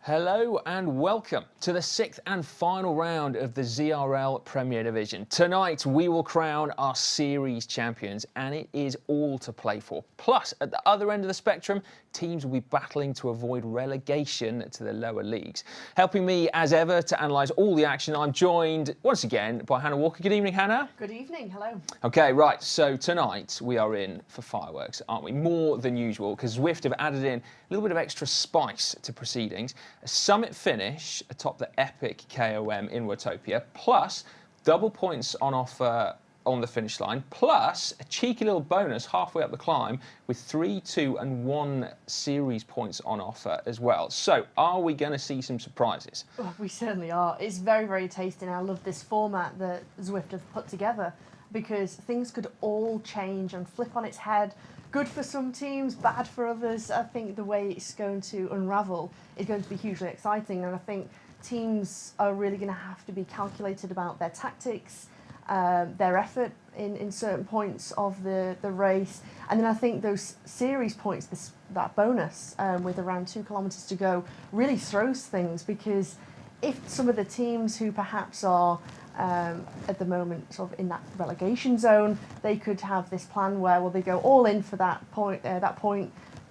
Hello and welcome to the 6th and final round of the ZRL Premier Division. Tonight we will crown our series champions and it is all to play for. Plus, at the other end of the spectrum, teams will be battling to avoid relegation to the lower leagues. Helping me as ever to analyse all the action, I'm joined once again by Hannah Walker. Good evening, Hannah. Good evening, hello. Okay, right, so tonight we are in for fireworks, aren't we? More than usual, because Zwift have added in a little bit of extra spice to proceedings. A summit finish atop the Epic KOM in Watopia, plus double points on offer on the finish line, plus a cheeky little bonus halfway up the climb with 3, 2 and 1 series points on offer as well. So are we going to see some surprises? Oh, we certainly are. It's very, very tasty, and I love this format that Zwift have put together because things could all change and flip on its head. Good for some teams, bad for others. I think the way it's going to unravel is going to be hugely exciting, and I think teams are really going to have to be calculated about their tactics, their effort in certain points of the race, and then I think those series points, that bonus with around 2 kilometres to go, really throws things, because if some of the teams who perhaps are at the moment sort of in that relegation zone, they could have this plan where, well, they go all in for that point,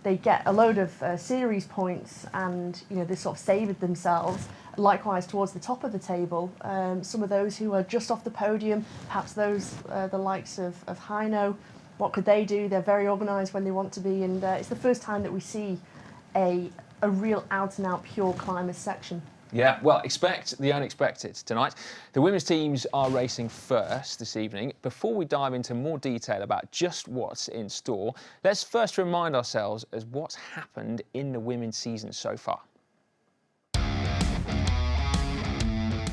they get a load of series points, and they sort of savoured themselves. Likewise, towards the top of the table, some of those who are just off the podium, perhaps those the likes of Heino, what could they do? They're very organised when they want to be, and it's the first time that we see a real out-and-out pure climbers section. Yeah, well, expect the unexpected tonight. The women's teams are racing first this evening. Before we dive into more detail about just what's in store, let's first remind ourselves as what's happened in the women's season so far.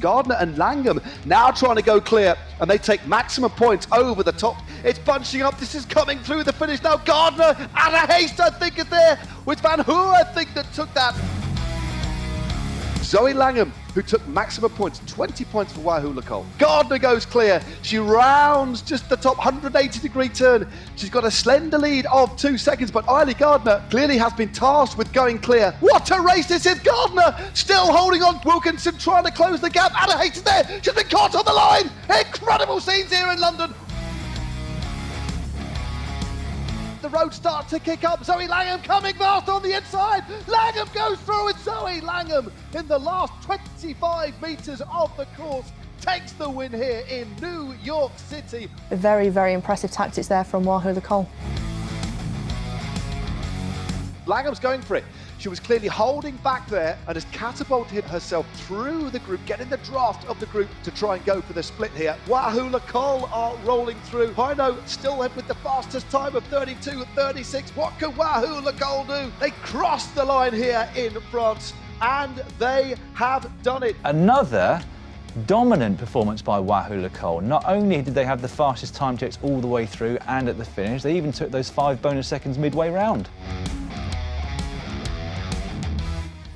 Gardner and Langham now trying to go clear, and they take maximum points over the top. It's bunching up. This is coming through the finish now. Gardner at a haste, I think, is there with Van Hoor, I think, that took that. Zoe Langham, who took maximum points, 20 points for Wahoo Lacole. Gardner goes clear. She rounds just the top 180-degree turn. She's got a slender lead of 2 seconds, but Eiley Gardner clearly has been tasked with going clear. What a race this is! Gardner still holding on. Wilkinson trying to close the gap. Anna Hayes is there. She's been caught on the line. Incredible scenes here in London. The road starts to kick up. Zoe Langham coming fast on the inside. Langham goes through with Zoe Langham in the last 25 metres of the course. Takes the win here in New York City. Very, very impressive tactics there from Wahoo Lacole. Langham's going for it. She was clearly holding back there and has catapulted herself through the group, getting the draft of the group to try and go for the split here. Wahoo Lacole are rolling through. Heino still led with the fastest time of 32.36. What can Wahoo Lacole do? They crossed the line here in France, and they have done it. Another dominant performance by Wahoo Lacole. Not only did they have the fastest time checks all the way through and at the finish, they even took those 5 bonus seconds midway round.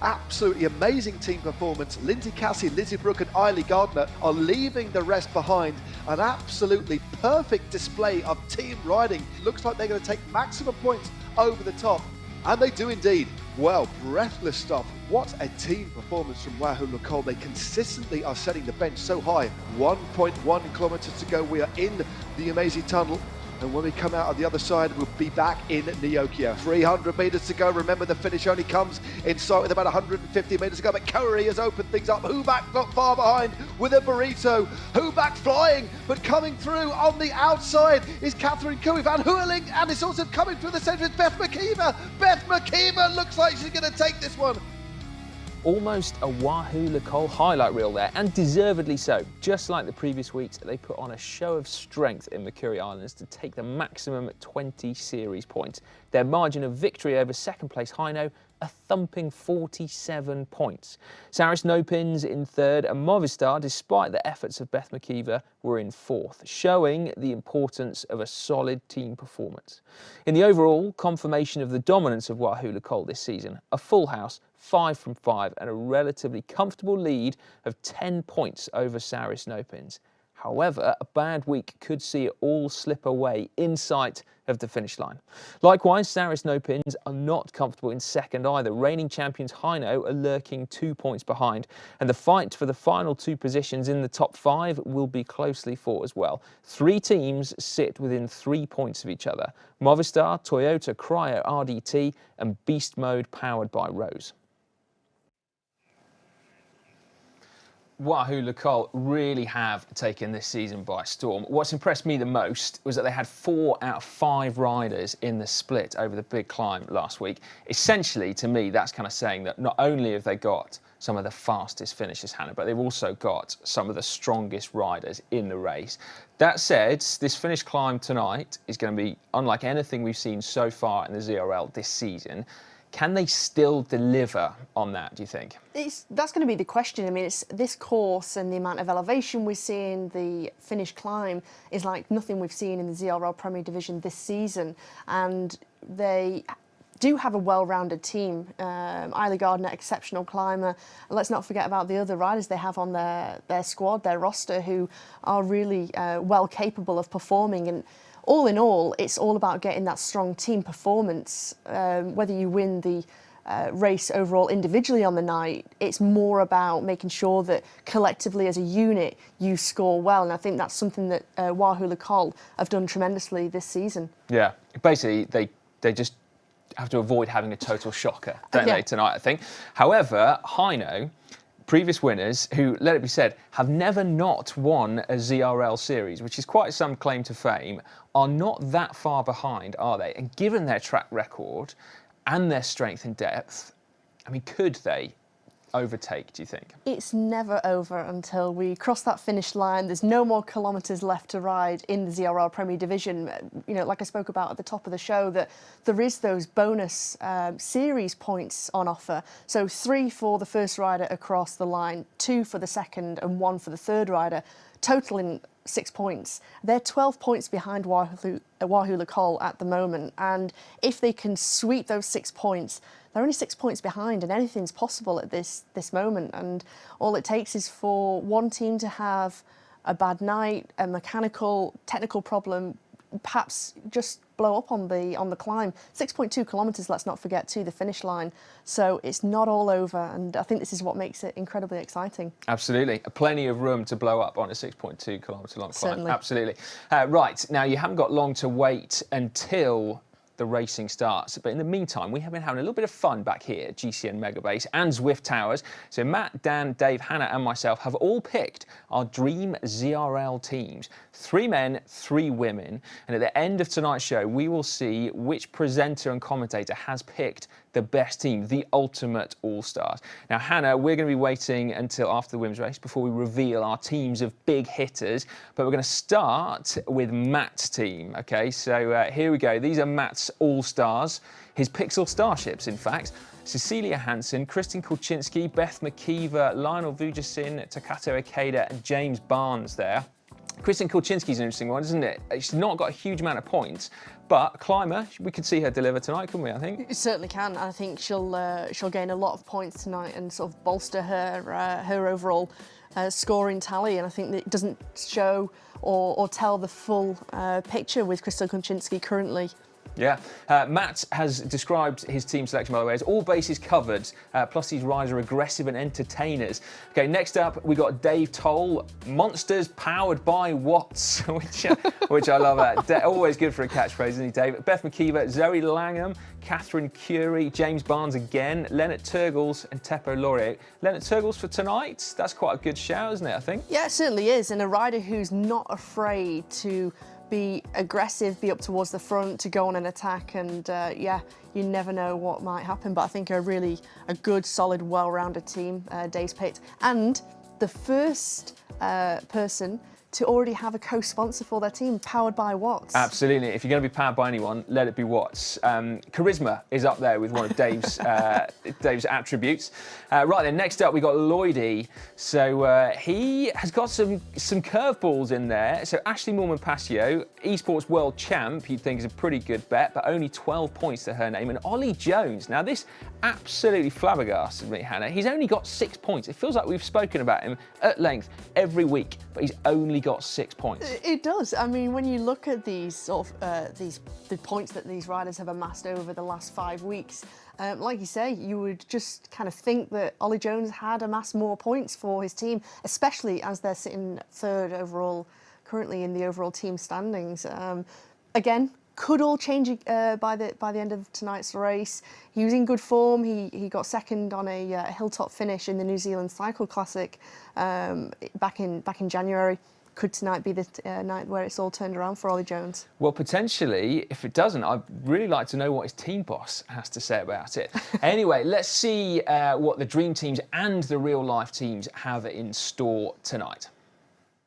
Absolutely amazing team performance. Lindsay Cassie, Lizzie Brooke and Eiley Gardner are leaving the rest behind. An absolutely perfect display of team riding. Looks like they're going to take maximum points over the top. And they do indeed. Well, breathless stuff. What a team performance from Wahoo Lacole. They consistently are setting the bench so high. 1.1 kilometres to go. We are in the amazing tunnel. And when we come out of the other side, we'll be back in Neokia. 300 metres to go. Remember, the finish only comes in sight with about 150 metres to go. But Curry has opened things up. Huback not far behind with a burrito. Huback flying, but coming through on the outside is Catherine Cooey. Van Hoerling, and it's also coming through the centre is Beth McKeever. Beth McKeever looks like she's going to take this one. Almost a Wahoo Lacole highlight reel there, and deservedly so. Just like the previous weeks, they put on a show of strength in Mercury Islands to take the maximum 20 series points. Their margin of victory over second place Heino, a thumping 47 points. Saris Nopins in third, and Movistar, despite the efforts of Beth McKeever, were in fourth, showing the importance of a solid team performance. In the overall, confirmation of the dominance of Wahoo Lacole this season, a full house, 5 from 5 and a relatively comfortable lead of 10 points over Saris Nopins. However, a bad week could see it all slip away in sight of the finish line. Likewise, Saris No Pins are not comfortable in second either. Reigning champions Heino are lurking 2 points behind, and the fight for the final 2 positions in the top 5 will be closely fought as well. 3 teams sit within 3 points of each other: Movistar, Toyota, Cryo, RDT, and Beast Mode powered by Rose. Wahoo Lecole really have taken this season by storm. What's impressed me the most was that they had 4 out of 5 riders in the split over the big climb last week. Essentially, to me, that's kind of saying that not only have they got some of the fastest finishes, Hannah, but they've also got some of the strongest riders in the race. That said, this finish climb tonight is going to be unlike anything we've seen so far in the ZRL this season. Can they still deliver on that, do you think? That's going to be the question. I mean, it's this course and the amount of elevation we're seeing, the finish climb is like nothing we've seen in the ZRL Premier Division this season. And they do have a well-rounded team. Eiley Gardner, exceptional climber. Let's not forget about the other riders they have on their squad, their roster, who are really well capable of performing. And all in all, it's all about getting that strong team performance. Whether you win the race overall individually on the night, it's more about making sure that collectively as a unit you score well. And I think that's something that Wahoo Lecole have done tremendously this season. Yeah, basically they just have to avoid having a total shocker, don't they, tonight, I think. However, Heino, previous winners who, let it be said, have never not won a ZRL series, which is quite some claim to fame, are not that far behind, are they? And given their track record and their strength and depth, I mean, could they overtake, do you think? It's never over until we cross that finish line. There's no more kilometres left to ride in the ZRL Premier Division. You know, like I spoke about at the top of the show, that there is those bonus series points on offer. So 3 for the first rider across the line, 2 for the second and 1 for the third rider, totaling 6 points. They're 12 points behind Wahoo Lecole at the moment. And if they can sweep those 6 points, they're only 6 points behind, and anything's possible at this moment. And all it takes is for one team to have a bad night, a technical problem, perhaps just blow up on the climb. 6.2 kilometres, let's not forget, to the finish line. So it's not all over, and I think this is what makes it incredibly exciting. Absolutely. Plenty of room to blow up on a 6.2 kilometre long climb. Certainly. Absolutely. Right, now you haven't got long to wait until the racing starts. But in the meantime, we have been having a little bit of fun back here at GCN Megabase and Zwift Towers. So Matt, Dan, Dave, Hannah and myself have all picked our dream ZRL teams. 3 men, 3 women. And at the end of tonight's show, we will see which presenter and commentator has picked the best team, the ultimate all-stars. Now, Hannah, we're going to be waiting until after the women's race before we reveal our teams of big hitters. But we're going to start with Matt's team. OK, so here we go. These are Matt's all-stars, his Pixel Starships, in fact. Cecilia Hansen, Kristen Kulczynski, Beth McKeever, Lionel Vujasin, Takato Ikeda and James Barnes there. Kristen Kulczynski's an interesting one, isn't it? She's not got a huge amount of points, but a climber, we could see her deliver tonight, couldn't we, I think? You certainly can. I think she'll gain a lot of points tonight and sort of bolster her overall scoring tally. And I think that it doesn't show or tell the full picture with Kristen Kulczynski currently. Yeah, Matt has described his team selection, by the way, as all bases covered, plus these riders are aggressive and entertainers. Okay, next up, we got Dave Toll, monsters powered by Watts, which I love that. Always good for a catchphrase, isn't he, Dave? Beth McKeever, Zoe Langham, Catherine Curie, James Barnes again, Leonard Turgles and Teppo Laurier. Leonard Turgles for tonight, that's quite a good shout, isn't it, I think? Yeah, it certainly is, and a rider who's not afraid to be aggressive, be up towards the front, to go on an attack, and yeah, you never know what might happen. But I think a good, solid, well-rounded team Dave's picked, and the first person to already have a co-sponsor for their team, powered by Watts. Absolutely. If you're going to be powered by anyone, let it be Watts. Charisma is up there with one of Dave's Dave's attributes. Right then, next up we got Lloydie. So he has got some curveballs in there. So Ashley Moorman-Passio, esports world champ, you'd think is a pretty good bet, but only 12 points to her name. And Ollie Jones. Now this absolutely flabbergasted me, Hannah. He's only got 6 points. It feels like we've spoken about him at length every week, but he's only got 6 points. It does. I mean, when you look at these sort of the points that these riders have amassed over the last 5 weeks, like you say, you would just kind of think that Ollie Jones had amassed more points for his team, especially as they're sitting third overall currently in the overall team standings. Again, could all change by the end of tonight's race. He was in good form. He got second on a hilltop finish in the New Zealand Cycle Classic back in January. Could tonight be the night where it's all turned around for Ollie Jones? Well, potentially. If it doesn't, I'd really like to know what his team boss has to say about it. Anyway, let's see what the dream teams and the real life teams have in store tonight.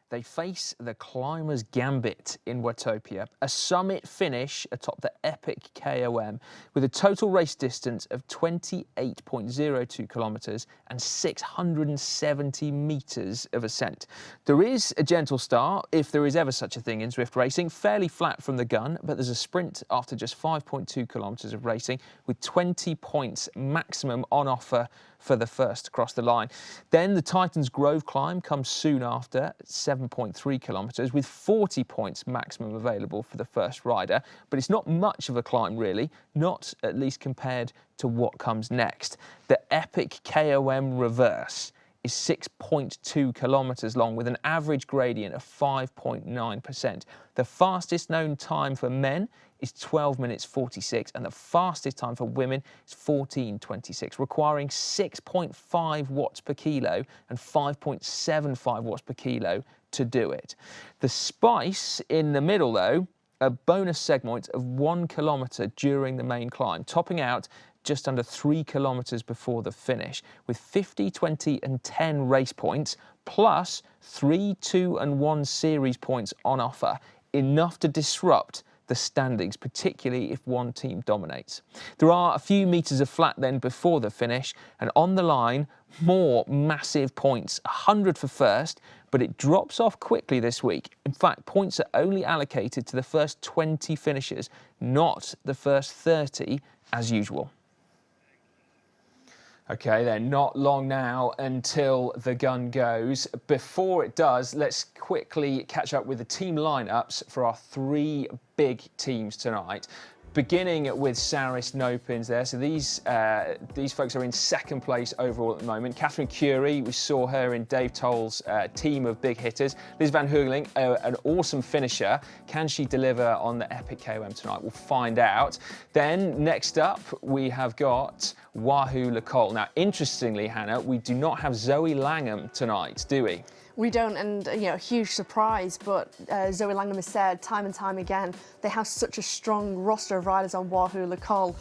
They face the Climbers Gambit in Watopia, a summit finish atop the Epic KOM with a total race distance of 28.02 kilometres and 670 metres of ascent. There is a gentle start, if there is ever such a thing in Zwift Racing, fairly flat from the gun, but there's a sprint after just 5.2 kilometres of racing with 20 points maximum on offer for the first to cross the line. Then the Titans Grove climb comes soon after, 7.3 kilometres, with 40 points maximum available for the first rider. But it's not much of a climb, really, not at least compared to what comes next. The Epic KOM reverse is 6.2 kilometres long with an average gradient of 5.9%. The fastest known time for men is 12 minutes 46 and the fastest time for women is 14:26, requiring 6.5 watts per kilo and 5.75 watts per kilo to do it. The spice in the middle, though, a bonus segment of 1 kilometre during the main climb, topping out just under 3 kilometres before the finish, with 50, 20 and 10 race points, plus 3, 2 and 1 series points on offer, enough to disrupt the standings, particularly if one team dominates. There are a few metres of flat then before the finish, and on the line, more massive points, 100 for first, but it drops off quickly this week. In fact, points are only allocated to the first 20 finishers, not the first 30 as usual. Okay, then, not long now until the gun goes. Before it does, let's quickly catch up with the team lineups for our 3 big teams tonight. Beginning with Saris Nopins there. So these folks are in second place overall at the moment. Catherine Curie, we saw her in Dave Toll's team of big hitters. Liz Van Hoogling, an awesome finisher. Can she deliver on the Epic KOM tonight? We'll find out. Then next up, we have got Wahoo Lecole. Now, interestingly, Hannah, we do not have Zoe Langham tonight, do we? We don't, and you know, huge surprise, but Zoe Langham has said time and time again, they have such a strong roster of riders on Wahoo Lecole.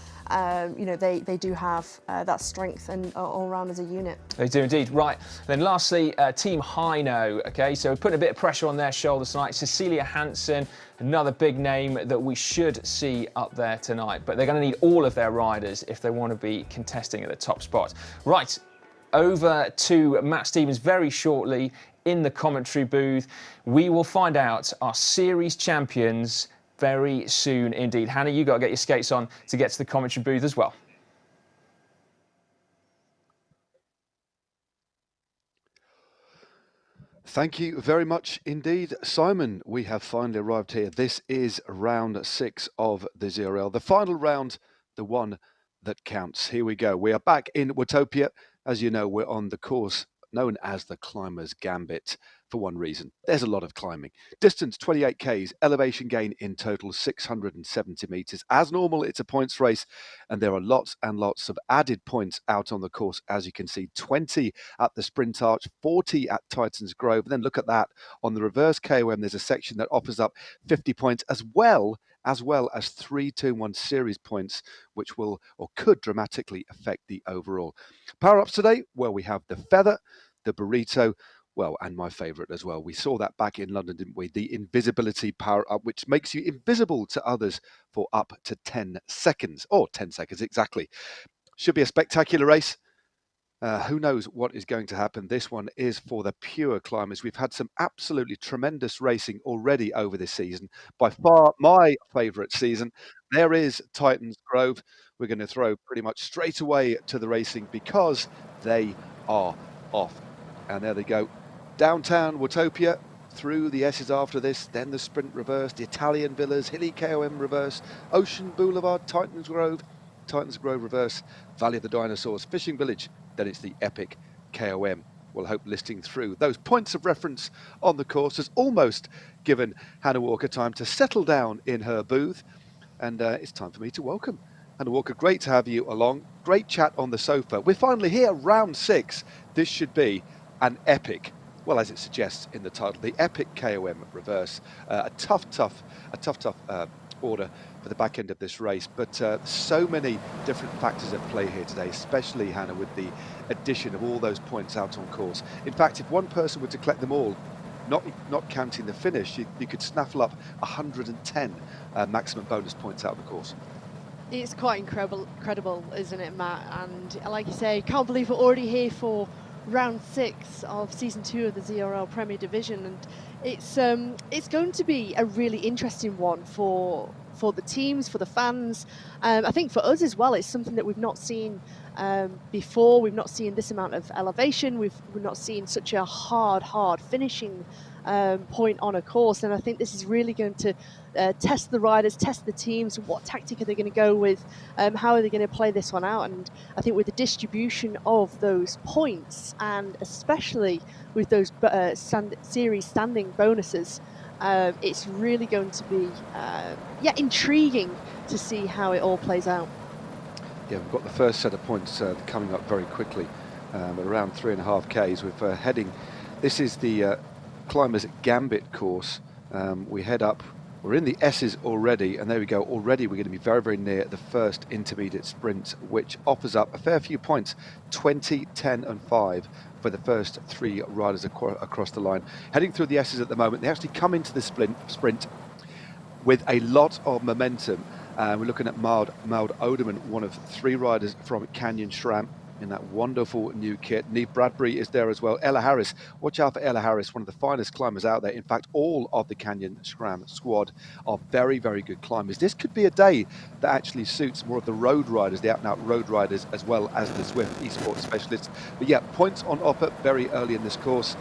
You know, they do have that strength and all round as a unit. They do indeed. Right, then lastly, Team Hino, okay, so we're putting a bit of pressure on their shoulders tonight. Cecilia Hansen, another big name that we should see up there tonight, but they're going to need all of their riders if they want to be contesting at the top spot. Right, over to Matt Stevens very shortly in the commentary booth. We will find out our series champions very soon indeed. Hannah, you got to get your skates on to get to the commentary booth as well. Thank you very much indeed, Simon. We have finally arrived here. This is round 6 of the ZRL, the final round, the one that counts. Here we go. We are back in Watopia. As you know, we're on the course known as the Climbers Gambit for one reason. There's a lot of climbing. Distance 28 Ks, elevation gain in total 670 metres. As normal, it's a points race, and there are lots and lots of added points out on the course. As you can see, 20 at the Sprint Arch, 40 at Titans Grove. And then look at that. On the reverse KOM, there's a section that offers up 50 points as well as 3, 2, 1 series points, which will or could dramatically affect the overall. Power-ups today, well, we have the Feather, the Burrito, well, and my favourite as well. We saw that back in London, didn't we? The Invisibility Power-up, which makes you invisible to others for up to 10 seconds, or 10 seconds exactly. Should be a spectacular race. Who knows what is going to happen? This one is for the pure climbers. We've had some absolutely tremendous racing already over this season. By far my favourite season. There is Titans Grove. We're going to throw pretty much straight away to the racing because they are off. And there they go. Downtown Watopia, through the S's after this, then the sprint reverse, the Italian Villas, Hilly KOM reverse, Ocean Boulevard, Titans Grove reverse, Valley of the Dinosaurs, Fishing Village, then it's the Epic KOM. We'll hope listing through those points of reference on the course has almost given Hannah Walker time to settle down in her booth. And it's time for me to welcome Hannah Walker. Great to have you along. Great chat on the sofa. We're finally here, round 6. This should be an epic, well, as it suggests in the title, the Epic KOM reverse. A tough order for the back end of this race, but so many different factors at play here today, especially, Hannah, with the addition of all those points out on course. In fact, if one person were to collect them all, not counting the finish, you could snaffle up 110 maximum bonus points out of the course. It's quite incredible, isn't it, Matt? And like you say, can't believe we're already here for round 6 of season 2 of the ZRL Premier Division, and it's going to be a really interesting one for the teams, for the fans. I think for us as well, it's something that we've not seen before. We've not seen this amount of elevation. We've not seen such a hard finishing point on a course, and I think this is really going to test the riders, test the teams. What tactic are they going to go with? How are they going to play this one out? And I think with the distribution of those points, and especially with those series standing bonuses, it's really going to be intriguing to see how it all plays out. Yeah, we've got the first set of points coming up very quickly, around 3.5 Ks. We're heading. This is the Climbers Gambit course. We head up. We're in the S's already, and there we go. Already we're going to be very near the first intermediate sprint, which offers up a fair few points, 20, 10 and 5 for the first 3 riders across the line. Heading through the S's at the moment, they actually come into the sprint with a lot of momentum. We're looking at Maud Oderman, one of 3 riders from Canyon SRAM in that wonderful new kit. Neve Bradbury is there as well. Ella Harris, watch out for Ella Harris, one of the finest climbers out there. In fact, all of the Canyon SRAM squad are very good climbers. This could be a day that actually suits more of the road riders, the out-and-out road riders, as well as the Zwift esports specialists. But yeah, points on offer very early in this course.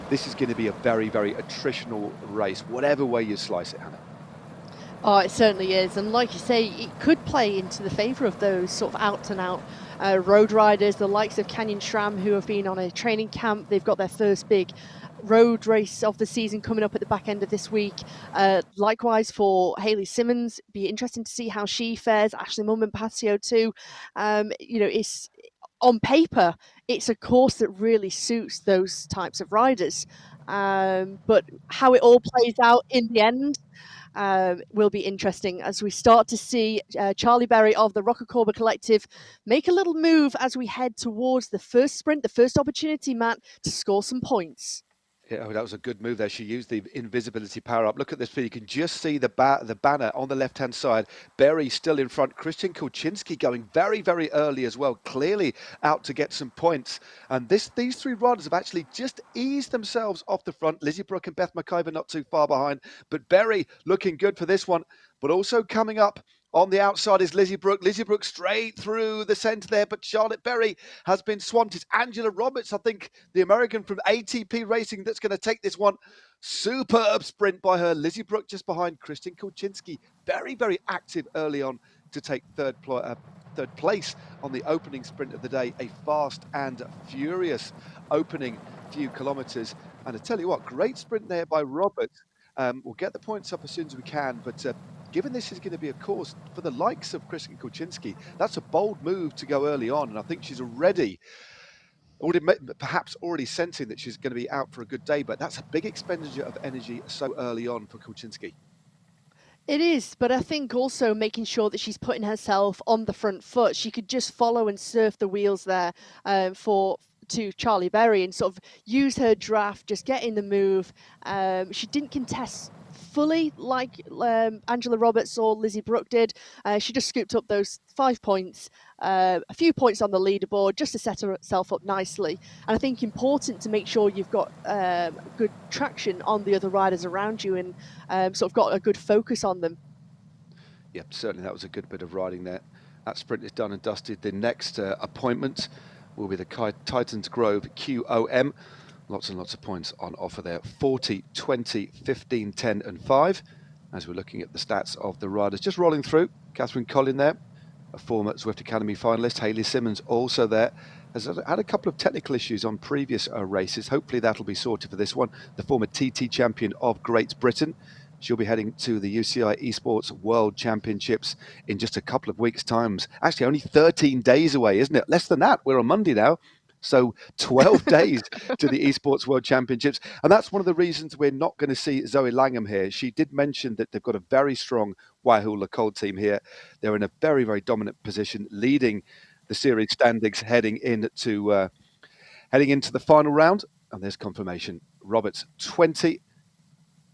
This is going to be a very attritional race, whatever way you slice it, Hannah. Oh, it certainly is, and like you say, it could play into the favour of those sort of out-and-out road riders, the likes of Canyon SRAM, who have been on a training camp. They've got their first big road race of the season coming up at the back end of this week. Likewise for Hayley Simmons, be interesting to see how she fares. Ashley Mulman-Passio too. It's on paper, it's a course that really suits those types of riders, but how it all plays out in the end will be interesting as we start to see Charlie Berry of the Rocker Corber Collective make a little move as we head towards the first sprint, the first opportunity, Matt, to score some points. Yeah, that was a good move there. She used the invisibility power up. Look at this. You can just see the banner on the left-hand side. Berry still in front. Christian Kulczynski going very early as well. Clearly out to get some points. And these 3 riders have actually just eased themselves off the front. Lizzie Brooke and Beth McIver not too far behind. But Berry looking good for this one. But also coming up on the outside is Lizzie Brooke. Lizzie Brooke straight through the centre there, but Charlotte Berry has been swamped. It's Angela Roberts, I think, the American from ATP Racing, that's going to take this one. Superb sprint by her. Lizzie Brooke just behind Christian Kulczynski. Very active early on to take third place on the opening sprint of the day. A fast and furious opening few kilometres. And I tell you what, great sprint there by Roberts. We'll get the points up as soon as we can, but given this is going to be a course for the likes of Christian Kulczynski, that's a bold move to go early on, and I think she's perhaps already sensing that she's going to be out for a good day, but that's a big expenditure of energy so early on for Kulczynski. It is, but I think also making sure that she's putting herself on the front foot. She could just follow and surf the wheels there to Charlie Berry and sort of use her draft, just get in the move. She didn't contest fully like Angela Roberts or Lizzie Brooke did. She just scooped up those 5 points, a few points on the leaderboard just to set herself up nicely. And I think important to make sure you've got good traction on the other riders around you and sort of got a good focus on them. Yep, certainly that was a good bit of riding there. That sprint is done and dusted. The next appointment will be the Titans Grove QOM. Lots and lots of points on offer there. 40, 20, 15, 10 and 5. As we're looking at the stats of the riders. Just rolling through. Catherine Collin there, a former Zwift Academy finalist. Hayley Simmons also there. Has had a couple of technical issues on previous races. Hopefully that'll be sorted for this one. The former TT champion of Great Britain. She'll be heading to the UCI Esports World Championships in just a couple of weeks' time. Actually, only 13 days away, isn't it? Less than that. We're on Monday now. So 12 days to the Esports World Championships. And that's one of the reasons we're not going to see Zoe Langham here. She did mention that they've got a very strong Wahoo LeColl team here. They're in a very, very dominant position, leading the series standings heading into the final round. And there's confirmation. Roberts 20.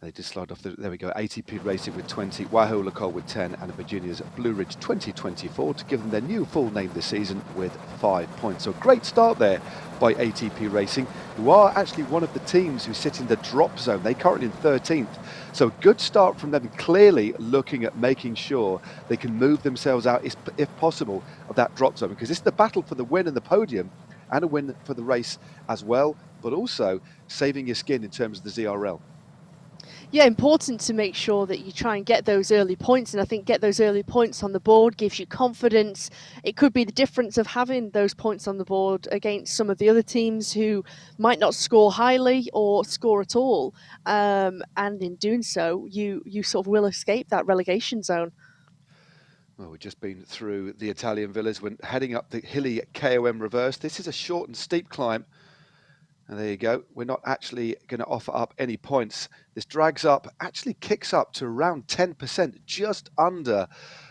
They just slide off. There we go. ATP Racing with 20, Wahoo LeColl with 10, and Virginia's Blue Ridge 2024 to give them their new full name this season with 5 points. So a great start there by ATP Racing, who are actually one of the teams who sit in the drop zone. They're currently in 13th. So a good start from them, clearly looking at making sure they can move themselves out, if possible, of that drop zone, because it's the battle for the win and the podium and a win for the race as well, but also saving your skin in terms of the ZRL. Yeah, important to make sure that you try and get those early points, and I think get those early points on the board gives you confidence. It could be the difference of having those points on the board against some of the other teams who might not score highly or score at all, and in doing so, you sort of will escape that relegation zone. Well, we've just been through the Italian villas. We're heading up the hilly KOM reverse. This is a short and steep climb. And there you go. We're not actually going to offer up any points. This drags up, actually kicks up to around 10%, just under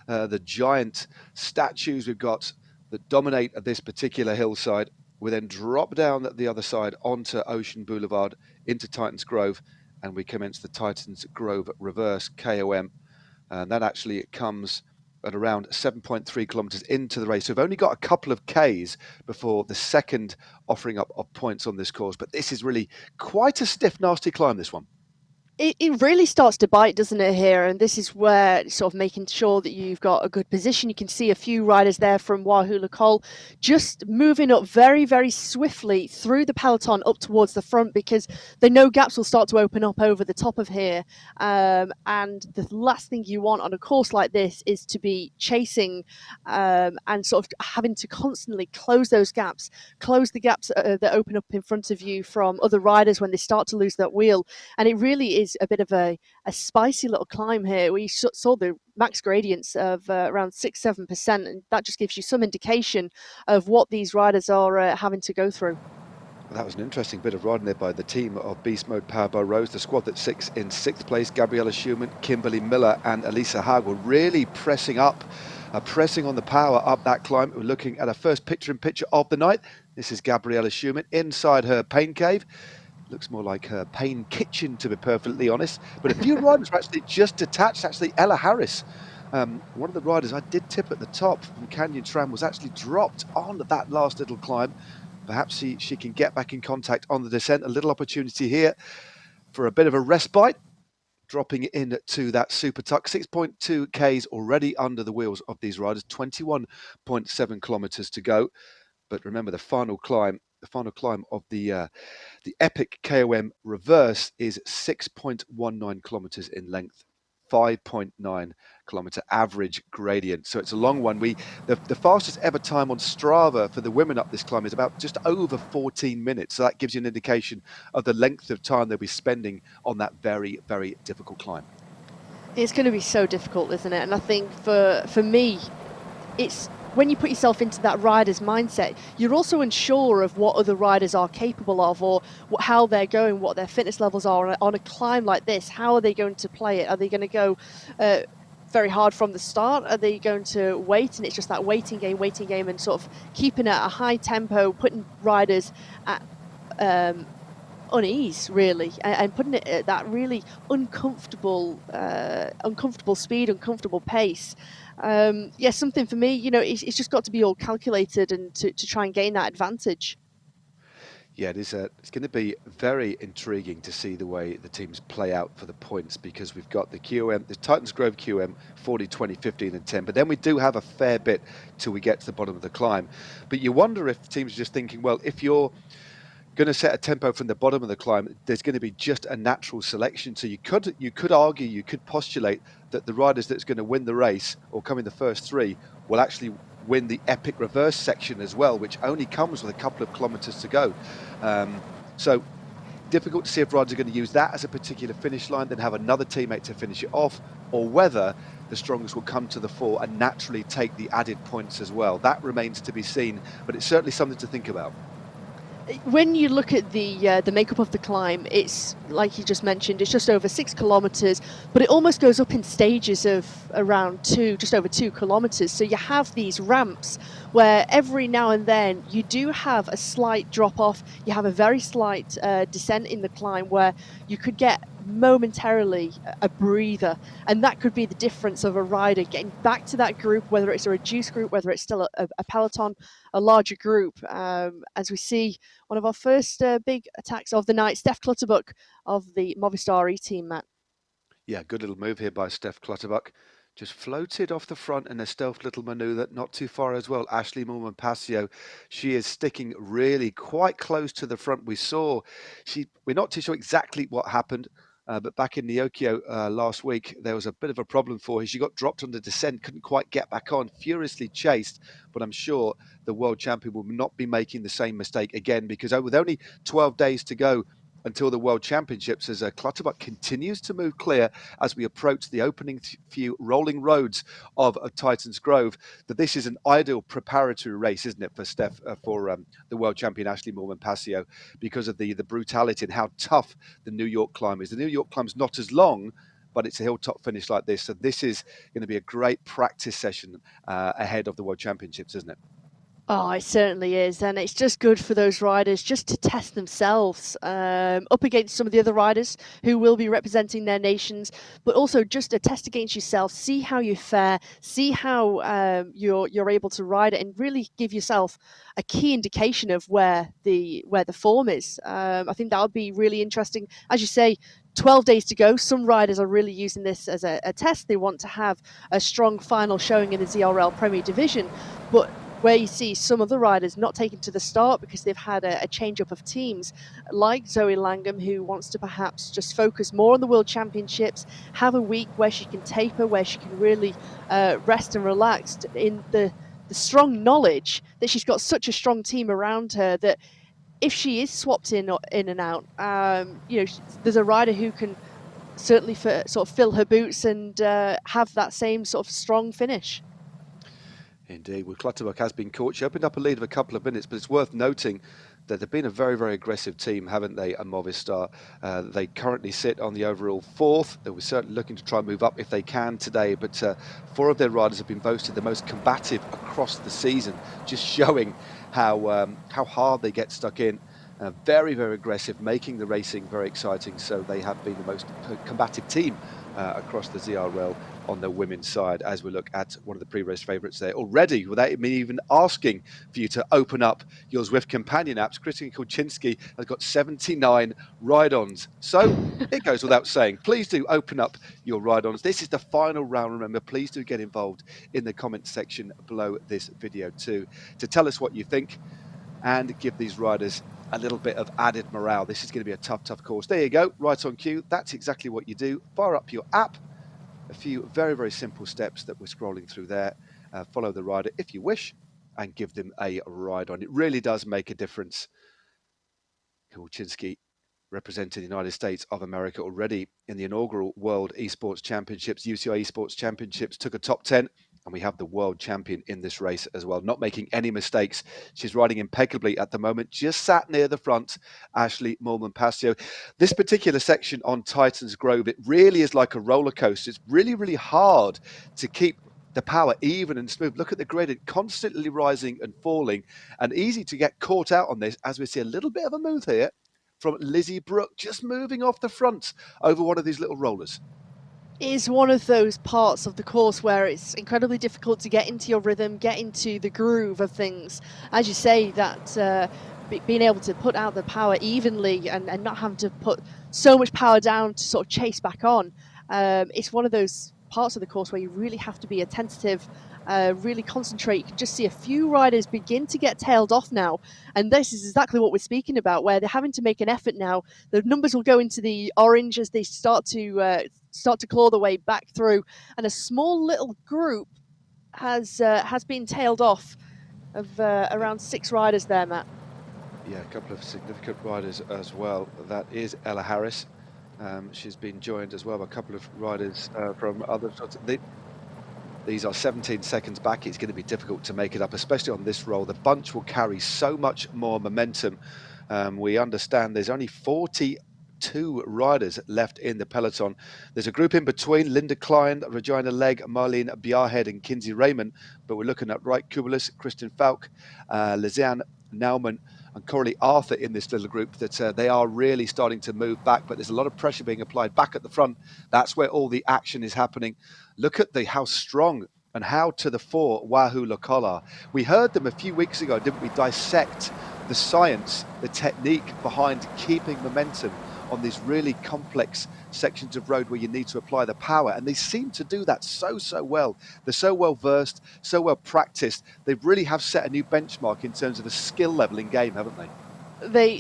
the giant statues we've got that dominate this particular hillside. We then drop down the other side onto Ocean Boulevard into Titans Grove, and we commence the Titans Grove reverse KOM. And that actually comes at around 7.3 kilometres into the race. So we've only got a couple of Ks before the second offering up of points on this course. But this is really quite a stiff, nasty climb, this one. It really starts to bite, doesn't it, here? And this is where sort of making sure that you've got a good position. You can see a few riders there from Wahoo LeColl just moving up very, very swiftly through the peloton up towards the front, because they know gaps will start to open up over the top of here. And the last thing you want on a course like this is to be chasing and sort of having to constantly close those gaps, close the gaps that open up in front of you from other riders when they start to lose that wheel. And it really is a bit of a spicy little climb here. We saw the max gradients of around 6-7%, and that just gives you some indication of what these riders are having to go through. Well, that was an interesting bit of riding there by the team of Beast Mode powered by Rose. The squad that sits in 6th place, Gabriella Schumann, Kimberly Miller and Elisa Hagel, really pressing on the power up that climb. We're looking at a first picture-in-picture of the night. This is Gabriella Schumann inside her pain cave. Looks more like her pain kitchen, to be perfectly honest. But a few riders are actually just detached. Actually, Ella Harris, one of the riders I did tip at the top from Canyon Tram, was actually dropped on that last little climb. Perhaps she can get back in contact on the descent. A little opportunity here for a bit of a respite. Dropping into that super tuck. 6.2 Ks already under the wheels of these riders. 21.7 kilometres to go. But remember, the final climb of the Epic KOM reverse is 6.19 kilometres in length, 5.9 kilometre average gradient. So it's a long one. The fastest ever time on Strava for the women up this climb is about just over 14 minutes. So that gives you an indication of the length of time they'll be spending on that very, very difficult climb. It's going to be so difficult, isn't it? And I think for me, it's when you put yourself into that rider's mindset, you're also unsure of what other riders are capable of, or how they're going, what their fitness levels are on a climb like this. How are they going to play it? Are they going to go very hard from the start? Are they going to wait? And it's just that waiting game, and sort of keeping at a high tempo, putting riders at unease, really, and putting it at that really uncomfortable speed, uncomfortable pace. Yeah, something for me, it's just got to be all calculated and to try and gain that advantage. Yeah, it is. It's going to be very intriguing to see the way the teams play out for the points, because we've got the Titans Grove QM 40, 20, 15 and 10, but then we do have a fair bit till we get to the bottom of the climb. But you wonder if teams are just thinking, well, if you're going to set a tempo from the bottom of the climb, there's going to be just a natural selection. So you could argue, you could postulate that the riders that's going to win the race or come in the first three will actually win the epic reverse section as well, which only comes with a couple of kilometers to go. So difficult to see if riders are going to use that as a particular finish line, then have another teammate to finish it off, or whether the strongest will come to the fore and naturally take the added points as well. That remains to be seen, but it's certainly something to think about. When you look at the makeup of the climb, it's like you just mentioned, it's just over 6 kilometres, but it almost goes up in stages of around just over 2 kilometres. So you have these ramps where every now and then you do have a slight drop off. You have a very slight descent in the climb where you could get momentarily a breather, and that could be the difference of a rider getting back to that group, whether it's a reduced group, whether it's still a peloton, a larger group. As we see one of our first big attacks of the night, Steph Clutterbuck of the Movistar E-team, Matt. Yeah, good little move here by Steph Clutterbuck. Just floated off the front in a stealth little manoeuvre, not too far as well. Ashley Moolman-Pasio, she is sticking really quite close to the front. We're not too sure exactly what happened, but back in Neokyo last week, there was a bit of a problem for her. She got dropped on the descent, couldn't quite get back on, furiously chased, but I'm sure the world champion will not be making the same mistake again, because with only 12 days to go until the World Championships, as Clutterbuck continues to move clear as we approach the opening few rolling roads of Titans Grove, that this is an ideal preparatory race, isn't it, for Steph, for the World Champion Ashley Moolman-Pasio, because of the brutality and how tough the New York climb is. The New York climb's not as long, but it's a hilltop finish like this. So this is going to be a great practice session ahead of the World Championships, isn't it? Oh, it certainly is, and it's just good for those riders just to test themselves up against some of the other riders who will be representing their nations, but also just a test against yourself, see how you fare, see how you're able to ride it, and really give yourself a key indication of where the form is. I think that would be really interesting. As you say, 12 days to go. Some riders are really using this as a test. They want to have a strong final showing in the ZRL Premier Division, but where you see some of the riders not taken to the start because they've had a change-up of teams, like Zoe Langham, who wants to perhaps just focus more on the World Championships, have a week where she can taper, where she can really rest and relax in the strong knowledge that she's got such a strong team around her that if she is swapped in and out, there's a rider who can certainly sort of fill her boots and have that same sort of strong finish. Indeed. Well, Clutterbuck has been caught. She opened up a lead of a couple of minutes, but it's worth noting that they've been a very, very aggressive team, haven't they, at Movistar? They currently sit on the overall 4th. They were certainly looking to try and move up if they can today, but 4 of their riders have been voted the most combative across the season, just showing how hard they get stuck in. Very, very aggressive, making the racing very exciting. So they have been the most combative team across the ZRL on the women's side, as we look at one of the pre-race favourites there already, without me even asking for you to open up your Zwift companion apps. Kristin Kulczynski has got 79 ride-ons. So it goes without saying, please do open up your ride-ons. This is the final round. Remember, please do get involved in the comment section below this video too, to tell us what you think and give these riders a little bit of added morale. This is going to be a tough course. There you go, right on cue. That's exactly what you do. Fire up your app. A few very, very simple steps that we're scrolling through there. Follow the rider if you wish and give them a ride on. It really does make a difference. Kulczynski representing the United States of America already in the inaugural World Esports Championships. UCI Esports Championships took a top 10. And we have the world champion in this race as well, not making any mistakes. She's riding impeccably at the moment, just sat near the front, Ashley Moolman-Pasio. This particular section on Titans Grove, it really is like a roller coaster. It's really, really hard to keep the power even and smooth. Look at the gradient constantly rising and falling, and easy to get caught out on this, as we see a little bit of a move here from Lizzie Brooke, just moving off the front over one of these little rollers. Is one of those parts of the course where it's incredibly difficult to get into your rhythm, get into the groove of things. As you say, that being able to put out the power evenly and not having to put so much power down to sort of chase back on. It's one of those parts of the course where you really have to be attentive really concentrate. You can just see a few riders begin to get tailed off now, and this is exactly what we're speaking about, where they're having to make an effort now. The numbers will go into the orange as they start to claw their way back through, and a small little group has been tailed off of around 6 riders there, Matt. Yeah, a couple of significant riders as well. That is Ella Harris. She's been joined as well by a couple of riders from other sorts. These are 17 seconds back. It's going to be difficult to make it up, especially on this roll. The bunch will carry so much more momentum. We understand there's only 42 riders left in the peloton. There's a group in between: Linda Klein, Regina Legg, Marlene Bjarhead and Kinsey Raymond. But we're looking at Wright Kubelis, Kristen Falk, Lisanne Naumann and Coralie Arthur in this little group, that they are really starting to move back, but there's a lot of pressure being applied back at the front. That's where all the action is happening. Look at how strong and how to the fore Wahoo Lokal are. We heard them a few weeks ago, didn't we, dissect the science, the technique behind keeping momentum on these really complex sections of road where you need to apply the power, and they seem to do that so well. They're so well versed, so well practiced. They really have set a new benchmark in terms of a skill level in game, haven't they?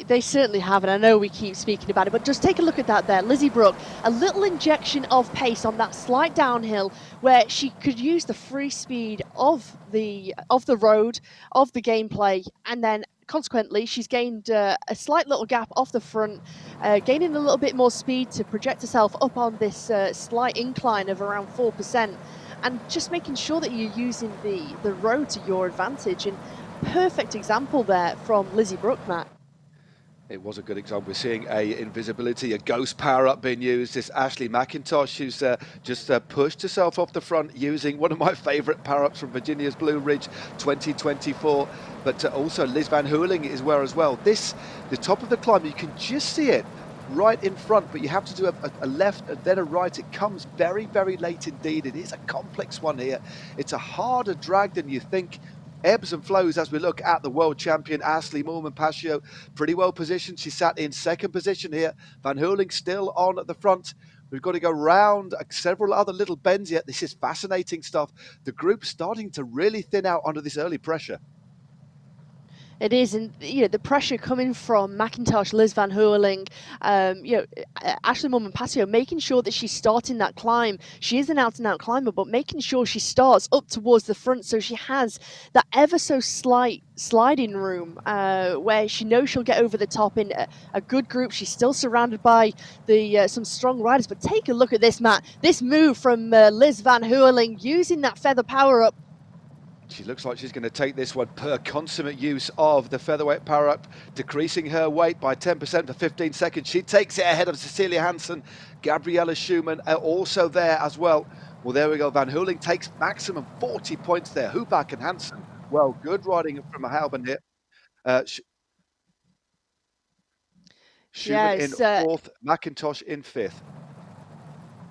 They certainly have, and I know we keep speaking about it, but just take a look at that there. Lizzie Brooke, a little injection of pace on that slight downhill where she could use the free speed of the road, of the gameplay, and then consequently she's gained a slight little gap off the front, gaining a little bit more speed to project herself up on this slight incline of around 4%, and just making sure that you're using the road to your advantage. And perfect example there from Lizzie Brooke, Matt. It was a good example. We're seeing a invisibility, a ghost power-up being used. This Ashley McIntosh, who's just pushed herself off the front using one of my favourite power-ups from Virginia's Blue Ridge 2024. But also Liz Van Hooling is where as well. The top of the climb, you can just see it right in front, but you have to do a left and then a right. It comes very late indeed. It is a complex one here. It's a harder drag than you think. Ebbs and flows as we look at the world champion Ashley Moolman-Pasio, pretty well positioned. She sat in second position here. Van Hooling still on at the front. We've got to go round several other little bends yet. This is fascinating stuff. The group's starting to really thin out under this early pressure. It is, and the pressure coming from McIntosh, Liz Van Hooling, Ashley Moolman-Pasio, making sure that she's starting that climb. She is an out-and-out climber, but making sure she starts up towards the front so she has that ever so slight sliding room where she knows she'll get over the top in a good group. She's still surrounded by some strong riders, but take a look at this, Matt. This move from Liz Van Hooling, using that feather power-up. She looks like she's going to take this one. Per consummate use of the featherweight power-up, decreasing her weight by 10% for 15 seconds. She takes it ahead of Cecilia Hansen. Gabriella Schumann are also there as well. Well, there we go. Van Hooling takes maximum 40 points there. Hubach and Hansen, well, good riding from Halban here. Schumann in fourth, McIntosh in fifth.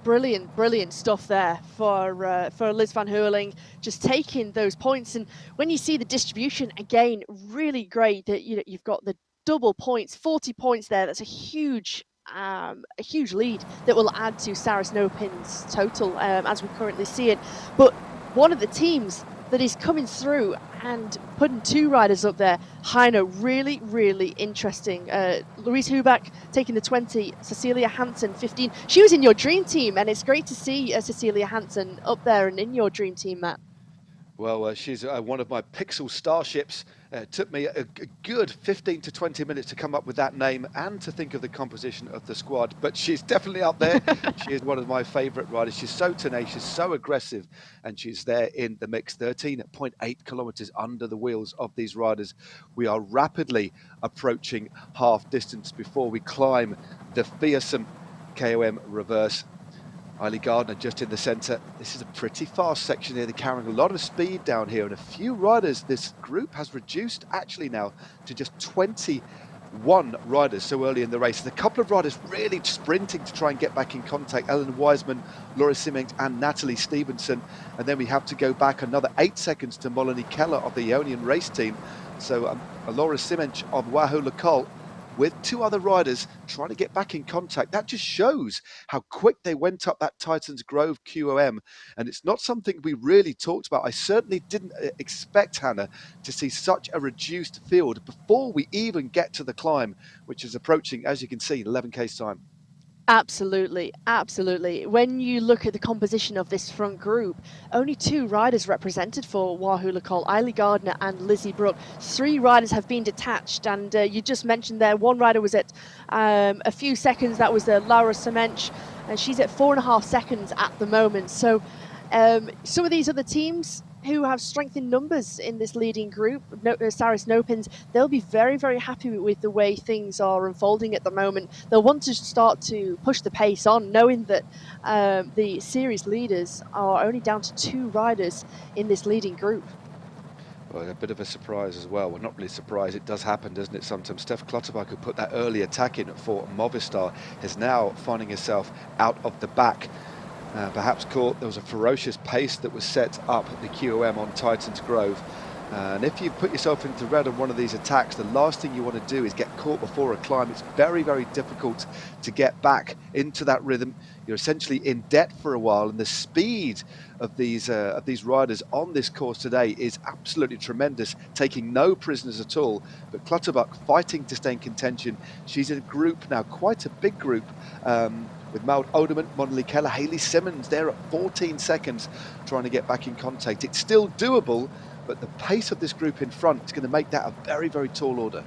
Brilliant stuff there for Liz Van Hooling, just taking those points. And when you see the distribution again, really great that you've got the double points, 40 points there. That's a huge lead that will add to Sarah Snowpin's total as we currently see it. But one of the teams that is coming through and putting 2 riders up there, Heino, really interesting. Louise Hubach taking the 20, Cecilia Hansen 15. She was in your dream team, and it's great to see Cecilia Hansen up there and in your dream team, Matt. Well, she's one of my Pixel starships. It took me a good 15 to 20 minutes to come up with that name and to think of the composition of the squad, but she's definitely up there. She is one of my favourite riders. She's so tenacious, so aggressive, and she's there in the mix. 13.8 kilometres under the wheels of these riders. We are rapidly approaching half distance before we climb the fearsome KOM reverse. Eiley Gardner just in the centre. This is a pretty fast section here. They're carrying a lot of speed down here, and a few riders. This group has reduced actually now to just 21 riders so early in the race. And a couple of riders really sprinting to try and get back in contact. Ellen Wiseman, Laura Simmons and Natalie Stevenson. And then we have to go back another 8 seconds to Melanie Keller of the Ionian race team. So Laura Simmons of Wahoo Lokal with 2 other riders trying to get back in contact. That just shows how quick they went up that Titans Grove QOM, and it's not something we really talked about. I certainly didn't expect, Hannah, to see such a reduced field before we even get to the climb, which is approaching, as you can see, 11k's time. Absolutely, absolutely. When you look at the composition of this front group, only 2 riders represented for Wahoo Lacole, Eiley Gardner and Lizzie Brooke. 3 riders have been detached, and you just mentioned there, 1 rider was at a few seconds. That was Laura Semench, and she's at 4.5 seconds at the moment. So some of these other teams who have strength in numbers in this leading group, Saris Nopins, they'll be very, very happy with the way things are unfolding at the moment. They'll want to start to push the pace on, knowing that the series leaders are only down to 2 riders in this leading group. Well, a bit of a surprise as well. Well, not really a surprise. It does happen, doesn't it, sometimes. Steph Clutterbuck, who put that early attack in for Movistar, is now finding herself out of the back. Perhaps caught, there was a ferocious pace that was set up at the QOM on Titans Grove. And if you put yourself into red on one of these attacks, the last thing you want to do is get caught before a climb. It's very, very difficult to get back into that rhythm. You're essentially in debt for a while, and the speed of these riders on this course today is absolutely tremendous, taking no prisoners at all. But Clutterbuck fighting to stay in contention. She's in a group now, quite a big group, with Maud Oderman, Monley Keller, Hayley Simmons there at 14 seconds trying to get back in contact. It's still doable, but the pace of this group in front is going to make that a very, very tall order.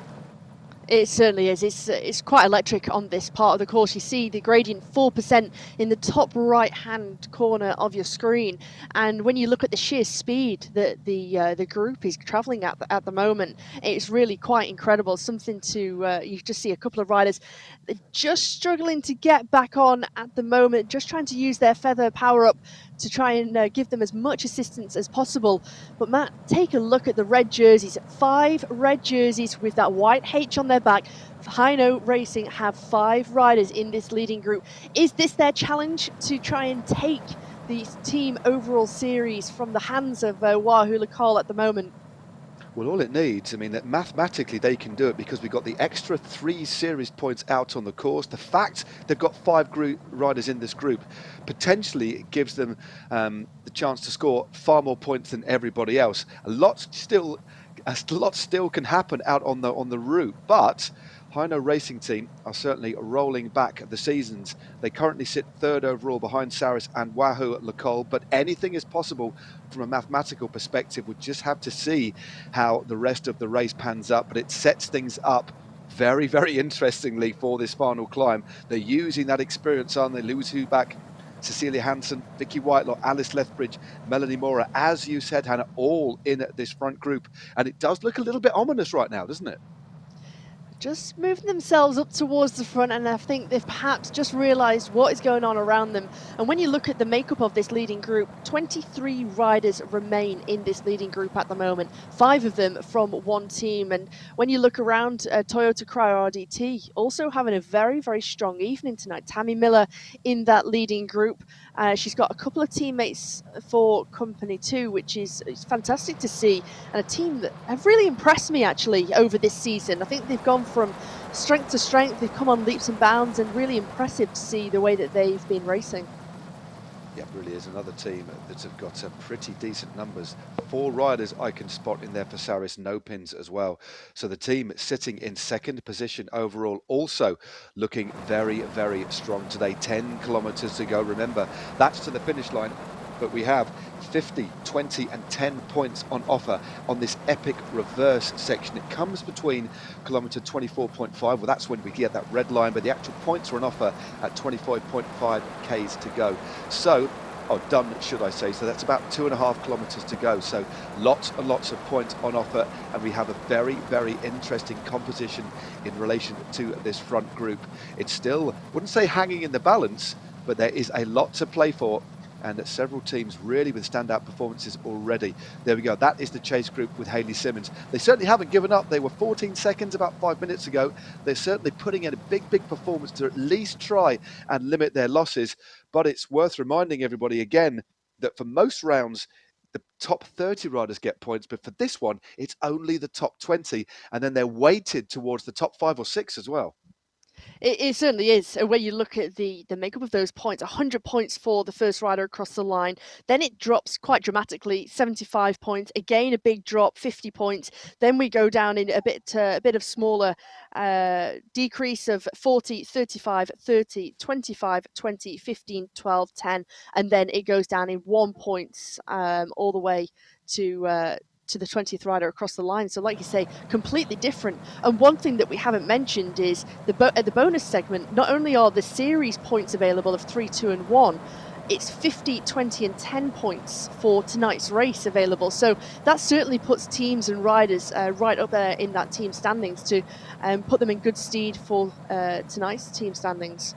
It certainly is. It's quite electric on this part of the course. You see the gradient 4% in the top right-hand corner of your screen, and when you look at the sheer speed that the group is travelling at the moment, it's really quite incredible. Something to you just see a couple of riders just struggling to get back on at the moment, just trying to use their feather power up to try and give them as much assistance as possible. But Matt, take a look at the red jerseys. 5 red jerseys with that white H on their back. Hino Racing have 5 riders in this leading group. Is this their challenge to try and take the team overall series from the hands of Wahoo Lacole at the moment? Well, all it needs, I mean, that mathematically they can do it because we've got the extra 3 series points out on the course. The fact they've got 5 riders in this group potentially gives them the chance to score far more points than everybody else. A lot still can happen out on the route, but Hino Racing Team are certainly rolling back the seasons. They currently sit 3rd overall behind Saris and Wahoo Lacole, but anything is possible from a mathematical perspective. We just have to see how the rest of the race pans up, but it sets things up very, very interestingly for this final climb. They're using that experience, aren't they? Lewis Huback, Cecilia Hansen, Vicky Whitelaw, Alice Lethbridge, Melanie Mora, as you said, Hannah, all in this front group. And it does look a little bit ominous right now, doesn't it? Just moving themselves up towards the front, and I think they've perhaps just realised what is going on around them. And when you look at the makeup of this leading group, 23 riders remain in this leading group at the moment, 5 of them from one team. And when you look around, Toyota Cryo RDT also having a very, very strong evening tonight. Tammy Miller in that leading group. She's got a couple of teammates for company too, which is fantastic to see, and a team that have really impressed me actually over this season. I think they've gone from strength to strength. They've come on leaps and bounds, and really impressive to see the way that they've been racing. Yeah, it really is another team that have got some pretty decent numbers. 4 riders I can spot in there for Saris Nopins as well. So the team sitting in 2nd position overall, also looking very, very strong today. 10 kilometres to go. Remember, that's to the finish line, but we have 50, 20 and 10 points on offer on this epic reverse section. It comes between kilometre 24.5, well, that's when we get that red line, but the actual points are on offer at 25.5 k's to go. So, done, should I say. So that's about 2.5 kilometres to go. So lots and lots of points on offer, and we have a very, very interesting composition in relation to this front group. It's still, wouldn't say hanging in the balance, but there is a lot to play for, and several teams really with standout performances already. There we go. That is the chase group with Hayley Simmons. They certainly haven't given up. They were 14 seconds about 5 minutes ago. They're certainly putting in a big, big performance to at least try and limit their losses. But it's worth reminding everybody again that for most rounds, the top 30 riders get points, but for this one, it's only the top 20, and then they're weighted towards the top 5 or 6 as well. It certainly is. When you look at the makeup of those points, 100 points for the first rider across the line. Then it drops quite dramatically, 75 points. Again, a big drop, 50 points. Then we go down in a bit of smaller decrease of 40, 35, 30, 25, 20, 15, 12, 10. And then it goes down in 1 point all the way to the 20th rider across the line. So like you say, completely different. And one thing that we haven't mentioned is at the bonus segment, not only are the series points available of 3, 2 and 1, it's 50, 20 and 10 points for tonight's race available. So that certainly puts teams and riders right up there in that team standings to put them in good stead for tonight's team standings.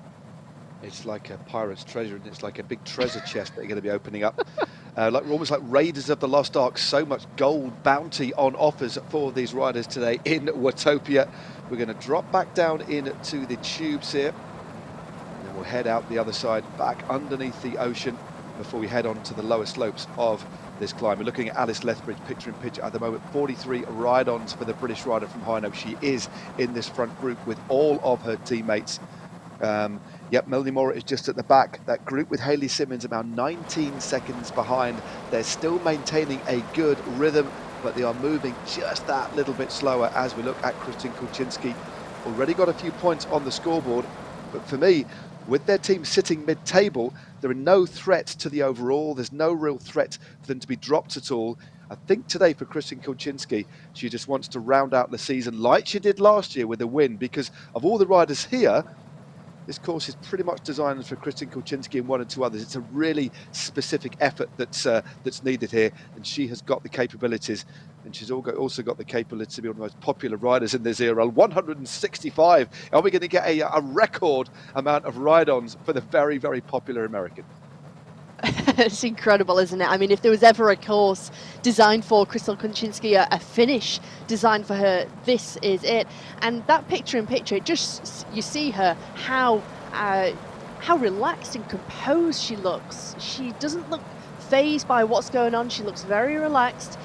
It's like a pirate's treasure, and it's like a big treasure chest that you're going to be opening up. Almost like Raiders of the Lost Ark. So much gold bounty on offers for these riders today in Watopia. We're going to drop back down into the tubes here, and then we'll head out the other side, back underneath the ocean, before we head on to the lower slopes of this climb. We're looking at Alice Lethbridge, picture in picture at the moment. 43 ride-ons for the British rider from Hino. She is in this front group with all of her teammates. Yep, Melanie Mora is just at the back. That group with Hayley Simmons about 19 seconds behind. They're still maintaining a good rhythm, but they are moving just that little bit slower as we look at Kristen Kulczynski. Already got a few points on the scoreboard, but for me, with their team sitting mid-table, there are no threats to the overall. There's no real threat for them to be dropped at all. I think today for Kristen Kulczynski, she just wants to round out the season like she did last year with a win, because of all the riders here, this course is pretty much designed for Kristen Kulczynski and 1 and 2 others. It's a really specific effort that's needed here, and she has got the capabilities, and she's also got the capability to be one of the most popular riders in this era. 165. Are we going to get a record amount of ride-ons for the very, very popular American? It's incredible, isn't it? I mean, if there was ever a course designed for Kristen Kulczynski, a finish designed for her, this is it. And that picture-in-picture, just you see her, how relaxed and composed she looks. She doesn't look phased by what's going on. She looks very relaxed.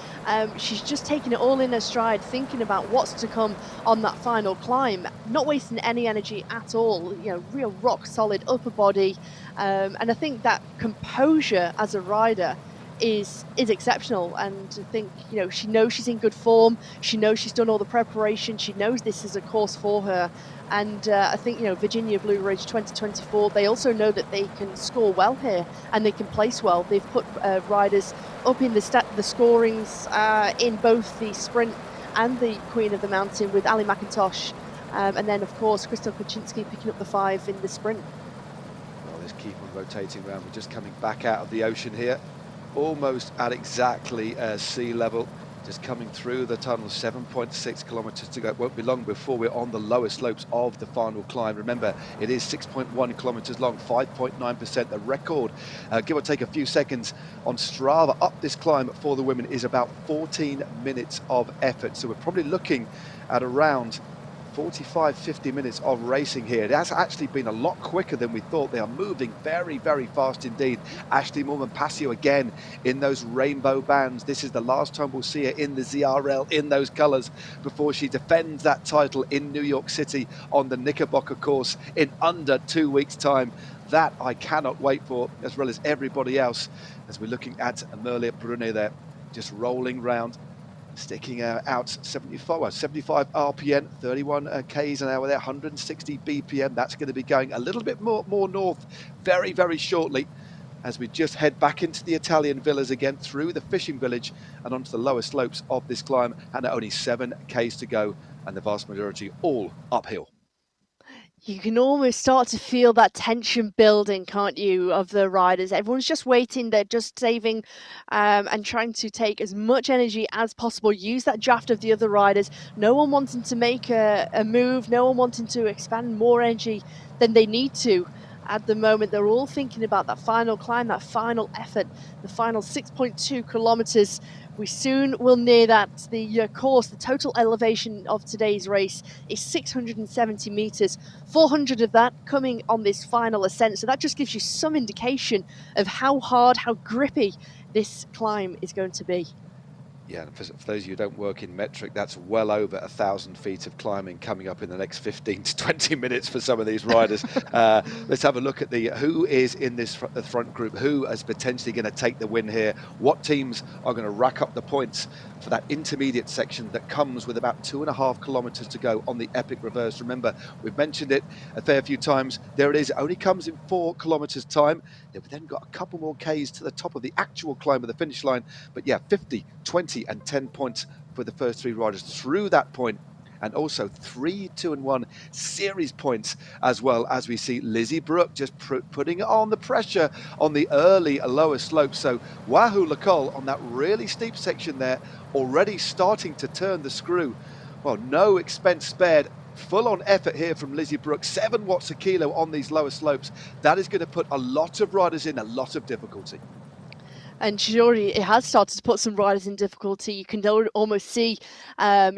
She's just taking it all in her stride, thinking about what's to come on that final climb, not wasting any energy at all. You know, real rock solid upper body, and I think that composure as a rider is exceptional. And I think, you know, she knows she's in good form. She knows she's done all the preparation. She knows this is a course for her. And I think, you know, Virginia Blue Ridge 2024, they also know that they can score well here and they can place well. They've put riders up in the scorings in both the sprint and the Queen of the Mountain with Ali McIntosh. And then, of course, Kristen Kulczynski picking up the 5 in the sprint. Well, let's keep on rotating around. We're just coming back out of the ocean here, almost at exactly sea level. Just coming through the tunnel, 7.6 kilometers to go. It won't be long before we're on the lower slopes of the final climb. Remember, it is 6.1 kilometers long, 5.9%. The record, give or take a few seconds on Strava up this climb for the women is about 14 minutes of effort. So we're probably looking at around 45, 50 minutes of racing here. It has actually been a lot quicker than we thought. They are moving very, very fast indeed. Ashley Moorman-Passio again in those rainbow bands. This is the last time we'll see her in the ZRL in those colours before she defends that title in New York City on the Knickerbocker course in under 2 weeks' time. That I cannot wait for, as well as everybody else, as we're looking at Amelia Brune there, just rolling round, sticking out 75 RPM, 31 Ks an hour there, 160 BPM. That's going to be going a little bit more north very, very shortly as we just head back into the Italian villas again, through the fishing village and onto the lower slopes of this climb, and only 7 Ks to go, and the vast majority all uphill. You can almost start to feel that tension building, can't you, of the riders? Everyone's just waiting, they're just saving and trying to take as much energy as possible, use that draft of the other riders. No one wanting to make a move, no one wanting to expand more energy than they need to. At the moment, they're all thinking about that final climb, that final effort, the final 6.2 kilometers. We soon will near that. The course, the total elevation of today's race is 670 meters, 400 of that coming on this final ascent. So that just gives you some indication of how hard, how grippy this climb is going to be. Yeah, and for those of you who don't work in metric, that's well over 1,000 feet of climbing coming up in the next 15 to 20 minutes for some of these riders. Let's have a look at who is in this front group, who is potentially going to take the win here, what teams are going to rack up the points for that intermediate section that comes with about 2.5 kilometers to go on the Epic Reverse. Remember, we've mentioned it a fair few times. There it is. It only comes in 4 kilometers time. We've then got a couple more Ks to the top of the actual climb of the finish line. But yeah, 50, 20 and 10 points for the first 3 riders through that point. And also 3, 2 and 1 series points, as well as we see Lizzie Brooke just putting on the pressure on the early lower slope. So Wahoo Lacole on that really steep section there, already starting to turn the screw. Well, no expense spared. Full on effort here from Lizzie Brooke, 7 watts a kilo on these lower slopes. That is going to put a lot of riders in a lot of difficulty. And it has started to put some riders in difficulty. You can almost see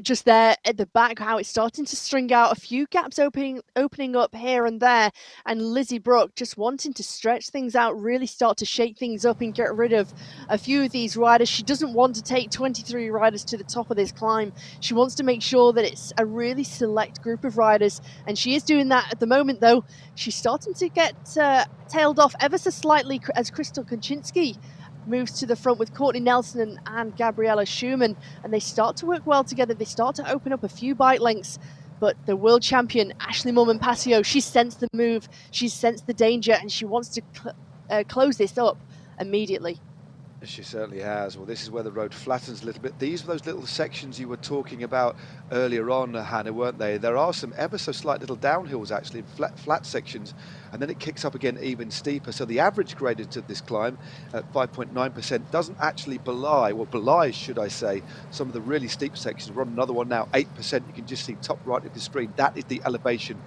just there at the back how it's starting to string out, a few gaps opening up here and there. And Lizzie Brooke just wanting to stretch things out, really start to shake things up and get rid of a few of these riders. She doesn't want to take 23 riders to the top of this climb. She wants to make sure that it's a really select group of riders. And she is doing that at the moment, though. She's starting to get tailed off ever so slightly as Crystal Konczynski moves to the front with Courtney Nelson and Gabriella Schumann, and they start to work well together. They start to open up a few bike lengths, but the world champion Ashley Moolman-Pasio, she sensed the move, she sensed the danger, and she wants to close this up immediately. She certainly has. Well, this is where the road flattens a little bit. These were those little sections you were talking about earlier on, Hannah, weren't they? There are some ever so slight little downhills, actually, flat sections, and then it kicks up again even steeper. So the average gradient of this climb at 5.9% doesn't actually belies, should I say, some of the really steep sections. We're on another one now, 8%. You can just see top right of the screen. That is the elevation.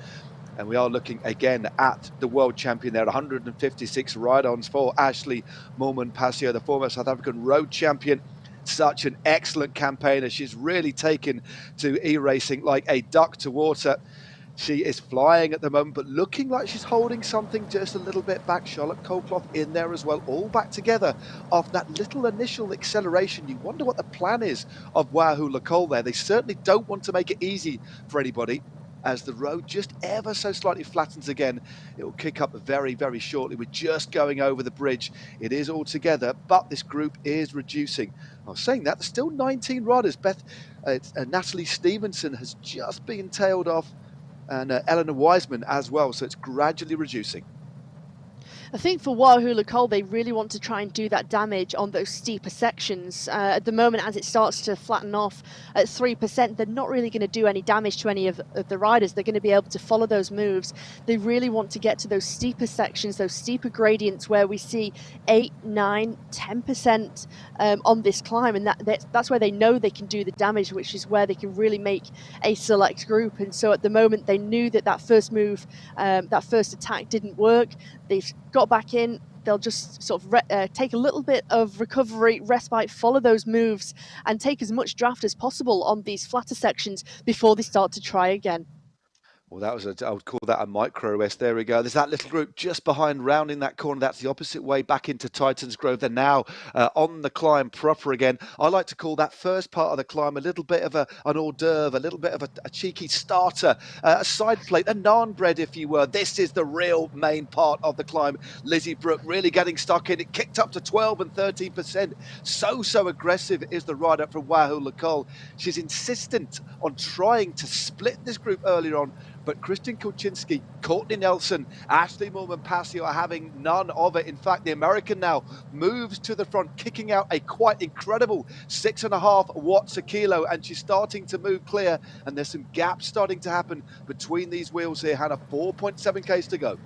And we are looking again at the world champion there, 156 ride-ons for Ashley Moolman-Pasio, the former South African road champion. Such an excellent campaigner. She's really taken to e-racing like a duck to water. She is flying at the moment, but looking like she's holding something just a little bit back. Charlotte Colclough in there as well, all back together after that little initial acceleration. You wonder what the plan is of Wahoo Lacole there. They certainly don't want to make it easy for anybody. As the road just ever so slightly flattens again, it will kick up very, very shortly. We're just going over the bridge. It is all together, but this group is reducing. I was saying that, there's still 19 riders. Natalie Stevenson has just been tailed off, and Eleanor Wiseman as well, so it's gradually reducing. I think for Wahoo Lacole, they really want to try and do that damage on those steeper sections. At the moment, as it starts to flatten off at 3%, they're not really going to do any damage to any of the riders. They're going to be able to follow those moves. They really want to get to those steeper sections, those steeper gradients where we see 8, 9, 10% on this climb. And that's where they know they can do the damage, which is where they can really make a select group. And so at the moment, they knew that first move, that first attack didn't work. They've got back in. They'll just sort of take a little bit of recovery, respite, follow those moves, and take as much draft as possible on these flatter sections before they start to try again. Well, I would call that a micro rest. There we go. There's that little group just behind, rounding that corner. That's the opposite way back into Titans Grove. They're now on the climb proper again. I like to call that first part of the climb a little bit of an hors d'oeuvre, a little bit of a cheeky starter, a side plate, a naan bread, if you were. This is the real main part of the climb. Lizzie Brooke really getting stuck in. It kicked up to 12 and 13%. So aggressive is the rider from Wahoo Lacole. She's insistent on trying to split this group earlier on, but Kristen Konczynski, Courtney Nelson, Ashley Moolman-Pasio are having none of it. In fact, the American now moves to the front, kicking out a quite incredible 6.5 watts a kilo, and she's starting to move clear, and there's some gaps starting to happen between these wheels here. Hannah, 4.7 Ks to go.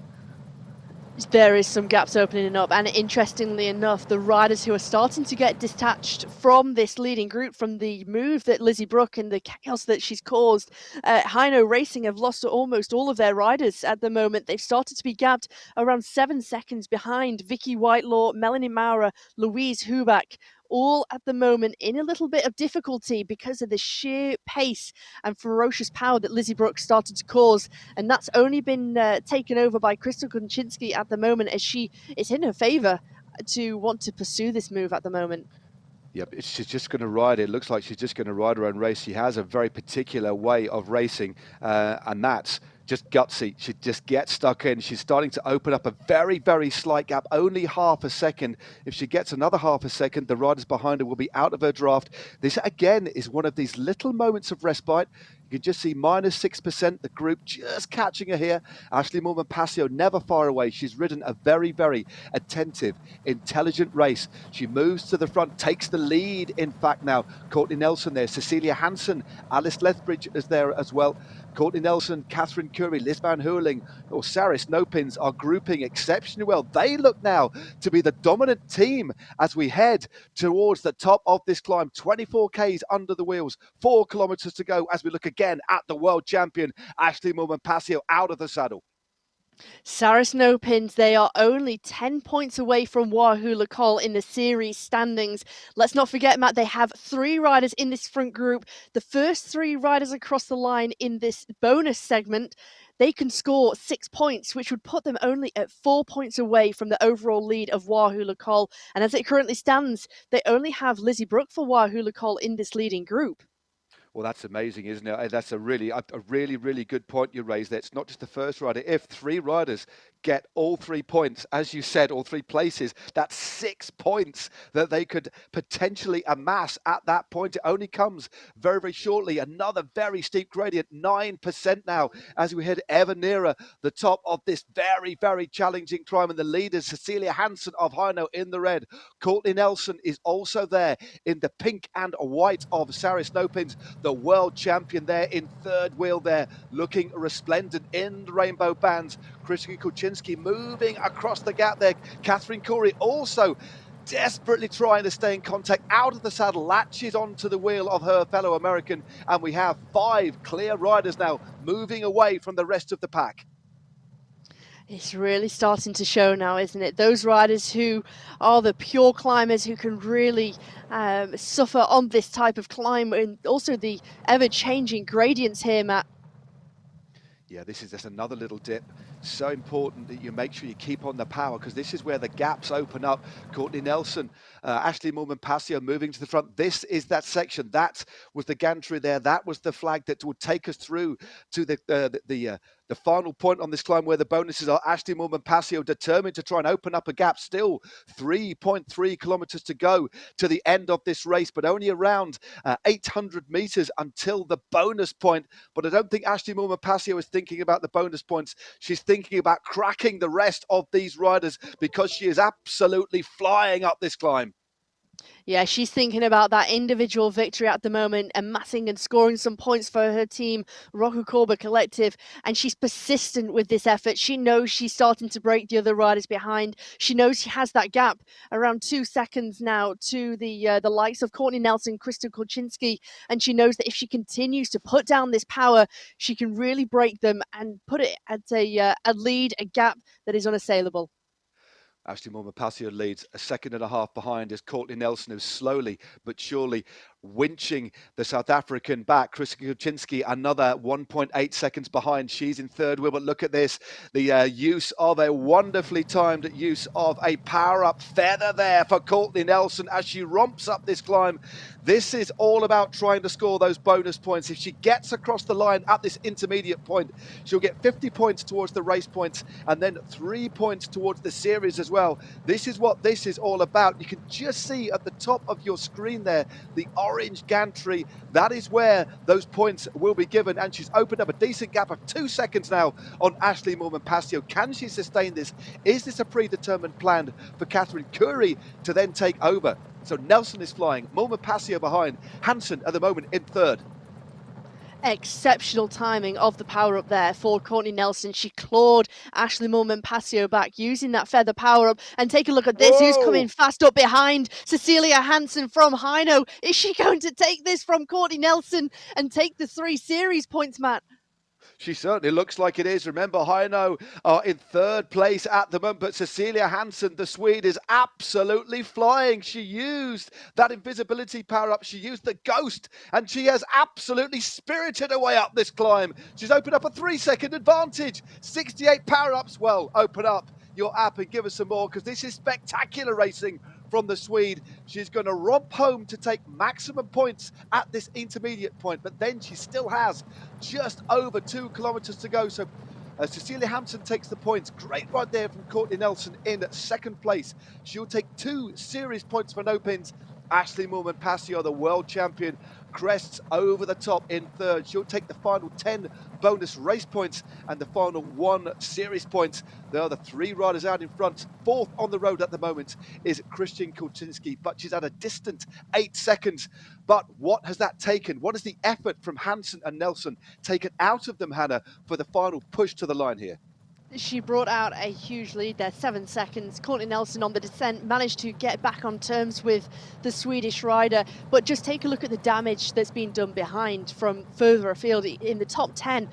There is some gaps opening up, and interestingly enough, the riders who are starting to get detached from this leading group, from the move that Lizzie Brooke and the chaos that she's caused, Hino Racing have lost almost all of their riders at the moment. They've started to be gapped around 7 seconds behind Vicky Whitelaw, Melanie Maurer, Louise Huback, all at the moment in a little bit of difficulty because of the sheer pace and ferocious power that Lizzie Brooke started to cause. And that's only been taken over by Crystal Konczynski at the moment, as she is in her favour. to want to pursue this move at the moment. Yep, she's just going to ride it. Looks like she's just going to ride her own race. She has a very particular way of racing, and that's just gutsy. She just gets stuck in. She's starting to open up a very, very slight gap, only half a second. If she gets another half a second, the riders behind her will be out of her draft. This, again, is one of these little moments of respite. You can just see -6%, the group just catching her here. Ashley Moolman-Pasio never far away. She's ridden a very, very attentive, intelligent race. She moves to the front, takes the lead, in fact, now. Courtney Nelson there, Cecilia Hansen, Alice Lethbridge is there as well. Courtney Nelson, Catherine Curry, Liz Van Hooling, or Saris Nopins are grouping exceptionally well. They look now to be the dominant team as we head towards the top of this climb. 24 Ks under the wheels, 4 kilometers to go as we look again at the world champion, Ashley Moolman-Pasio, out of the saddle. Saris Nopins, they are only 10 points away from Wahoo Lacole in the series standings. Let's not forget, Matt, they have 3 riders in this front group. The first 3 riders across the line in this bonus segment, they can score 6 points, which would put them only at 4 points away from the overall lead of Wahoo Lacole. And as it currently stands, they only have Lizzie Brooke for Wahoo Lacole in this leading group. Well, that's amazing, isn't it? That's a really, really good point you raised there. It's not just the first rider. If 3 riders get all 3 points, as you said, all 3 places, that's 6 points that they could potentially amass at that point. It only comes very, very shortly. Another very steep gradient, 9% now, as we head ever nearer the top of this very, very challenging climb. And the leaders, Cecilia Hansen of Hino in the red. Courtney Nelson is also there in the pink and white of Saris Nopins, the world champion there in third wheel there, looking resplendent in the rainbow bands. Kristen Kuczynski moving across the gap there. Catherine Curry also desperately trying to stay in contact, out of the saddle, latches onto the wheel of her fellow American. And we have 5 clear riders now moving away from the rest of the pack. It's really starting to show now, isn't it? Those riders who are the pure climbers who can really suffer on this type of climb, and also the ever-changing gradients here, Matt. Yeah, this is just another little dip. So important that you make sure you keep on the power, because this is where the gaps open up. Courtney Nelson, Ashley Moolman-Pasio moving to the front. This is that section. That was the gantry there. That was the flag that would take us through to the final point on this climb where the bonuses are. Ashley Moolman-Pasio determined to try and open up a gap. Still 3.3 kilometers to go to the end of this race, but only around 800 meters until the bonus point. But I don't think Ashley Moolman-Pasio is thinking about the bonus points. She's thinking about cracking the rest of these riders, because she is absolutely flying up this climb. Yeah, she's thinking about that individual victory at the moment, amassing and scoring some points for her team, Roku Korba Collective, and she's persistent with this effort. She knows she's starting to break the other riders behind. She knows she has that gap around 2 seconds now to the likes of Courtney Nelson, Krista Kuczynski, and she knows that if she continues to put down this power, she can really break them and put it at a lead, a gap that is unassailable. Ashley Moolman-Pasio leads 1.5 seconds behind as Courtney Nelson, who's slowly but surely winching the South African back. Krista Kuczynski, another 1.8 seconds behind. She's in third wheel, but look at this. The use of a wonderfully timed use of a power-up feather there for Courtney Nelson as she romps up this climb. This is all about trying to score those bonus points. If she gets across the line at this intermediate point, she'll get 50 points towards the race points and then 3 points towards the series as well. This is what this is all about. You can just see at the top of your screen there, the orange gantry. That is where those points will be given, and she's opened up a decent gap of 2 seconds now on Ashley Moolman-Pasio. Can she sustain this? Is this a predetermined plan for Catherine Curry to then take over? So Nelson is flying, Moolman-Pasio behind, Hansen at the moment in third. Exceptional timing of the power up there for Courtney Nelson. She clawed Ashley Moolman-Pasio back using that feather power up. And take a look at this. Who's coming fast up behind? Cecilia Hansen from Hino. Is she going to take this from Courtney Nelson and take the 3 series points, Matt? She certainly looks like it is. Remember, Hino are in third place at the moment, but Cecilia Hansen, the Swede, is absolutely flying. She used that invisibility power-up. She used the ghost, and she has absolutely spirited her way up this climb. She's opened up a 3-second advantage. 68 power-ups, well, open up. your app and give us some more, because this is spectacular racing from the Swede. She's going to romp home to take maximum points at this intermediate point, but then she still has just over 2 kilometers to go. So Cecilia Hampson takes the points. Great ride there from Courtney Nelson in second place. She'll take 2 series points for no pins. Ashley Moolman-Pasio, the world champion, crests over the top in third. She'll take the final 10 bonus race points and the final 1 series points. There are the 3 riders out in front. Fourth on the road at the moment is Christian Kulczynski, but she's at a distant 8 seconds. But what has that taken? What has the effort from Hansen and Nelson taken out of them, Hannah, for the final push to the line here? She brought out a huge lead there, 7 seconds. Courtney Nelson on the descent managed to get back on terms with the Swedish rider, but just take a look at the damage that's been done behind from further afield. In the top 10,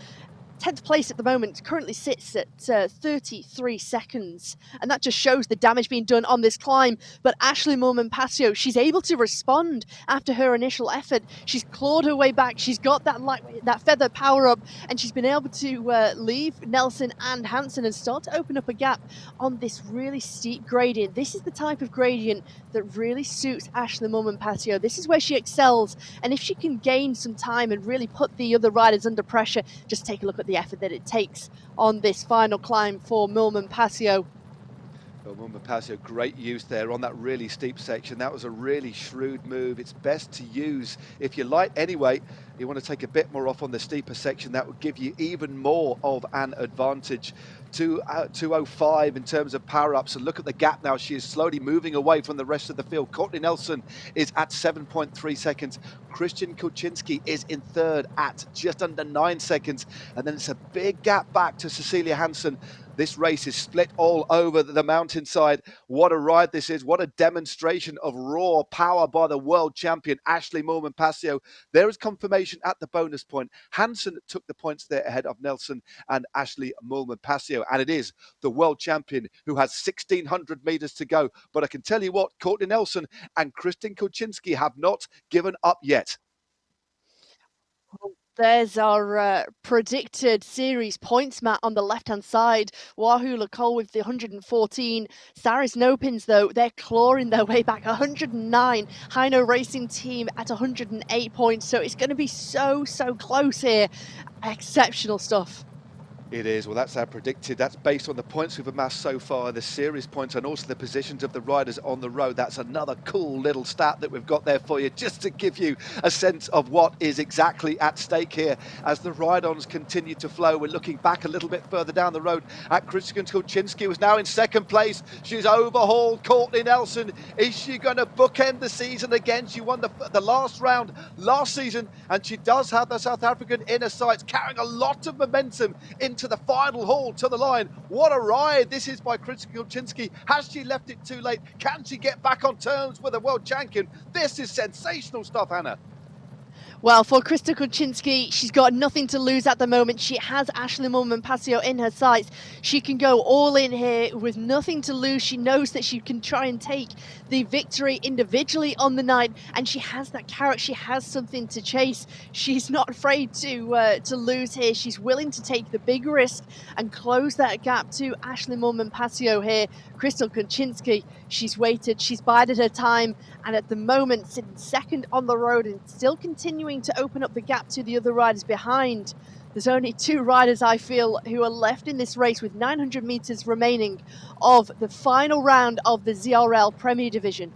10th place at the moment, currently sits at 33 seconds. And that just shows the damage being done on this climb. But Ashley Moolman-Pasio, she's able to respond after her initial effort. She's clawed her way back. She's got that feather power up, and she's been able to leave Nelson and Hansen and start to open up a gap on this really steep gradient. This is the type of gradient that really suits Ashley Moolman-Pasio. This is where she excels. And if she can gain some time and really put the other riders under pressure, just take a look at the effort that it takes on this final climb for Moolman-Pasio. Well, Moolman-Pasio, great use there on that really steep section. That was a really shrewd move. It's best to use, if you're light anyway, you want to take a bit more off on the steeper section. That would give you even more of an advantage. 2:05 in terms of power ups, and look at the gap now. She is slowly moving away from the rest of the field. Courtney Nelson is at 7.3 seconds. Christian Kulczynski is in third at just under 9 seconds, and then it's a big gap back to Cecilia Hampson. This race is split all over the mountainside. What a ride this is. What a demonstration of raw power by the world champion, Ashley Moolman-Pasio. There is confirmation at the bonus point. Hansen took the points there ahead of Nelson and Ashley Moolman-Pasio. And it is the world champion who has 1,600 meters to go. But I can tell you what, Courtney Nelson and Christian Kulczynski have not given up yet. There's our predicted series points, Matt, on the left-hand side. Wahoo Lacole with the 114. Saris Nopins, though, they're clawing their way back. 109. Hino Racing Team at 108 points. So it's going to be so close here. Exceptional stuff. It is. Well, that's our predicted. That's based on the points we've amassed so far, the series points, and also the positions of the riders on the road. That's another cool little stat that we've got there for you, just to give you a sense of what is exactly at stake here as the ride-ons continue to flow. We're looking back a little bit further down the road at Christian Kulczynski, who's now in second place. She's overhauled Courtney Nelson. Is she going to bookend the season again? She won the last round last season, and she does have the South African in her sights, carrying a lot of momentum into the final haul to the line. What a ride this is by Christian Kulczynski. Has she left it too late? Can she get back on terms with a world champion? This is sensational stuff, Hannah. Well, for Krista Kulczynski, she's got nothing to lose at the moment. She has Ashley Moolman-Pasio in her sights. She can go all in here with nothing to lose. She knows that she can try and take the victory individually on the night, and she has that carrot. She has something to chase. She's not afraid to lose here. She's willing to take the big risk and close that gap to Ashley Moolman-Pasio here. Krista Kulczynski, she's waited, she's bided her time, and at the moment sitting second on the road and still continuing to open up the gap to the other riders behind. There's only 2 riders, I feel, who are left in this race with 900 meters remaining of the final round of the ZRL Premier Division.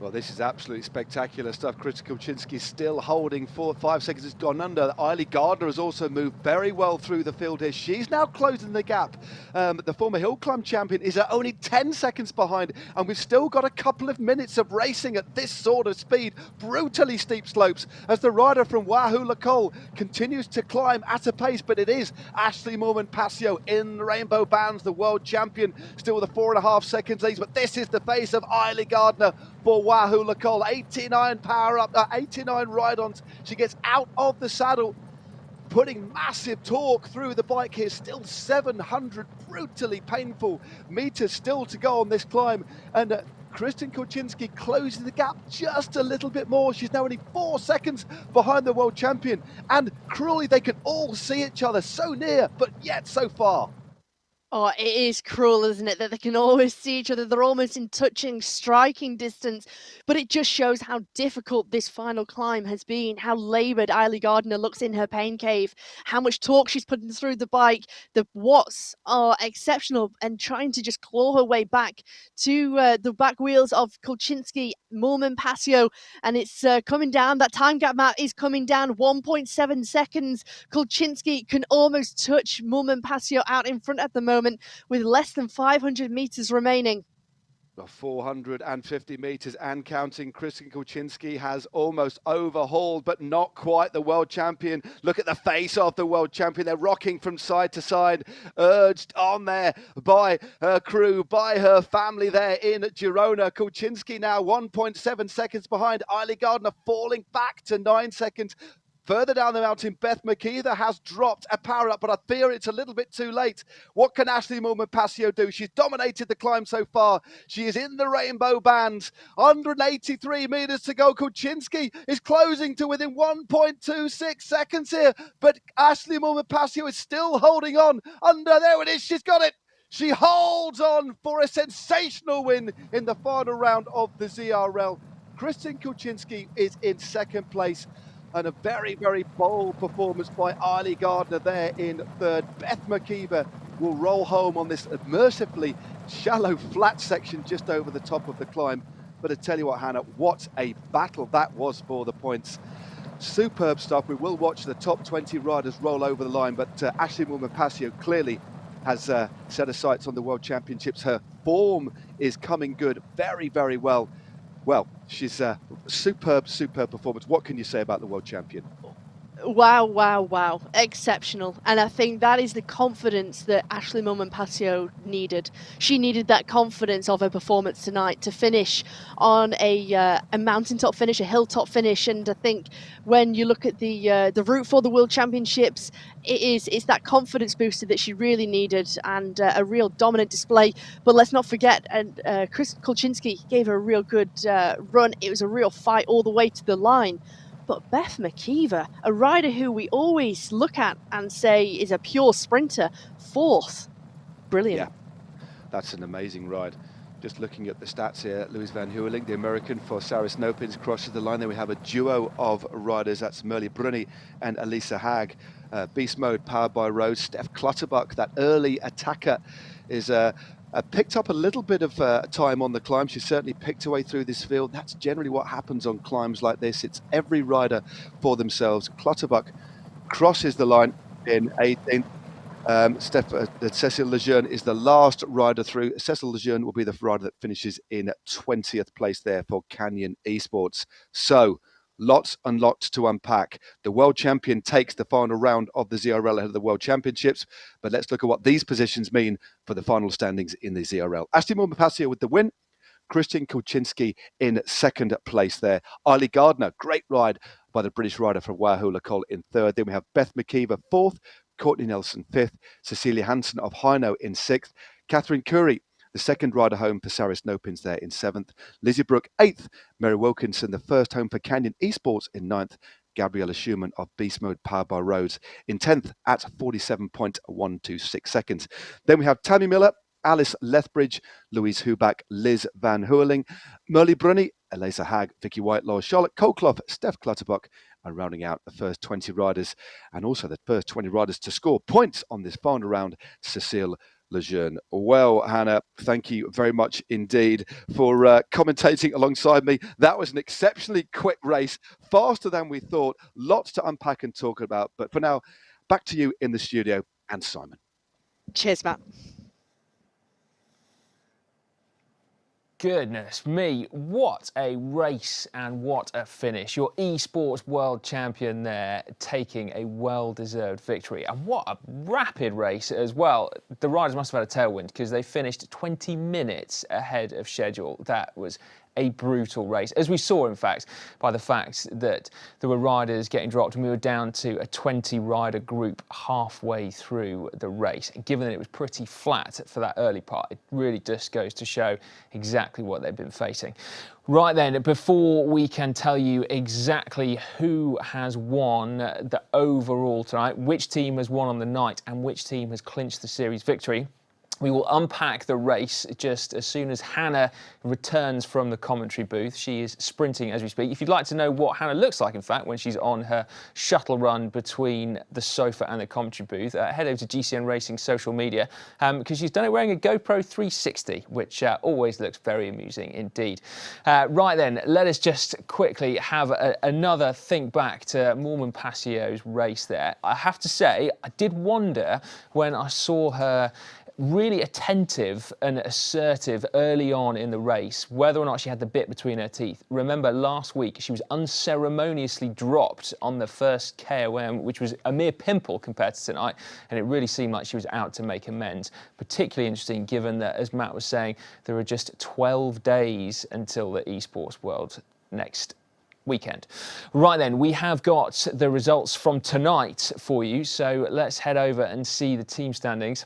Well, this is absolutely spectacular stuff. Krista Kulczynski still holding 5 seconds. It's gone under. Eiley Gardner has also moved very well through the field here. She's now closing the gap. The former hill climb champion is at only 10 seconds behind, and we've still got a couple of minutes of racing at this sort of speed. Brutally steep slopes as the rider from Wahoo Lacole continues to climb at a pace, but it is Ashley Moolman-Pasio in the rainbow bands, the world champion, still with a 4.5 seconds lead. But this is the face of Eiley Gardner for Wahoo Lacole. 89 power up, 89 ride-ons. She gets out of the saddle, putting massive torque through the bike here. Still 700 brutally painful meters still to go on this climb. And Kristen Kulczynski closing the gap just a little bit more. She's now only 4 seconds behind the world champion. And cruelly, they can all see each other so near, but yet so far. Oh, it is cruel, isn't it, that they can always see each other. They're almost in touching, striking distance. But it just shows how difficult this final climb has been, how laboured Eilidh Gardner looks in her pain cave, how much torque she's putting through the bike. The watts are exceptional and trying to just claw her way back to the back wheels of Kulczynski, Moolman, Passio. And it's coming down. That time gap map is coming down 1.7 seconds. Kulczynski can almost touch Moolman Passio out in front at the moment with less than 500 meters remaining. 450 meters and counting. Kristen Kulczynski has almost overhauled, but not quite the world champion. Look at the face of the world champion. They're rocking from side to side, urged on there by her crew, by her family there in Girona. Kulczynski now 1.7 seconds behind. Eilidh Gardner falling back to 9 seconds. Further down the mountain, Beth McKeither has dropped a power up, but I fear it's a little bit too late. What can Ashleigh Moolman-Passio do? She's dominated the climb so far. She is in the rainbow band. 183 meters to go. Kulczynski is closing to within 1.26 seconds here, but Ashleigh Moolman-Passio is still holding on. There it is. She's got it. She holds on for a sensational win in the final round of the ZRL. Kristen Kulczynski is in second place. And a very, very bold performance by Eilidh Gardner there in third. Beth McKeither will roll home on this mercifully shallow, flat section just over the top of the climb. But I tell you what, Hannah, what a battle that was for the points. Superb stuff. We will watch the top 20 riders roll over the line, but Ashleigh Moolman-Passio clearly has set her sights on the World Championships. Her form is coming good, very, very well. Well, she's a superb performance. What can you say about the world champion? Wow, wow, wow. Exceptional. And I think that is the confidence that Ashleigh Moolman-Passio needed. She needed that confidence of her performance tonight to finish on a mountaintop finish, a hilltop finish. And I think when you look at the route for the World Championships, it's that confidence booster that she really needed, and a real dominant display. But let's not forget, Chris Kulczynski gave her a real good run. It was a real fight all the way to the line. But Beth McKeither, a rider who we always look at and say is a pure sprinter, fourth. Brilliant. Yeah, that's an amazing ride. Just looking at the stats here, Louise Van Heuweling, the American for Sarah Snowpins, crosses the line. Then we have a duo of riders. That's Merle Bruni and Elisa Haag. Beast mode powered by Rose. Steph Clutterbuck, that early attacker, is picked up a little bit of time on the climb. She certainly picked her way through this field. That's generally what happens on climbs like this. It's every rider for themselves. Clutterbuck crosses the line in 18th. Cecile Lejeune is the last rider through. Cecile Lejeune will be the rider that finishes in 20th place there for Canyon Esports. So, lots and lots to unpack. The world champion takes the final round of the ZRL ahead of the World Championships. But let's look at what these positions mean for the final standings in the ZRL. Ashleigh Moolman-Passio with the win. Kristen Kulczynski in second place there. Eilidh Gardner, great ride by the British rider from Wahoo Lacole in third. Then we have Beth McKeither fourth. Courtney Nelson fifth. Cecilia Hansen of Hino in sixth. Catherine Curry, the second rider home for Sarah Snowpins there in seventh. Lizzie Brooke eighth. Mary Wilkinson, the first home for Canyon Esports in ninth. Gabriella Schumann of Beast Mode powered by Rhodes in 10th at 47.126 seconds. Then we have Tammy Miller, Alice Lethbridge, Louise Huback, Liz Van Heuweling, Merle Bruni, Elisa Haag, Vicky Whitelaw, Charlotte Kolkloff, Steph Clutterbuck, and rounding out the first 20 riders, and also the first 20 riders to score points on this final round, Cecile Lejeune. Well, Hannah, thank you very much indeed for commentating alongside me. That was an exceptionally quick race, faster than we thought. Lots to unpack and talk about. But for now, back to you in the studio and Simon. Cheers, Matt. Goodness me, what a race and what a finish. Your esports world champion there taking a well-deserved victory. And what a rapid race as well. The riders must have had a tailwind because they finished 20 minutes ahead of schedule. That was a brutal race, as we saw, in fact, by the fact that there were riders getting dropped and we were down to a 20-rider group halfway through the race. And given that it was pretty flat for that early part, it really just goes to show exactly what they've been facing. Right then, before we can tell you exactly who has won the overall tonight, which team has won on the night and which team has clinched the series victory, We will unpack the race just as soon as Hannah returns from the commentary booth. She is sprinting as we speak. If you'd like to know what Hannah looks like, in fact, when she's on her shuttle run between the sofa and the commentary booth, head over to GCN Racing social media because she's done it wearing a GoPro 360, which always looks very amusing indeed. Right then, let us just quickly have another think back to Mormon Passio's race there. I have to say, I did wonder when I saw her really attentive and assertive early on in the race, whether or not she had the bit between her teeth. Remember, last week she was unceremoniously dropped on the first KOM, which was a mere pimple compared to tonight, and it really seemed like she was out to make amends. Particularly interesting given that, as Matt was saying, there are just 12 days until the Esports World next weekend. Right then, we have got the results from tonight for you, so let's head over and see the team standings.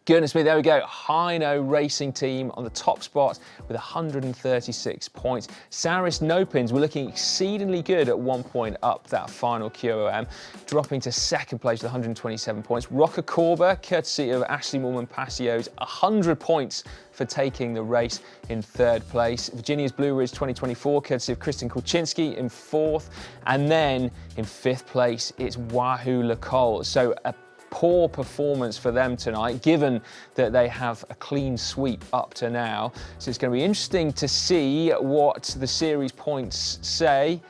Goodness me, there we go. Hino Racing Team on the top spot with 136 points. Saris Nopins were looking exceedingly good at one point up that final QOM, dropping to second place with 127 points. Rocker Corba, courtesy of Ashley Mormon Passio's, 100 points for taking the race in third place. Virginia's Blue Ridge 2024, courtesy of Kristen Kulczynski in fourth. And then in fifth place, it's Wahoo Lacole. So a poor performance for them tonight, given that they have a clean sweep up to now. So it's going to be interesting to see what the series points say.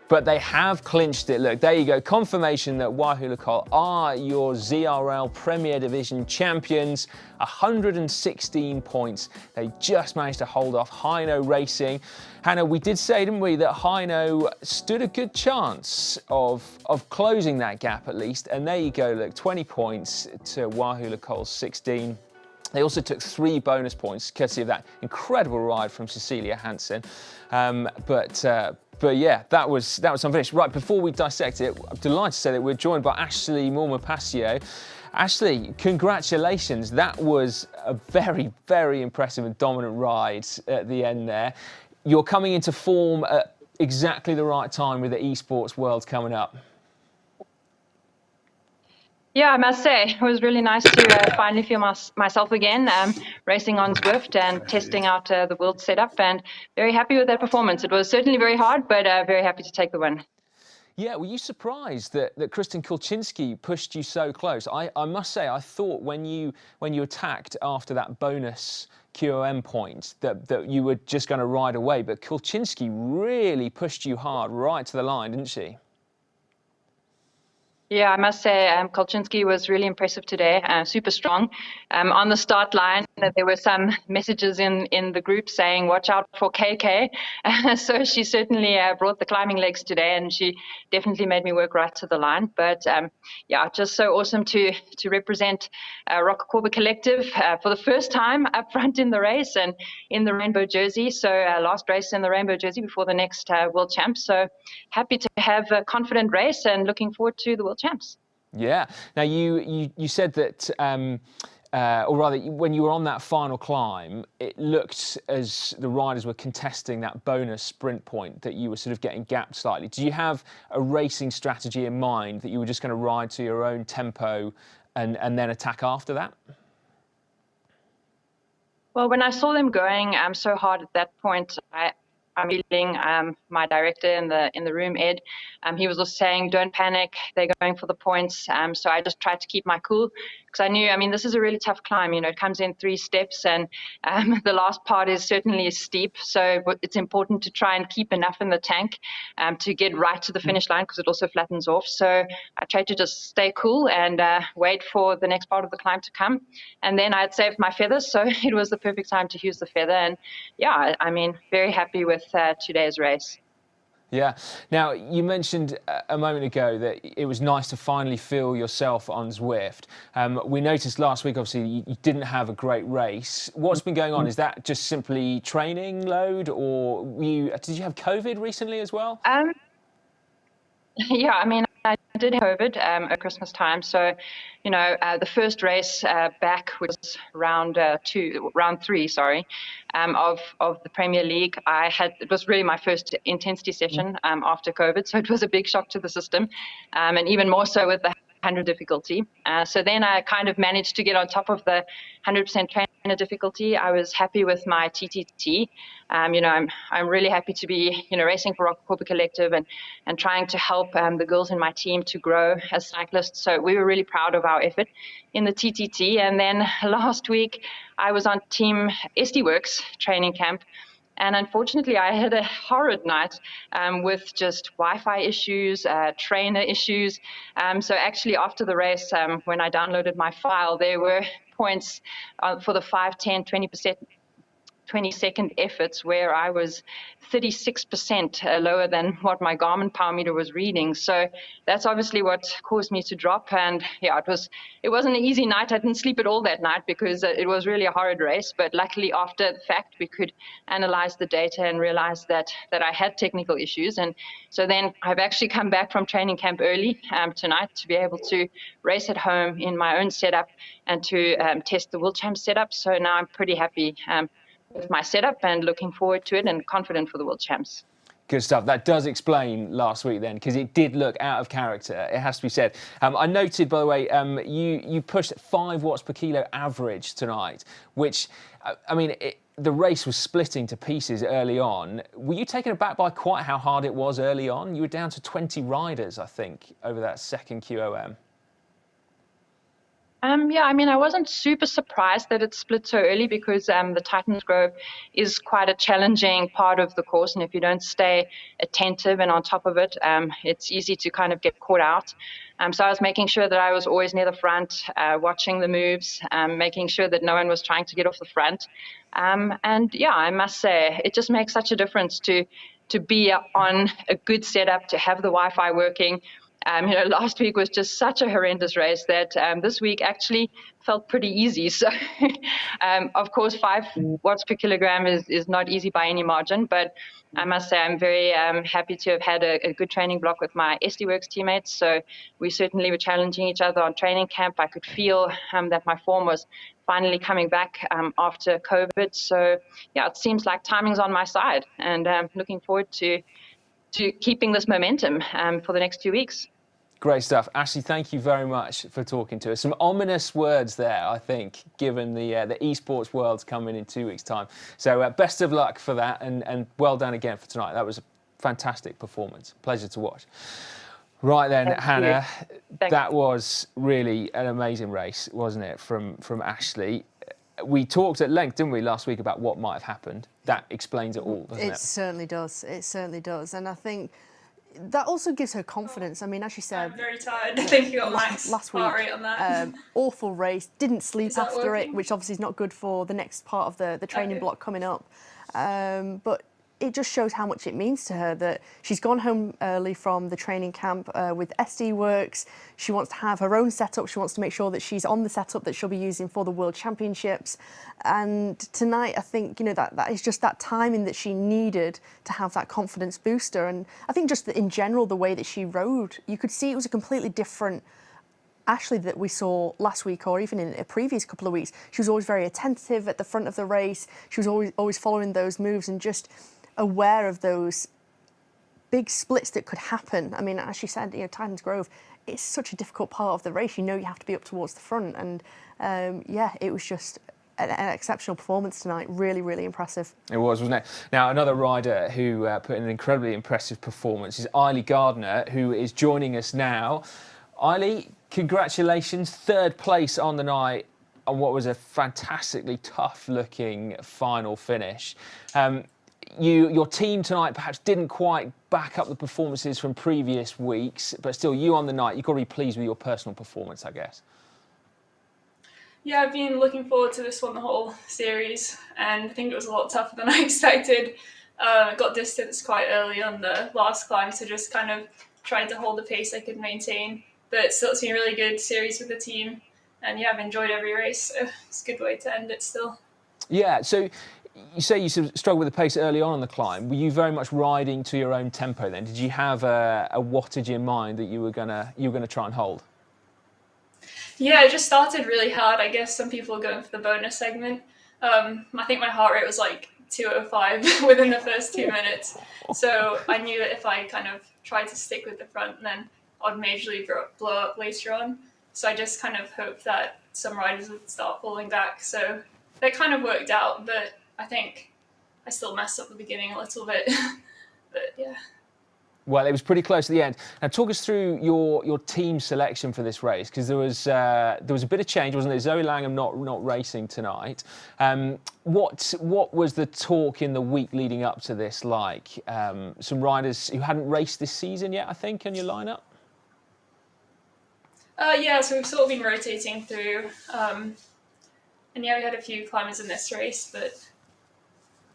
But they have clinched it. Look, there you go. Confirmation that Wahoo Lacole are your ZRL Premier Division champions. 116 points. They just managed to hold off Hino Racing. Hannah, we did say, didn't we, that Hino stood a good chance of closing that gap at least. And there you go. Look, 20 points to Wahoo Lacole's 16. They also took 3 bonus points, courtesy of that incredible ride from Cecilia Hansen. But yeah, that was unfinished. Right, before we dissect it, I'm delighted to say that we're joined by Ashley Mormon Passio. Ashley, congratulations. That was a very, very impressive and dominant ride at the end there. You're coming into form at exactly the right time with the Esports World coming up. Yeah, I must say, it was really nice to finally feel myself again, racing on Zwift and testing out the world setup, and very happy with that performance. It was certainly very hard, but very happy to take the win. Yeah, were you surprised that Kristen Kulczynski pushed you so close? I must say, I thought when you attacked after that bonus QOM point that you were just going to ride away, but Kulczynski really pushed you hard right to the line, didn't she? Yeah, I must say, Kulczynski was really impressive today, super strong. On the start line, there were some messages in the group saying, watch out for KK. So she certainly brought the climbing legs today, and she definitely made me work right to the line. But yeah, just so awesome to represent Rock Corba Collective for the first time up front in the race and in the rainbow jersey. So last race in the rainbow jersey before the next World Champs. So happy to have a confident race and looking forward to the World Champs. Yeah. Now you said that, or rather, when you were on that final climb, it looked as the riders were contesting that bonus sprint point that you were sort of getting gapped slightly. Do you have a racing strategy in mind that you were just going to ride to your own tempo and then attack after that? Well, when I saw them going so hard at that point, I'm feeling my director in the room, Ed. He was also saying, "Don't panic. They're going for the points." So I just tried to keep my cool because I knew, I mean, this is a really tough climb. You know, it comes in 3 steps, and the last part is certainly steep. So it's important to try and keep enough in the tank to get right to the finish line because it also flattens off. So I tried to just stay cool and wait for the next part of the climb to come. And then I had saved my feathers, so it was the perfect time to use the feather. And yeah, I mean, very happy with today's race. Yeah. Now, you mentioned a moment ago that it was nice to finally feel yourself on Zwift. We noticed last week, obviously, you didn't have a great race. What's been going on? Is that just simply training load, or did you have COVID recently as well? Yeah, I mean, I did have COVID at Christmas time. So, you know, the first race back was round 3, sorry, of the Premier League. It was really my first intensity session after COVID. So it was a big shock to the system. And even more so with the 100 difficulty. So then I kind of managed to get on top of the 100% trainer difficulty. I was happy with my TTT. I'm really happy to be, racing for Rock Corporate Collective and trying to help the girls in my team to grow as cyclists. So we were really proud of our effort in the TTT. And then last week I was on Team SD Works training camp. And unfortunately, I had a horrid night with just Wi-Fi issues, trainer issues. So actually, after the race, when I downloaded my file, there were points for the 5, 10, 20%. 20-second efforts where I was 36% lower than what my Garmin power meter was reading. So that's obviously what caused me to drop. And yeah, it wasn't an easy night. I didn't sleep at all that night because it was really a horrid race. But luckily, after the fact, we could analyze the data and realize that I had technical issues. And so then I've actually come back from training camp early tonight to be able to race at home in my own setup and to test the World Champs setup. So now I'm pretty happy with my setup and looking forward to it and confident for the World Champs. Good stuff. That does explain last week then, because it did look out of character, it has to be said. I noted, by the way, you pushed 5 watts per kilo average tonight, which, the race was splitting to pieces early on. Were you taken aback by quite how hard it was early on? You were down to 20 riders, I think, over that second QOM. I wasn't super surprised that it split so early because the Titans Grove is quite a challenging part of the course. And if you don't stay attentive and on top of it, it's easy to kind of get caught out. So I was making sure that I was always near the front, watching the moves, making sure that no one was trying to get off the front. I must say, it just makes such a difference to be on a good setup, to have the Wi-Fi working. Last week was just such a horrendous race that this week actually felt pretty easy. So, of course, 5 watts per kilogram is not easy by any margin, but I must say I'm very happy to have had a good training block with my SD Works teammates. So we certainly were challenging each other on training camp. I could feel that my form was finally coming back after COVID. So, yeah, it seems like timing's on my side, and looking forward to keeping this momentum for the next 2 weeks. Great stuff. Ashley, thank you very much for talking to us. Some ominous words there, I think, given the esports world's coming in 2 weeks' time. So best of luck for that, and well done again for tonight. That was a fantastic performance. Pleasure to watch. Right then, Hannah, that was really an amazing race, wasn't it, from Ashley? We talked at length, didn't we, last week about what might have happened. That explains it all, doesn't it? It certainly does. It certainly does. And I think that also gives her confidence. I mean, as she said, I'm very tired. I think you got last week, heart rate on that. Awful race. Didn't sleep after working? it, which obviously is not good for the next part of the training block coming up. But it just shows how much it means to her that she's gone home early from the training camp with SD Works. She wants to have her own setup. She wants to make sure that she's on the setup that she'll be using for the World Championships. And tonight, I think, that is just that timing that she needed to have that confidence booster. And I think just in general, the way that she rode, you could see it was a completely different Ashley that we saw last week, or even in a previous couple of weeks. She was always very attentive at the front of the race. She was always following those moves and just aware of those big splits that could happen. I mean, as she said, Titans Grove, it's such a difficult part of the race. You have to be up towards the front. And it was just an exceptional performance tonight. Really, really impressive. It was, wasn't it? Now, another rider who put in an incredibly impressive performance is Eiley Gardner, who is joining us now. Eiley, congratulations. 3rd place on the night on what was a fantastically tough-looking final finish. Your team tonight perhaps didn't quite back up the performances from previous weeks, but still, you on the night, you've got to be pleased with your personal performance, I guess. Yeah, I've been looking forward to this one the whole series, and I think it was a lot tougher than I expected. Got distanced quite early on the last climb, so just kind of tried to hold the pace I could maintain. But still, it's been a really good series with the team, and yeah, I've enjoyed every race, so it's a good way to end it still. Yeah, so you say you sort of struggled with the pace early on the climb. Were you very much riding to your own tempo then? Did you have a wattage in mind that you were gonna try and hold? Yeah, I just started really hard. I guess some people are going for the bonus segment. I think my heart rate was like 205 within the first 2 minutes. So I knew that if I kind of tried to stick with the front, then I'd majorly blow up later on. So I just kind of hoped that some riders would start pulling back. So that kind of worked out, but I think I still messed up the beginning a little bit. But yeah. Well, it was pretty close at the end. Now, talk us through your team selection for this race, because there was a bit of change, wasn't there? Zoe Langham not racing tonight. What was the talk in the week leading up to this like? Some riders who hadn't raced this season yet, I think, in your lineup. Yeah, so we've sort of been rotating through, and yeah, we had a few climbers in this race, but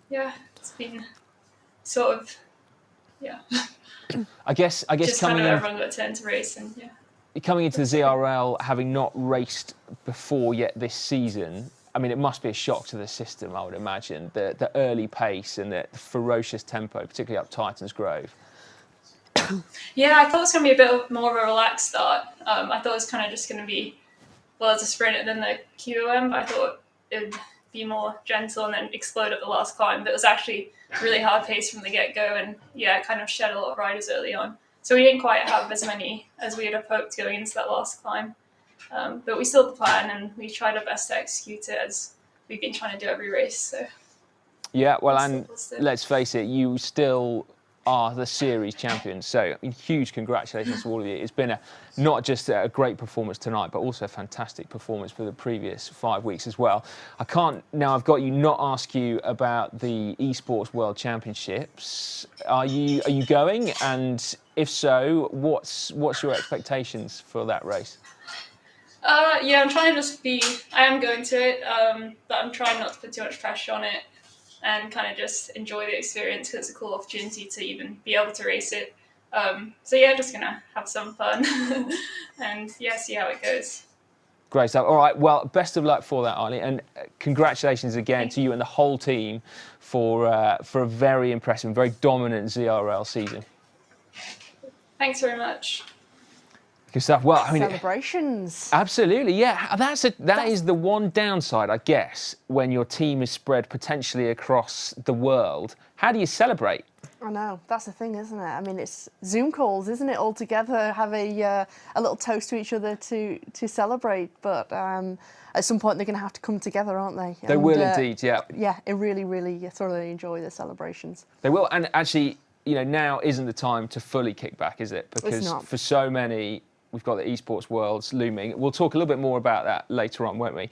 yeah, it's been sort of, yeah. I guess just kind of everyone got a turn to race, and yeah. Coming into the ZRL, having not raced before yet this season, I mean, it must be a shock to the system, I would imagine, the early pace and the ferocious tempo, particularly up Titans Grove. Yeah, I thought it was going to be a bit more of a relaxed start. I thought it was kind of just going to be, well, as a sprint and then the QOM, but I thought it would be more gentle and then explode at the last climb. But it was actually really hard pace from the get-go, and yeah, kind of shed a lot of riders early on. So we didn't quite have as many as we would have hoped going into that last climb. But we still had the plan, and we tried our best to execute it as we've been trying to do every race. So yeah, well, and let's face it, you still are the series champions. So huge congratulations to all of you. It's been not just a great performance tonight, but also a fantastic performance for the previous 5 weeks as well. I can't, now I've got you, not ask you about the Esports World Championships. Are you going? And if so, what's your expectations for that race? Yeah, I'm trying to I am going to it, but I'm trying not to put too much pressure on it and kind of just enjoy the experience, because it's a cool opportunity to even be able to race it. So yeah, just gonna have some fun and yeah, see how it goes. Great stuff. All right, well, best of luck for that, Arlie, and congratulations again to you and the whole team for a very impressive, very dominant ZRL season. Thanks very much. Good stuff. Well, I mean, celebrations. Absolutely, yeah. That is the one downside, I guess, when your team is spread potentially across the world. How do you celebrate? I know, that's the thing, isn't it? I mean, it's Zoom calls, isn't it? All together, have a little toast to each other to celebrate. But at some point, they're going to have to come together, aren't they? They will indeed, yeah. Yeah, I really thoroughly enjoy the celebrations. They will, and actually, you know, now isn't the time to fully kick back, is it? Because for so many, we've got the esports worlds looming. We'll talk a little bit more about that later on, won't we?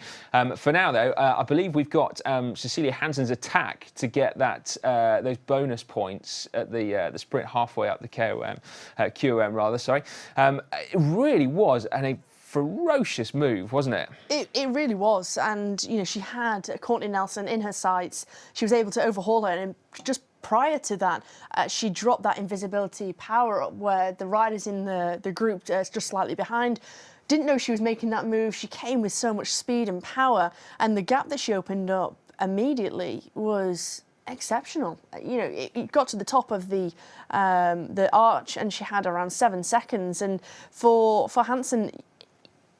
For now, though, I believe we've got Cecilia Hansen's attack to get that those bonus points at the sprint halfway up the QOM rather. Sorry, it really was a ferocious move, wasn't it? It really was, and you know, she had Courtney Nelson in her sights. She was able to overhaul her, and just prior to that, she dropped that invisibility power up where the riders in the group just slightly behind didn't know she was making that move. She came with so much speed and power, and the gap that she opened up immediately was exceptional. You know, it got to the top of the arch, and she had around 7 seconds. And for Hansen,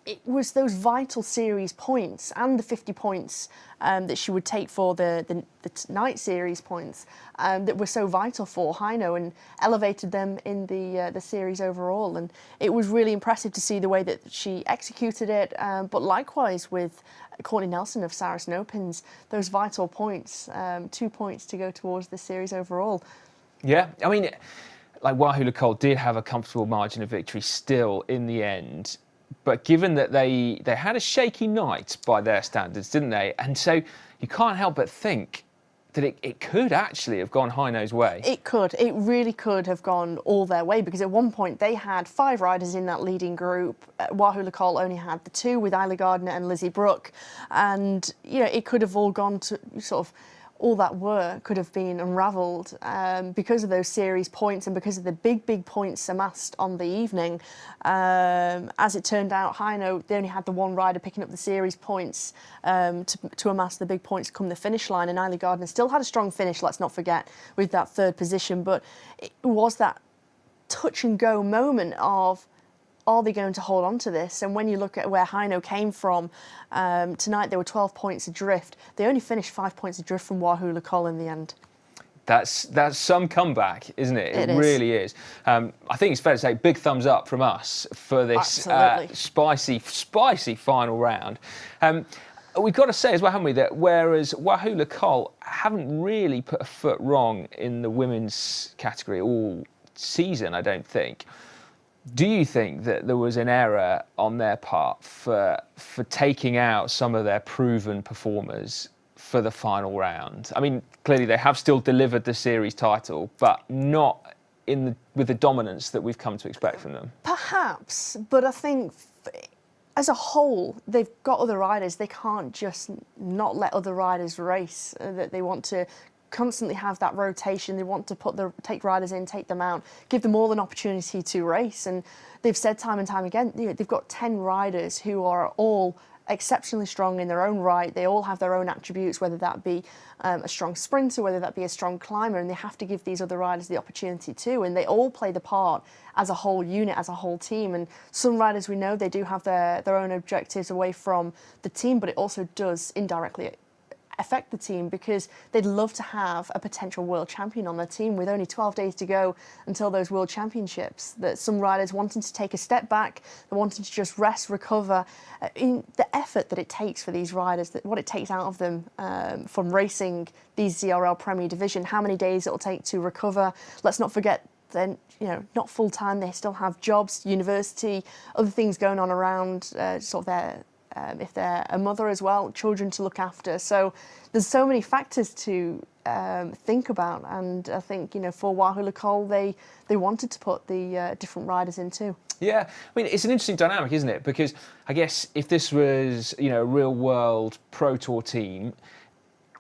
it was those vital series points and the 50 points that she would take for the night series points that were so vital for Heino and elevated them in the series overall. And it was really impressive to see the way that she executed it. But likewise with Courtney Nelson of Saracen Opens, those vital points, 2 points to go towards the series overall. Yeah, I mean, like Wahoo Nicole did have a comfortable margin of victory still in the end. But given that they had a shaky night by their standards, didn't they? And so you can't help but think that it could actually have gone Heino's way. It could. It really could have gone all their way, because at one point they had 5 riders in that leading group. Wahoo Nicole only had the 2 with Isla Gardner and Lizzie Brooke. And, you know, it could have all gone to sort of, all that work could have been unravelled because of those series points and because of the big points amassed on the evening. As it turned out, Heino, they only had the 1 rider picking up the series points to amass the big points come the finish line, and Isla Gardner still had a strong finish, let's not forget, with that 3rd position. But it was that touch and go moment of, are they going to hold on to this? And when you look at where Heino came from, tonight they were 12 points adrift. They only finished 5 points adrift from Wahoo Nicole in the end. That's some comeback, isn't it? It really is. I think it's fair to say big thumbs up from us for this spicy final round. We've got to say as well, haven't we, that whereas Wahoo Lecole haven't really put a foot wrong in the women's category all season, I don't think. Do you think that there was an error on their part for taking out some of their proven performers for the final round? I mean, clearly they have still delivered the series title, but not with the dominance that we've come to expect from them. Perhaps, but I think as a whole, they've got other riders. They can't just not let other riders race. That they want to constantly have that rotation. They want to take riders in, take them out, give them all an opportunity to race. And they've said time and time again, they've got 10 riders who are all exceptionally strong in their own right. They all have their own attributes, whether that be a strong sprinter, whether that be a strong climber, and they have to give these other riders the opportunity too. And they all play the part as a whole unit, as a whole team. And some riders, we know, they do have their own objectives away from the team, but it also does indirectly affect the team, because they'd love to have a potential world champion on their team with only 12 days to go until those world championships. That some riders wanting to take a step back, they're wanting to just rest, recover. In the effort that it takes for these riders, what it takes out of them from racing these ZRL Premier Division, how many days it'll take to recover. Let's not forget, then, not full time, they still have jobs, university, other things going on around sort of their if they're a mother as well, children to look after. So there's so many factors to think about, and I think for Wahoo Lecole, they wanted to put the different riders in too. Yeah, I mean, it's an interesting dynamic, isn't it? Because I guess if this was a real world Pro Tour team,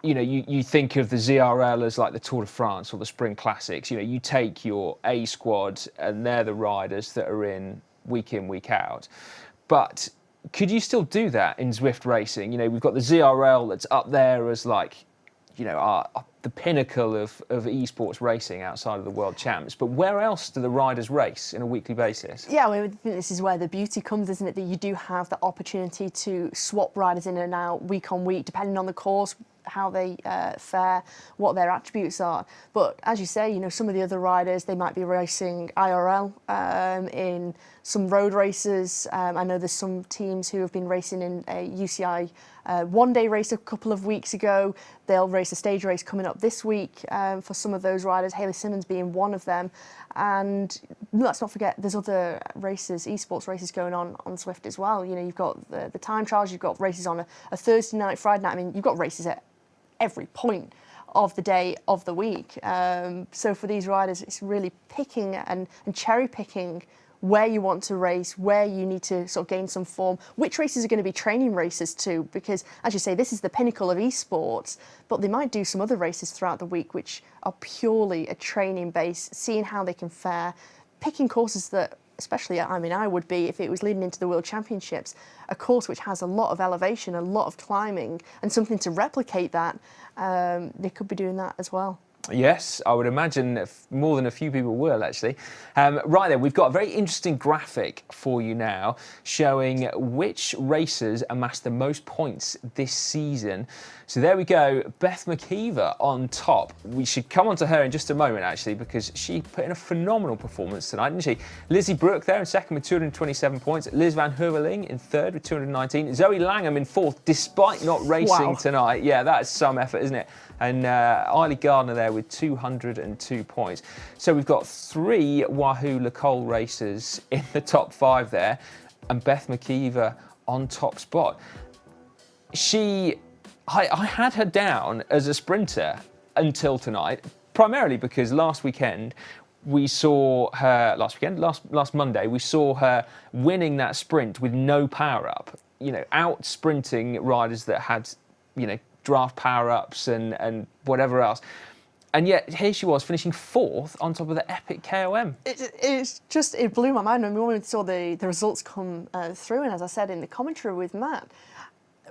you think of the ZRL as like the Tour de France or the Spring Classics. You take your A squad and they're the riders that are in, week out. But could you still do that in Zwift Racing? We've got the ZRL that's up there as like, the pinnacle of esports racing outside of the world champs. But where else do the riders race in a weekly basis? Yeah, I think this is where the beauty comes, isn't it? That you do have the opportunity to swap riders in and out week on week, depending on the course, how they fare, what their attributes are. But as you say, some of the other riders, they might be racing IRL in some road races. I know there's some teams who have been racing in a UCI one-day race a couple of weeks ago. They'll race a stage race coming up this week for some of those riders, Hayley Simmons being one of them. And let's not forget, there's other races, esports races going on Zwift as well. You've got the time trials, you've got races on a Thursday night, Friday night. I mean, you've got races at every point of the day of the week. So for these riders, it's really picking and cherry picking where you want to race, where you need to sort of gain some form, which races are going to be training races too, because as you say, this is the pinnacle of esports, but they might do some other races throughout the week which are purely a training base, seeing how they can fare, picking courses that, especially, I would be, if it was leading into the World Championships, a course which has a lot of elevation, a lot of climbing, and something to replicate that. They could be doing that as well. Yes, I would imagine more than a few people will, actually. Right then, we've got a very interesting graphic for you now showing which racers amassed the most points this season. So there we go, Beth McKeever on top. We should come on to her in just a moment, actually, because she put in a phenomenal performance tonight, didn't she? Lizzie Brooke there in second with 227 points. Liz Van Heuveling in third with 219. Zoe Langham in fourth, despite not racing tonight. Yeah, that is some effort, isn't it? And Eiley Gardner there with 202 points. So we've got 3 Wahoo Lecole racers in the top 5 there, and Beth McKeever on top spot. I had her down as a sprinter until tonight, primarily because last weekend we saw her, last Monday, we saw her winning that sprint with no power up, out sprinting riders that had, draft power-ups and whatever else. And yet, here she was, finishing 4th on top of the Epic KOM. It blew my mind when we saw the results come through, and as I said in the commentary with Matt,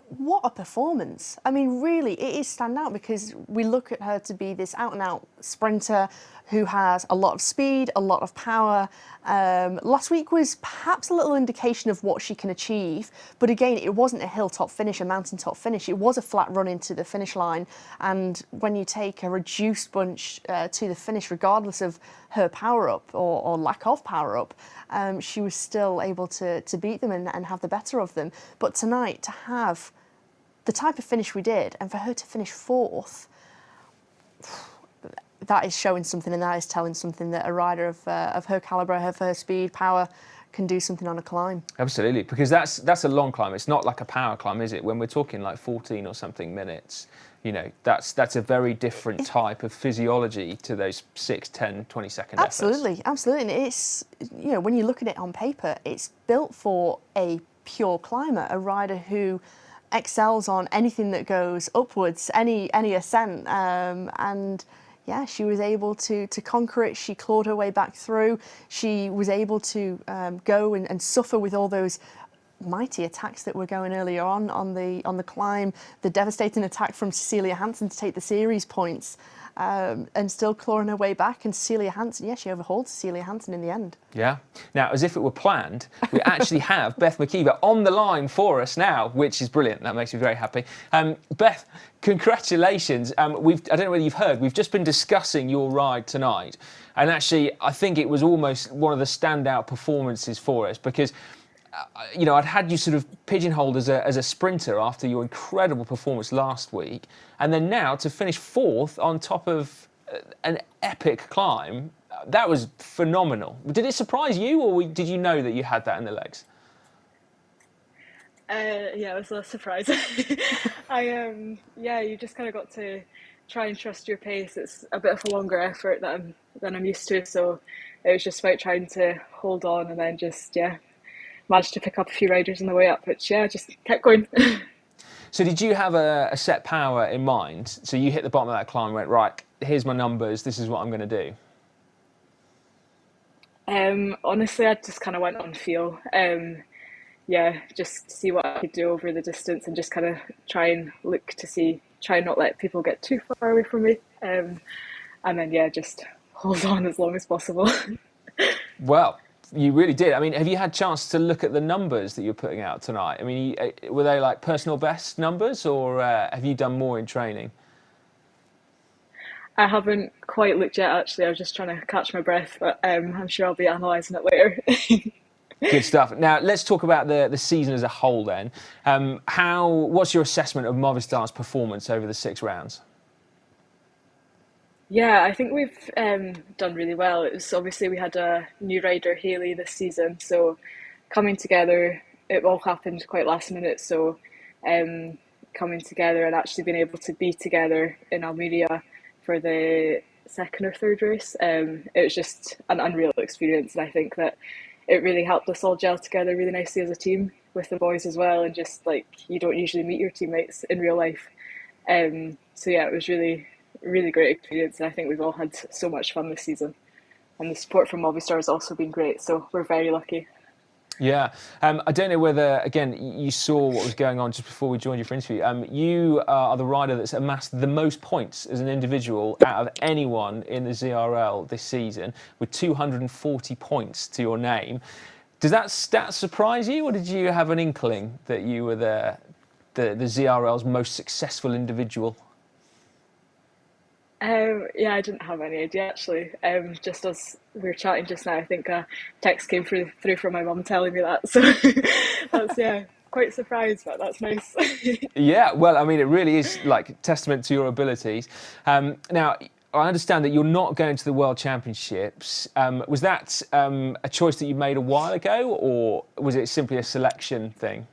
what a performance. I mean, really, it is standout because we look at her to be this out-and-out sprinter who has a lot of speed, a lot of power. Last week was perhaps a little indication of what she can achieve, but again, it wasn't a hilltop finish, a mountaintop finish. It was a flat run into the finish line, and when you take a reduced bunch to the finish, regardless of her power-up or lack of power-up, she was still able to beat them and have the better of them. But tonight, to have the type of finish we did, and for her to finish 4th, that is showing something, and that is telling something that a rider of her calibre, of her speed, power, can do something on a climb. Absolutely, because that's a long climb. It's not like a power climb, is it? When we're talking like 14 or something minutes, you know, that's a very different type of physiology to those 6, 10, 20-second efforts. Absolutely. And it's, you know, when you look at it on paper, it's built for a pure climber, a rider who excels on anything that goes upwards, any ascent, and yeah, she was able to conquer it. She clawed her way back through. She was able to go and suffer with all those mighty attacks that were going earlier on the climb. The devastating attack from Cecilia Hansen to take the series points, and still clawing her way back. And Cecilia Hansen, yeah, she overhauled Cecilia Hansen in the end. Yeah. Now, as if it were planned, we actually have Beth McKeever on the line for us now, which is brilliant. That makes me very happy. Beth, congratulations. I don't know whether you've heard, we've just been discussing your ride tonight. And actually, I think it was almost one of the standout performances for us because, you know, I'd had you sort of pigeonholed as a sprinter after your incredible performance last week. And then now to finish 4th on top of an epic climb, that was phenomenal. Did it surprise you, or did you know that you had that in the legs? Yeah, it was a surprise. You just kind of got to try and trust your pace. It's a bit of a longer effort than I'm used to, so it was just about trying to hold on and then just, managed to pick up a few riders on the way up, which, just kept going. So did you have a set power in mind? So you hit the bottom of that climb and went, right, here's my numbers, this is what I'm going to do? Honestly, I just kind of went on feel. Just see what I could do over the distance and just kind of try and try and not let people get too far away from me. And then, just hold on as long as possible. Well, you really did. I mean, have you had a chance to look at the numbers that you're putting out tonight? I mean, were they like personal best numbers, or have you done more in training? I haven't quite looked yet, actually. I was just trying to catch my breath, but I'm sure I'll be analysing it later. Good stuff. Now, let's talk about the season as a whole then. What's your assessment of Movistar's performance over the 6 rounds? Yeah, I think we've done really well. It was obviously we had a new rider, Hayley, this season, so coming together, it all happened quite last minute. So coming together and actually being able to be together in Almeria for the 2nd or 3rd race, it was just an unreal experience, and I think that it really helped us all gel together really nicely as a team with the boys as well, and just like you don't usually meet your teammates in real life. So yeah, it was really great experience, and I think we've all had so much fun this season, and the support from Movistar has also been great, so we're very lucky. Yeah, I don't know whether, again, you saw what was going on just before we joined you for interview. You are the rider that's amassed the most points as an individual out of anyone in the ZRL this season, with 240 points to your name. Does that stat surprise you, or did you have an inkling that you were the ZRL's most successful individual? I didn't have any idea, actually. Just as we were chatting just now, I think a text came through from my mum telling me that. So that's, quite surprised, but that's nice. Yeah, well, I mean, it really is like testament to your abilities. Now, I understand that you're not going to the World Championships. Was that a choice that you made a while ago, or was it simply a selection thing?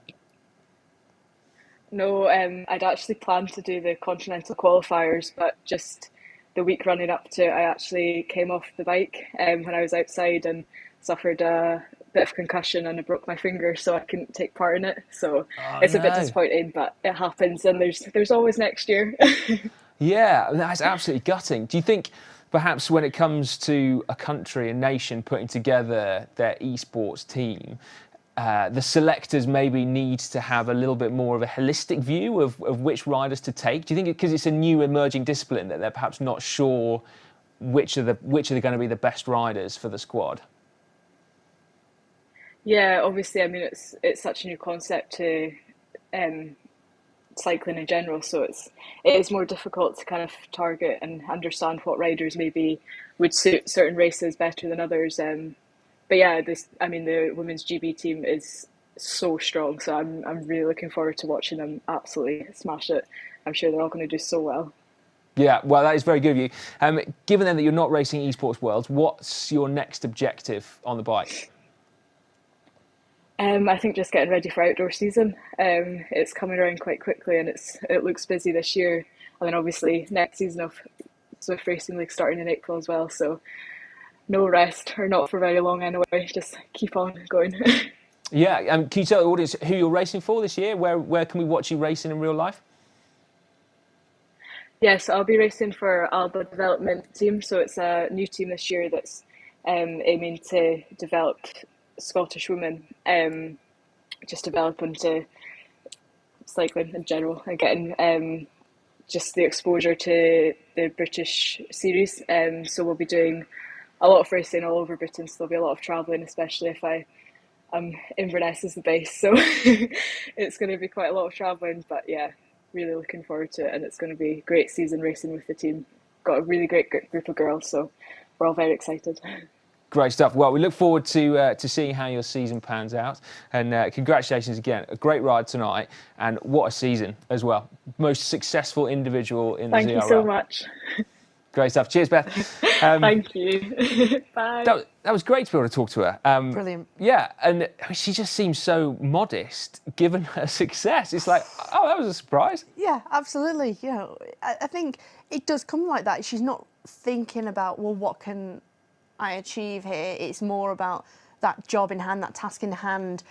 No, I'd actually planned to do the continental qualifiers, but just the week running up to it, I actually came off the bike when I was outside and suffered a bit of concussion, and I broke my finger, so I couldn't take part in it. So it's a bit disappointing, but it happens, and there's always next year. Yeah, that's absolutely gutting. Do you think perhaps when it comes to a country, a nation putting together their esports team, the selectors maybe need to have a little bit more of a holistic view of which riders to take? Do you think because it's a new emerging discipline that they're perhaps not sure which are going to be the best riders for the squad? Yeah, obviously, I mean, it's such a new concept to cycling in general, so it is more difficult to kind of target and understand what riders maybe would suit certain races better than others. But yeah, the women's GB team is so strong, so I'm really looking forward to watching them absolutely smash it. I'm sure they're all going to do so well. Yeah, well, that is very good of you. Given then that you're not racing Esports Worlds, what's your next objective on the bike? I think just getting ready for outdoor season. It's coming around quite quickly, and it looks busy this year. And then obviously next season of Zwift Racing League starting in April as well. So no rest, or not for very long anyway. Just keep on going. Yeah, can you tell the audience who you're racing for this year? Where can we watch you racing in real life? Yes, I'll be racing for Alba Development Team. So it's a new team this year that's aiming to develop Scottish women, just develop into cycling in general and getting just the exposure to the British series. So we'll be doing a lot of racing all over Britain, so there'll be a lot of travelling, especially if I'm Inverness is the base, so it's going to be quite a lot of travelling, but yeah, really looking forward to it, and it's going to be a great season racing with the team. Got a really great group of girls, so we're all very excited. Great stuff. Well, we look forward to seeing how your season pans out, and congratulations again. A great ride tonight, and what a season as well. Most successful individual in the ZRL. Thank you so much. Great stuff. Cheers, Beth. Thank you. Bye. That was great to be able to talk to her. Brilliant. Yeah, and she just seems so modest given her success. It's like, oh, that was a surprise. Yeah, absolutely. You know, I think it does come like that. She's not thinking about, well, what can I achieve here? It's more about that job in hand, that task in hand,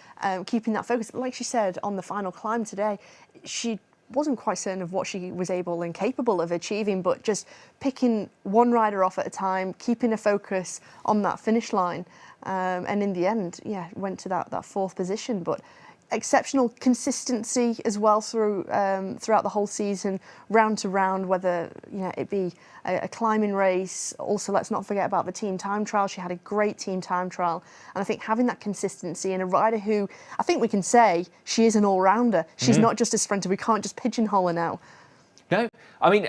keeping that focus. Like she said on the final climb today, she wasn't quite certain of what she was able and capable of achieving, but just picking one rider off at a time, keeping a focus on that finish line, and in the end, yeah, went to that fourth position. But exceptional consistency as well throughout the whole season, round to round, whether it be a climbing race. Also, let's not forget about the team time trial. She had a great team time trial, and I think having that consistency in a rider who I think we can say she is an all-rounder. She's not just a sprinter. We can't just pigeonhole her now. No, I mean,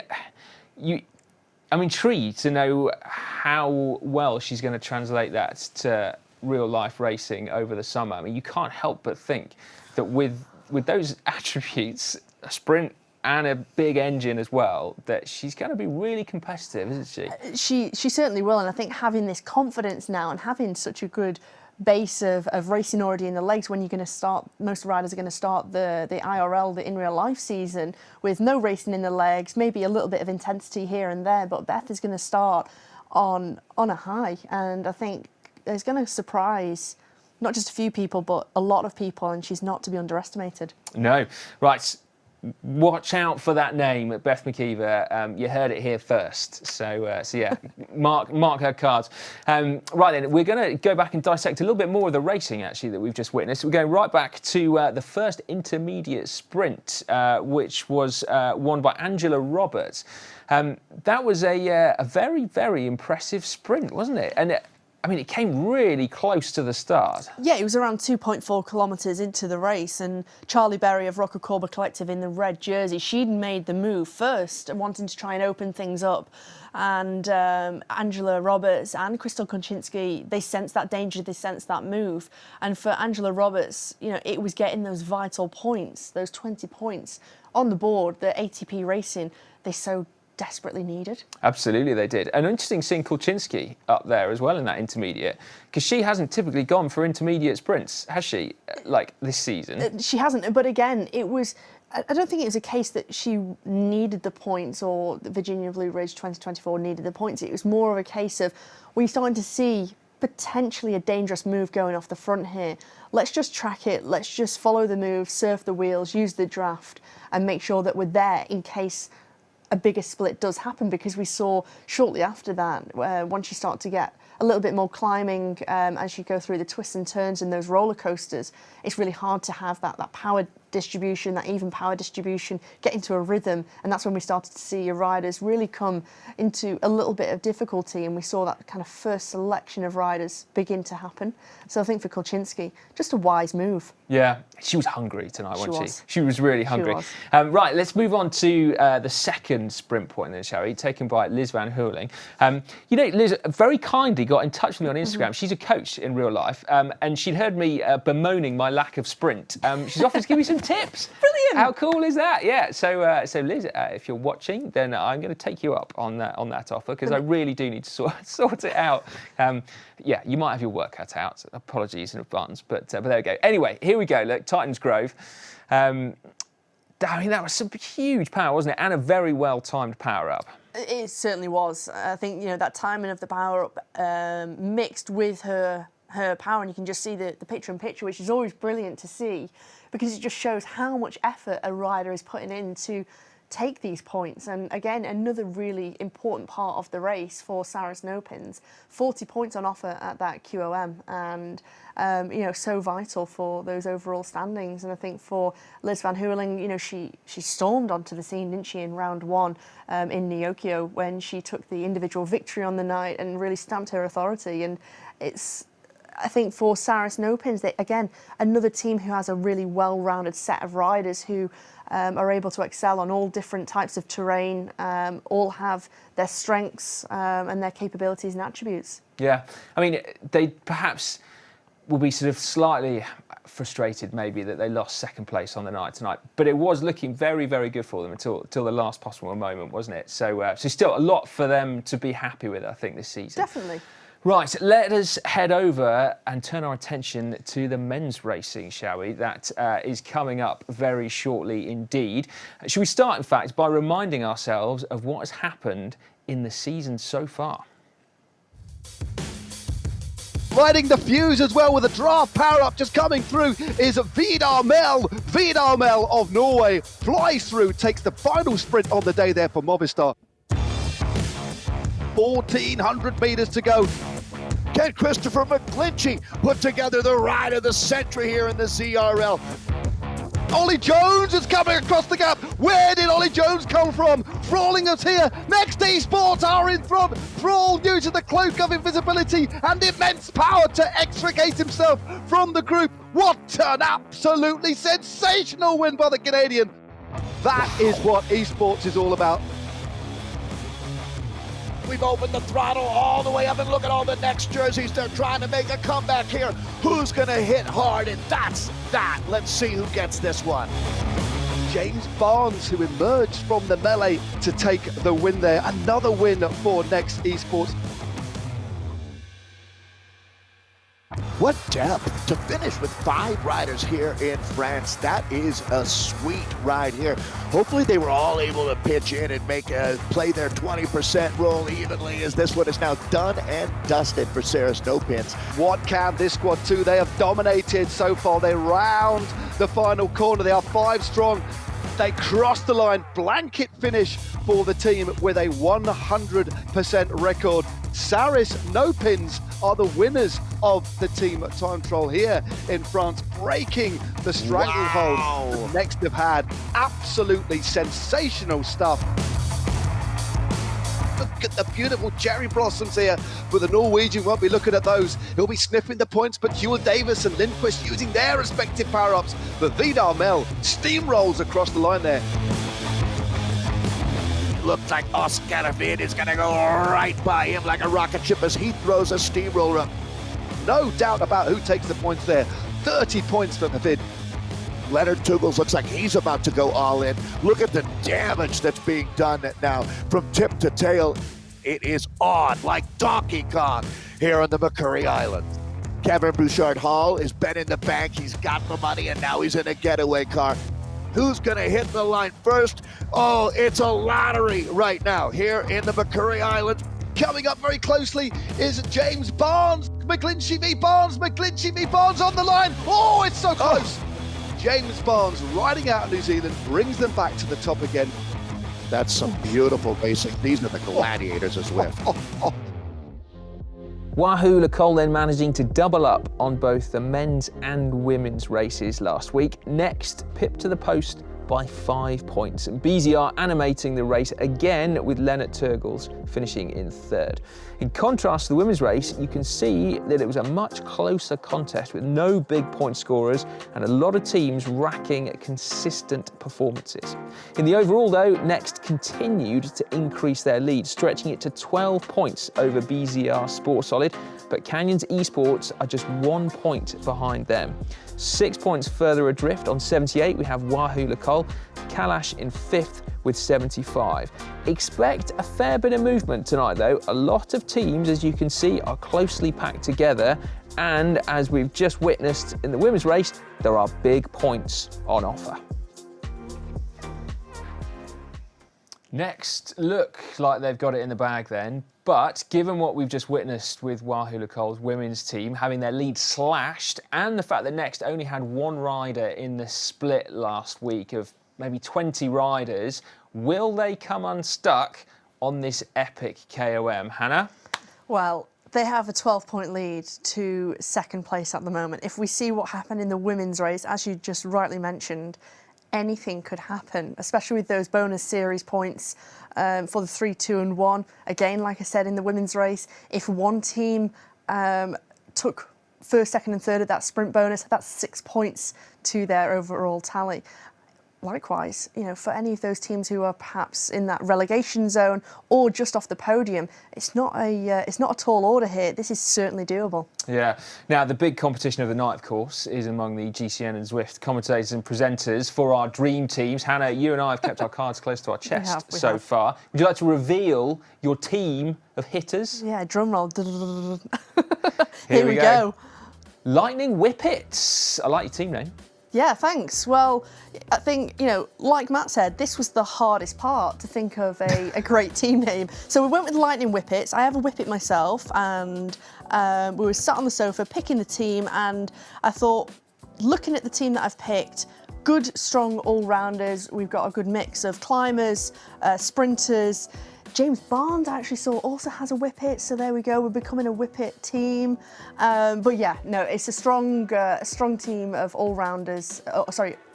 I'm intrigued to know how well she's going to translate that to real life racing over the summer. I mean, you can't help but think that with those attributes, a sprint and a big engine as well, that she's going to be really competitive, isn't she? She certainly will, and I think having this confidence now and having such a good base of racing already in the legs, when you're going to start, most riders are going to start the IRL, the in real life season, with no racing in the legs, maybe a little bit of intensity here and there, but Beth is going to start on a high, and I think it's going to surprise not just a few people, but a lot of people, and she's not to be underestimated. No. Right. Watch out for that name, Beth McKeever. You heard it here first. So yeah, mark her cards. Right then, we're going to go back and dissect a little bit more of the racing, actually, that we've just witnessed. We're going right back to the first intermediate sprint, which was won by Angela Roberts. That was a very, very impressive sprint, wasn't it? And I mean, it came really close to the start. Yeah, it was around 2.4 kilometres into the race, and Charlie Berry of Rocker Corber Collective in the red jersey, she'd made the move first, wanting to try and open things up. And Angela Roberts and Crystal Konczynski, they sensed that danger, they sensed that move. And for Angela Roberts, it was getting those vital points, those 20 points on the board that ATP Racing, they so desperately needed. Absolutely, they did. And interesting seeing Kulczynski up there as well in that intermediate, because she hasn't typically gone for intermediate sprints, has she, like this season? She hasn't, but again, I don't think it was a case that she needed the points, or the Virginia Blue Ridge 2024 needed the points. It was more of a case of, we're starting to see potentially a dangerous move going off the front here. Let's just track it, let's just follow the move, surf the wheels, use the draft, and make sure that we're there in case a bigger split does happen, because we saw shortly after that, once you start to get a little bit more climbing as you go through the twists and turns and those roller coasters, it's really hard to have that power distribution, that even power distribution, get into a rhythm, and that's when we started to see your riders really come into a little bit of difficulty, and we saw that kind of first selection of riders begin to happen. So I think for Kolczynski, just a wise move. Yeah, she was hungry tonight, wasn't she? She was really hungry. She was. Right, let's move on to the second sprint point then, shall we? Taken by Liz Van Hooling. You know, Liz very kindly got in touch with me on Instagram. She's a coach in real life, and she'd heard me bemoaning my lack of sprint. She's offered to give me some tips. Brilliant! How cool is that? Yeah. So Liz, if you're watching, then I'm going to take you up on that offer, because I really do need to sort it out. Yeah, you might have your work cut out. Apologies in advance, but there we go. Anyway, here we go. Look, Titans Grove. I mean, that was some huge power, wasn't it? And a very well-timed power up. It certainly was. I think, you know, that timing of the power up mixed with her power, and you can just see the picture-in-picture, which is always brilliant to see, because it just shows how much effort a rider is putting in to take these points. And again, another really important part of the race for Saris No-Pins. 40 points on offer at that QOM, and you know, so vital for those overall standings. And I think for Liz Van Hooling, you know, she stormed onto the scene, didn't she, in round one in Nyokio, when she took the individual victory on the night and really stamped her authority. And it's, I think for Saris No-Pins, again, another team who has a really well-rounded set of riders who are able to excel on all different types of terrain, all have their strengths and their capabilities and attributes. Yeah, I mean, they perhaps will be sort of slightly frustrated maybe that they lost second place on the night tonight, but it was looking very, very good for them until the last possible moment, wasn't it? So still a lot for them to be happy with, I think, this season. Definitely. Right, let us head over and turn our attention to the men's racing, shall we? That is coming up very shortly indeed. Should we start, in fact, by reminding ourselves of what has happened in the season so far? Lighting the fuse as well with a draft power-up just coming through is Vidar Mel. Vidar Mel of Norway flies through, takes the final sprint on the day there for Movistar. 1,400 metres to go. Can Christopher McGlinchey put together the ride of the century here in the ZRL? Ollie Jones is coming across the gap. Where did Ollie Jones come from? Thralling us here. Next Esports are in front. Thrall using the cloak of invisibility and immense power to extricate himself from the group. What an absolutely sensational win by the Canadian. That is what Esports is all about. We've opened the throttle all the way up, and look at all the next jerseys. They're trying to make a comeback here. Who's going to hit hard? And that's that. Let's see who gets this one. James Barnes, who emerged from the melee to take the win there. Another win for Next Esports. What depth to finish with 5 riders here in France. That is a sweet ride here. Hopefully they were all able to pitch in and play their 20% role evenly, as this one is now done and dusted for Saris No-Pins. What can this squad do? They have dominated so far. They round the final corner. They are 5 strong. They cross the line. Blanket finish for the team with a 100% record. Saris No-Pins are the winners of the team time trial here in France, breaking the stranglehold that Next have had. Absolutely sensational stuff. Look at the beautiful cherry blossoms here, but the Norwegian won't be looking at those. He'll be sniffing the points, but Hewell Davis and Lindquist using their respective power-ups. But Vidar Mel steamrolls across the line there. Looks like Oscar Vid is going to go right by him like a rocket ship as he throws a steamroller up. No doubt about who takes the points there. 30 points for Vid. Leonard Tugels looks like he's about to go all in. Look at the damage that's being done now from tip to tail. It is on like Donkey Kong here on the McCurry Islands. Kevin Bouchard Hall is bet in the bank. He's got the money and now he's in a getaway car. Who's going to hit the line first? Oh, it's a lottery right now here in the McCurry Islands. Coming up very closely is James Barnes. McGlinchey v Barnes. McGlinchey v Barnes on the line. Oh, it's so close. James Barnes riding out of New Zealand brings them back to the top again. That's some beautiful racing. These are the gladiators of Zwift. Wahoo Lecole then managing to double up on both the men's and women's races last week. Next, pip to the post by 5 points. And BZR animating the race again with Lennart Turgels finishing in third. In contrast to the women's race, you can see that it was a much closer contest with no big point scorers and a lot of teams racking consistent performances. In the overall though, Next continued to increase their lead, stretching it to 12 points over BZR Sport Solid, but Canyons Esports are just 1 point behind them. 6 points further adrift on 78, we have Wahoo Lecole, Kalash in 5th with 75. Expect a fair bit of movement tonight though. A lot of teams, as you can see, are closely packed together, and as we've just witnessed in the women's race, there are big points on offer. Next look like they've got it in the bag then, but given what we've just witnessed with Wahoo Lecole's women's team having their lead slashed, and the fact that Next only had one rider in the split last week of maybe 20 riders, will they come unstuck on this Epic KOM? Hannah? Well, they have a 12-point lead to second place at the moment. If we see what happened in the women's race, as you just rightly mentioned, anything could happen, especially with those bonus series points for the 3, 2 and 1. Again, like I said, in the women's race, if one team took first, second and third at that sprint bonus, that's 6 points to their overall tally. Likewise, you know, for any of those teams who are perhaps in that relegation zone or just off the podium, it's not a tall order here. This is certainly doable. Yeah. Now, the big competition of the night, of course, is among the GCN and Zwift commentators and presenters for our dream teams. Hannah, you and I have kept our cards close to our chest so far. Would you like to reveal your team of hitters? Yeah, drum roll. Here we go. Lightning Whippets. I like your team name. Yeah, thanks. Well, I think, you know, like Matt said, this was the hardest part, to think of a great team name. So we went with Lightning Whippets. I have a Whippet myself, and we were sat on the sofa picking the team, and I thought, looking at the team that I've picked, good, strong all-rounders. We've got a good mix of climbers, sprinters. James Barnes, I actually saw, also has a Whippet, so there we go. We're becoming a Whippet team. But yeah, no, it's a strong team of all-rounders.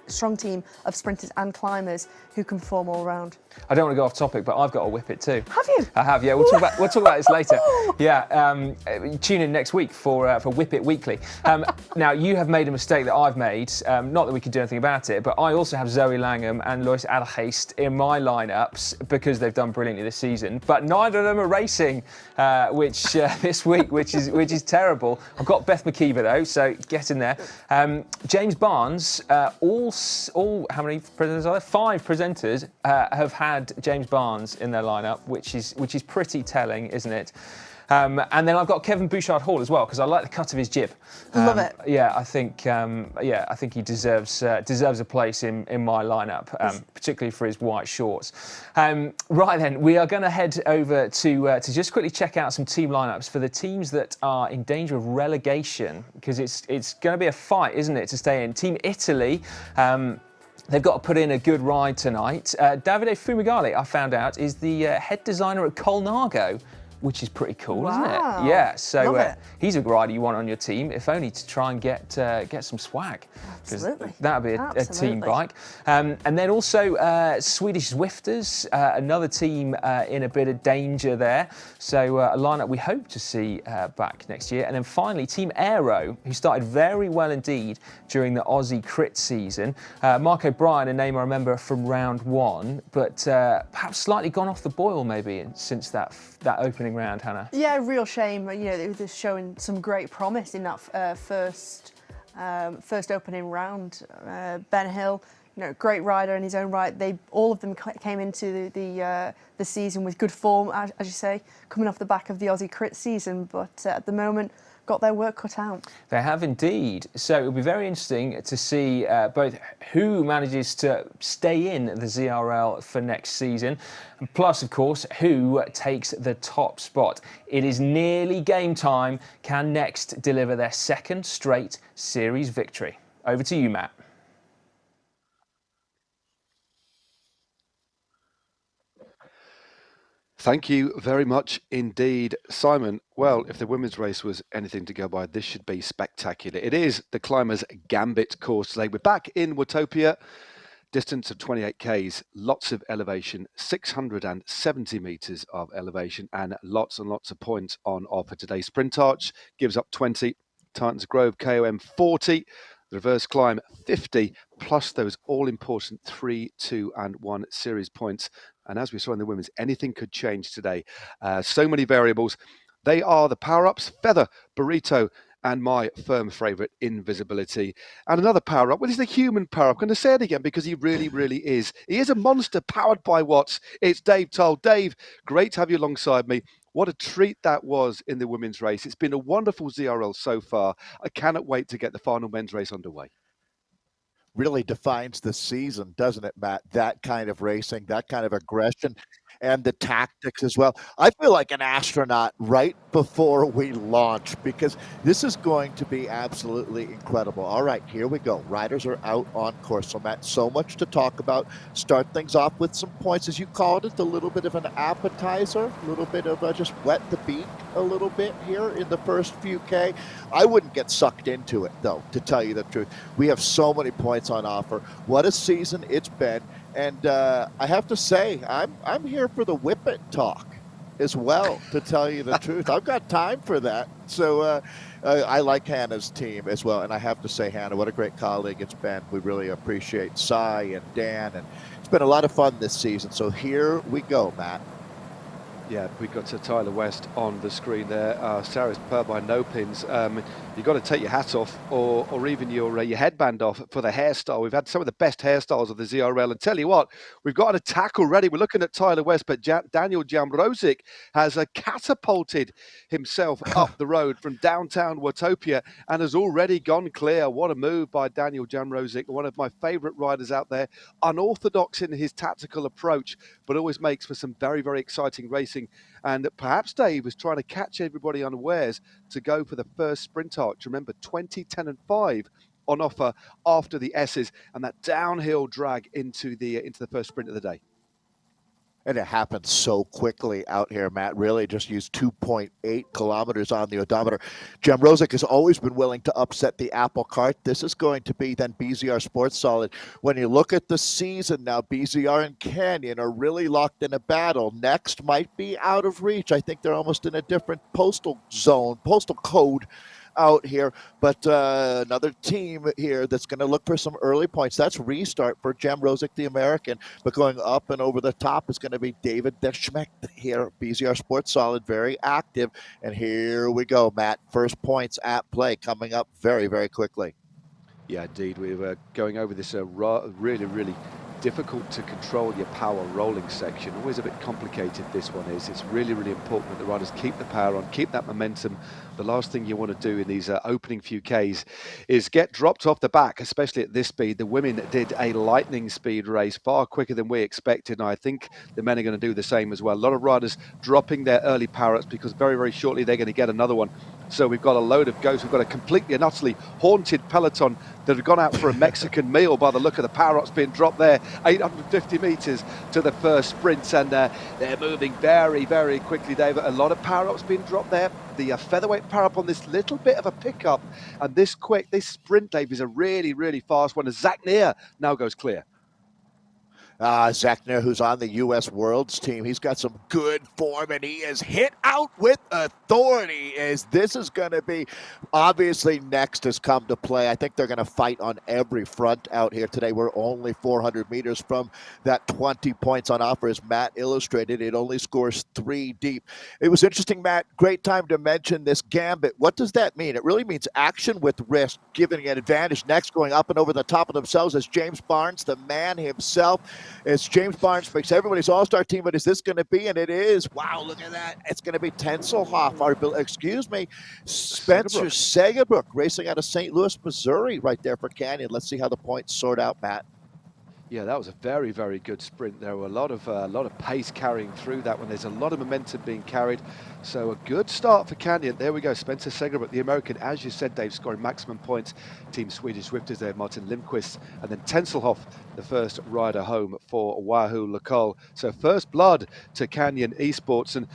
Strong team of sprinters and climbers who can perform all round. I don't want to go off topic, but I've got a Whippet too. Have you? I have, yeah. We'll talk about this later. Yeah, tune in next week for Whippet Weekly. Now, you have made a mistake that I've made. Not that we could do anything about it, but I also have Zoe Langham and Lois Addergeest in my lineups because they've done brilliantly this season. But neither of them are racing, this week, which is terrible. I've got Beth McKeever though, so get in there. James Barnes, all how many presenters are there? 5 presenters have had James Barnes in their lineup, which is pretty telling, isn't it? And then I've got Kevin Bouchard-Hall as well, because I like the cut of his jib. Love it. Yeah, I think he deserves a place in my lineup, particularly for his white shorts. Right then, we are going to head over to just quickly check out some team lineups for the teams that are in danger of relegation, because it's going to be a fight, isn't it, to stay in. Team Italy. They've got to put in a good ride tonight. Davide Fumagalli, I found out, is the head designer at Colnago, which is pretty cool, isn't it? Yeah, so he's a rider you want on your team, if only to try and get some swag. Absolutely. That would be a team bike. And then also Swedish Zwifters, another team in a bit of danger there. So a lineup we hope to see back next year. And then finally, Team Aero, who started very well indeed during the Aussie crit season. Mark O'Brien, a name I remember from round 1, but perhaps slightly gone off the boil maybe since that opening round, Hannah. Yeah, real shame. You know, they were just showing some great promise in that first opening round. Ben Hill, you know, great rider in his own right. All of them came into the season with good form, as you say, coming off the back of the Aussie crit season. But at the moment, got their work cut out. They have indeed. So it'll be very interesting to see both who manages to stay in the ZRL for next season, and plus, of course, who takes the top spot. It is nearly game time. Can Next deliver their second straight series victory? Over to you, Matt. Thank you very much indeed, Simon. Well, if the women's race was anything to go by, this should be spectacular. It is the Climbers Gambit course today. We're back in Watopia, distance of 28 Ks, lots of elevation, 670 metres of elevation, and lots of points on offer today. Sprint Arch gives up 20, Titans Grove KOM 40, the reverse climb 50, plus those all-important 3, 2 and 1 series points. And as we saw in the women's, anything could change today. So many variables. They are the power-ups, Feather, Burrito, and my firm favourite, Invisibility. And another power-up, well, he's the human power-up. I'm going to say it again because he really, really is. He is a monster powered by Watts. It's Dave Toll. Dave, great to have you alongside me. What a treat that was in the women's race. It's been a wonderful ZRL so far. I cannot wait to get the final men's race underway. Really defines the season, doesn't it, Matt? That kind of racing, that kind of aggression, and the tactics as well. I feel like an astronaut right before we launch because this is going to be absolutely incredible. All right, here we go. Riders are out on course. So, Matt, so much to talk about. Start things off with some points, as you called it, a little bit of an appetizer, a little bit of just wet the beak a little bit here in the first few K. I wouldn't get sucked into it, though, to tell you the truth. We have so many points on offer. What a season it's been. And I have to say, I'm here for the whip it talk as well, to tell you the truth. I've got time for that. So I like Hannah's team as well. And I have to say, Hannah, what a great colleague it's been. We really appreciate Cy and Dan. And it's been a lot of fun this season. So here we go, Matt. Yeah, we got Tyler West on the screen there. Sarah's per by no pins. You've got to take your hat off or even your headband off for the hairstyle. We've had some of the best hairstyles of the ZRL. And tell you what, we've got an attack already. We're looking at Tyler West, but Daniel Jamrozic has catapulted himself up the road from downtown Watopia and has already gone clear. What a move by Daniel Jamrozic, one of my favourite riders out there. Unorthodox in his tactical approach, but always makes for some very, very exciting racing. And perhaps Dave was trying to catch everybody unawares to go for the first sprint arch. Remember, 20, 10 and 5 on offer after the S's and that downhill drag into the first sprint of the day. And it happened so quickly out here, Matt. Really just used 2.8 kilometers on the odometer. Jamrozic has always been willing to upset the apple cart. This is going to be then BZR Sports Solid. When you look at the season now, BZR and Canyon are really locked in a battle. Next might be out of reach. I think they're almost in a different postal zone, postal code out here, but another team here that's going to look for some early points. That's Restart for Jamrozic, the American, but going up and over the top is going to be David Deschmeck here. BZR Sports Solid, very active, and here we go, Matt. First points at play coming up very, very quickly. Yeah, indeed. We were going over this really, really difficult to control your power rolling section. Always a bit complicated, this one is. It's really, really important that the riders keep the power on, keep that momentum. The last thing you want to do in these opening few Ks is get dropped off the back, especially at this speed. The women did a lightning speed race, far quicker than we expected, and I think the men are going to do the same as well. A lot of riders dropping their early power-ups because very, very shortly they're going to get another one. So we've got a load of ghosts. We've got a completely and utterly haunted peloton that have gone out for a Mexican meal by the look of the power-ups being dropped there. 850 metres to the first sprint, and they're moving very, very quickly, David. A lot of power-ups being dropped there. The featherweight power-up on this little bit of a pickup, and this sprint, Dave, is a really, really fast one. As Zach Neer now goes clear. Zach Neer, who's on the U.S. Worlds team, he's got some good form, and he is hit out with authority. As this is going to be, obviously, next has come to play. I think they're going to fight on every front out here today. We're only 400 meters from that 20 points on offer, as Matt illustrated. It only scores 3 deep. It was interesting, Matt. Great time to mention this gambit. What does that mean? It really means action with risk, giving an advantage next, going up and over the top of themselves as James Barnes, the man himself. As James Barnes makes everybody's all-star team, but is this going to be? And it is. Wow, look at that. It's going to be Tenselhoff, Spencer Segerbrook, racing out of St. Louis, Missouri, right there for Canyon. Let's see how the points sort out, Matt. Yeah, that was a very, very good sprint. There were a lot of pace carrying through that one. There's a lot of momentum being carried. So a good start for Canyon. There we go. Spencer Segerbuk, the American, as you said, Dave, scoring maximum points. Team Swedish Swifters there, Martin Lindqvist, and then Tenselhoff, the first rider home for Wahoo Lacole. So first blood to Canyon Esports. And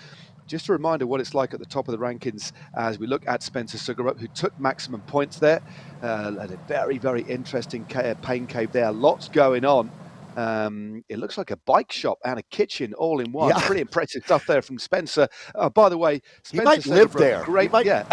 just a reminder what it's like at the top of the rankings as we look at Spencer Segerbuk, who took maximum points there. A very, very interesting pain cave there. Lots going on. It looks like a bike shop and a kitchen all in one. Yeah. Pretty impressive stuff there from Spencer. By the way, Spencer he might live there. Great, yeah.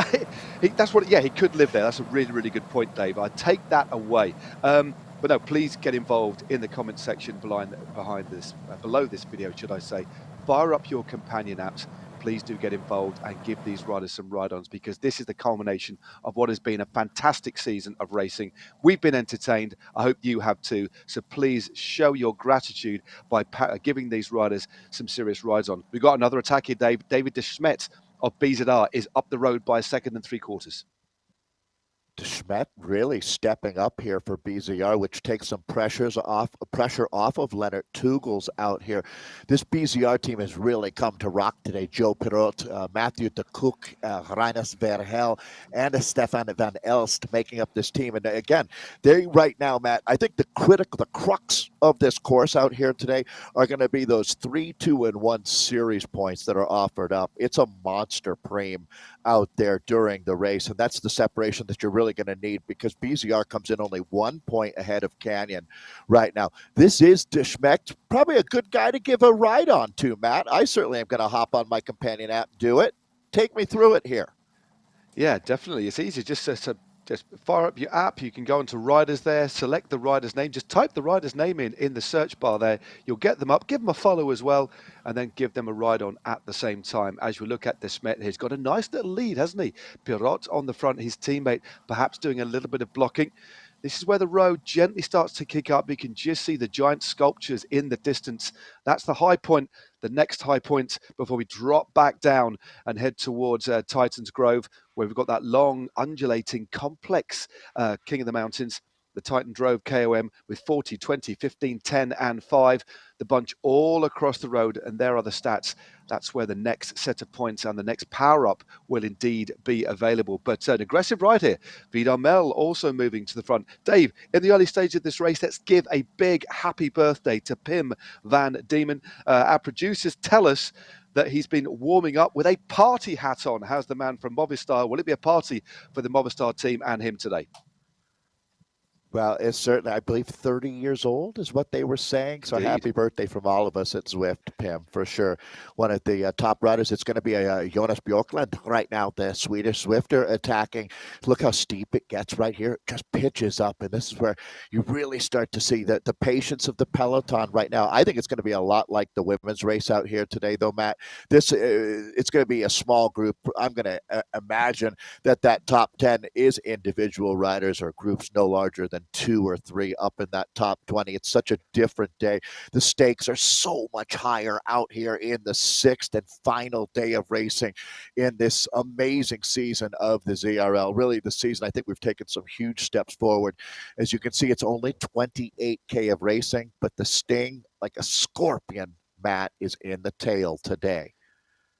That's what. Yeah, he could live there. That's a really, really good point, Dave. I take that away. But no, please get involved in the comment section behind this, below this video, should I say. Fire up your companion apps. Please do get involved and give these riders some ride-ons, because this is the culmination of what has been a fantastic season of racing. We've been entertained. I hope you have too. So please show your gratitude by giving these riders some serious rides-on. We've got another attack here, Dave. David De Smet of BZR is up the road by a second and 3/4. De Smet really stepping up here for BZR, which takes some pressure off of Leonard Tugels out here. This BZR team has really come to rock today. Joe Pirot, Matthew de Kook, Reinus Verhel, and Stefan van Elst making up this team. And again, they right now, Matt, I think the crux of this course out here today are going to be those 3, 2, and 1 series points that are offered up. It's a monster preem out there during the race, and that's the separation that you're really going to need, because BZR comes in only 1 point ahead of Canyon right now. This is De Smet, probably a good guy to give a ride on to, Matt. I certainly am going to hop on my companion app, do it. Take me through it here. Yeah, definitely. It's easy just to fire up your app. You can go into riders there, select the rider's name, just type the rider's name in the search bar there. You'll get them up, give them a follow as well, and then give them a ride on at the same time. As we look at De Smet, he's got a nice little lead, hasn't he? Pirot on the front, his teammate perhaps doing a little bit of blocking. This is where the road gently starts to kick up. You can just see the giant sculptures in the distance. That's the high point, the next high point before we drop back down and head towards Titans Grove, where we've got that long, undulating, complex King of the Mountains. The Titan Drove KOM with 40, 20, 15, 10, and 5. The bunch all across the road, and there are the stats. That's where the next set of points and the next power-up will indeed be available. But an aggressive ride here. Vidar Mel also moving to the front. Dave, in the early stage of this race, let's give a big happy birthday to Pim van Diemen. Our producers tell us that he's been warming up with a party hat on. How's the man from Movistar? Will it be a party for the Movistar team and him today? Well, it's certainly, I believe, 30 years old is what they were saying. So Indeed. Happy birthday from all of us at Zwift, Pim, for sure. One of the top riders. It's going to be a Jonas Björklund right now, the Swedish Zwifter attacking. Look how steep it gets right here. It just pitches up, and this is where you really start to see the patience of the peloton right now. I think it's going to be a lot like the women's race out here today, though, Matt. It's going to be a small group. I'm going to imagine that top 10 is individual riders or groups no larger than 2 or 3 up in that top 20. It's such a different day. The stakes are so much higher out here in the 6th and final day of racing in this amazing season of the ZRL. Really, the season, I think we've taken some huge steps forward. As you can see, it's only 28K of racing, but the sting, like a scorpion, Matt, is in the tail today.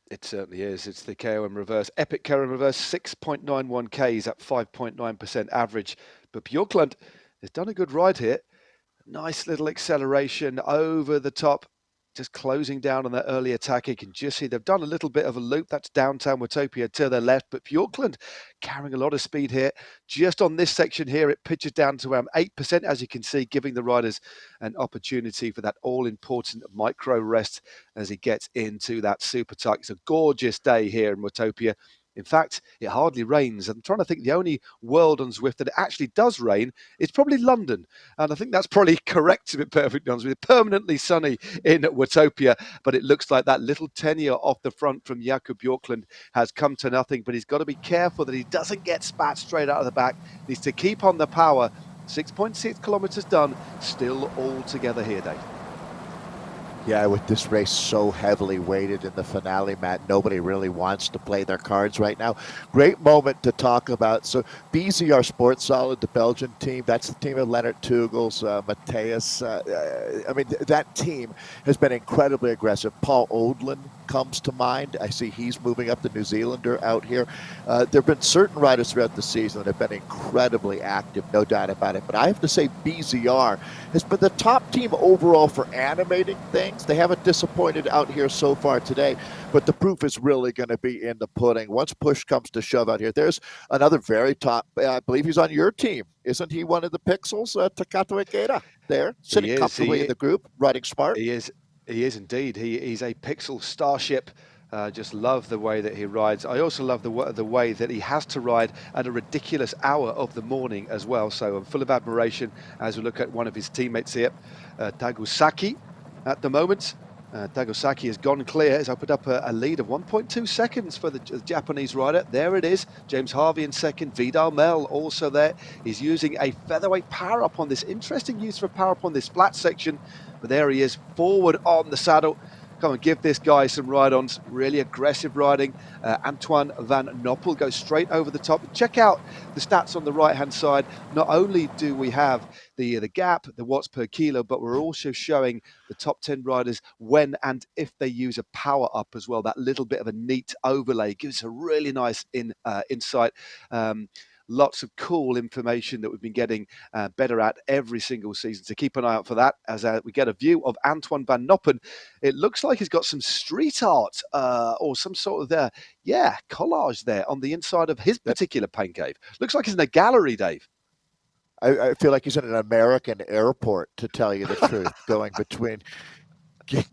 It certainly is. It's the KOM reverse. Epic KOM reverse, 6.91 Ks at 5.9% average. But Björklund has done a good ride here. Nice little acceleration over the top. Just closing down on that early attack. You can just see they've done a little bit of a loop. That's downtown Watopia to their left. But Björklund carrying a lot of speed here. Just on this section here, it pitches down to around 8%, as you can see, giving the riders an opportunity for that all-important micro rest as he gets into that super tuck. It's a gorgeous day here in Watopia. In fact, it hardly rains. I'm trying to think the only world on Zwift that it actually does rain is probably London. And I think that's probably correct, to be perfectly honest with you. Permanently sunny in Watopia, but it looks like that little tenure off the front from Jakob Björklund has come to nothing. But he's got to be careful that he doesn't get spat straight out of the back. Needs to keep on the power. 6.6 kilometers done. Still all together here, Dave. Yeah, with this race so heavily weighted in the finale, Matt, nobody really wants to play their cards right now. Great moment to talk about. So BZR Sports Solid, the Belgian team, that's the team of Leonard Tugels, Matthias. I mean, that team has been incredibly aggressive. Paul Odlin comes to mind. I see he's moving up, the New Zealander out here. There have been certain riders throughout the season that have been incredibly active, no doubt about it. But I have to say BZR has been the top team overall for animating things. They haven't disappointed out here so far today, but the proof is really going to be in the pudding. Once push comes to shove out here, there's another very top, I believe he's on your team. Isn't he one of the Pixels, Takato Ikeda, there, sitting comfortably in the group, riding smart? He is indeed. He's a Pixel starship. Just love the way that he rides. I also love the way that he has to ride at a ridiculous hour of the morning as well. So I'm full of admiration as we look at one of his teammates here, Tagusaki, at the moment. Tagusaki has gone clear, has opened up a lead of 1.2 seconds for the Japanese rider. There it is. James Harvey in second. Vidal Mel also there. He's using a featherweight power-up on this. Interesting use for a power-up on this flat section. But there he is, forward on the saddle. Come and give this guy some ride-ons. Really aggressive riding. Antoine Van Noppel goes straight over the top. Check out the stats on the right-hand side. Not only do we have the gap, the watts per kilo, but we're also showing the top 10 riders when and if they use a power-up as well. That little bit of a neat overlay gives a really nice insight. Lots of cool information that we've been getting better at every single season. So keep an eye out for that as we get a view of Antoine Van Noppen. It looks like he's got some street art or some sort of collage there on the inside of his particular paint cave. Looks like he's in a gallery, Dave. I feel like he's in an American airport, to tell you the truth, going between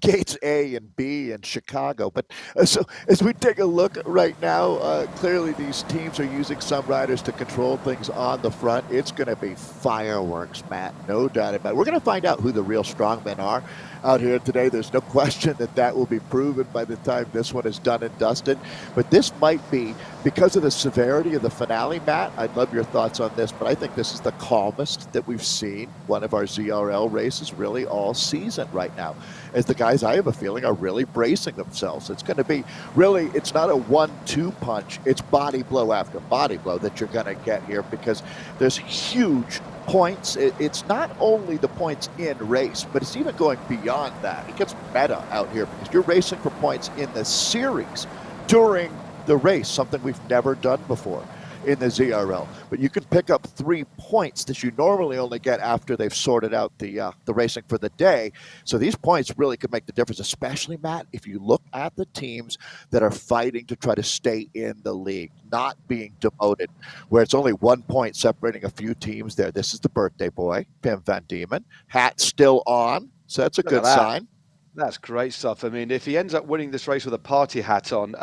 gates A and B in Chicago. But so as we take a look right now, clearly these teams are using some riders to control things on the front. It's going to be fireworks, Matt, no doubt about it. We're going to find out who the real strongmen are out here today. There's no question that will be proven by the time this one is done and dusted. But this might be, because of the severity of the finale, Matt, I'd love your thoughts on this, but I think this is the calmest that we've seen one of our ZRL races really all season right now, as the guys, I have a feeling, are really bracing themselves. It's going to be really, it's not a 1-2 punch, it's body blow after body blow that you're going to get here, because there's huge points. It's not only the points in race, but it's even going beyond that. It gets meta out here because you're racing for points in the series during the race, something we've never done before in the ZRL. But you can pick up 3 points that you normally only get after they've sorted out the racing for the day. So these points really could make the difference, especially, Matt, if you look at the teams that are fighting to try to stay in the league, not being demoted, where it's only 1 point separating a few teams there. This is the birthday boy, Pim van Diemen. Hat still on, so that's a good sign. That's great stuff. I mean, if he ends up winning this race with a party hat on,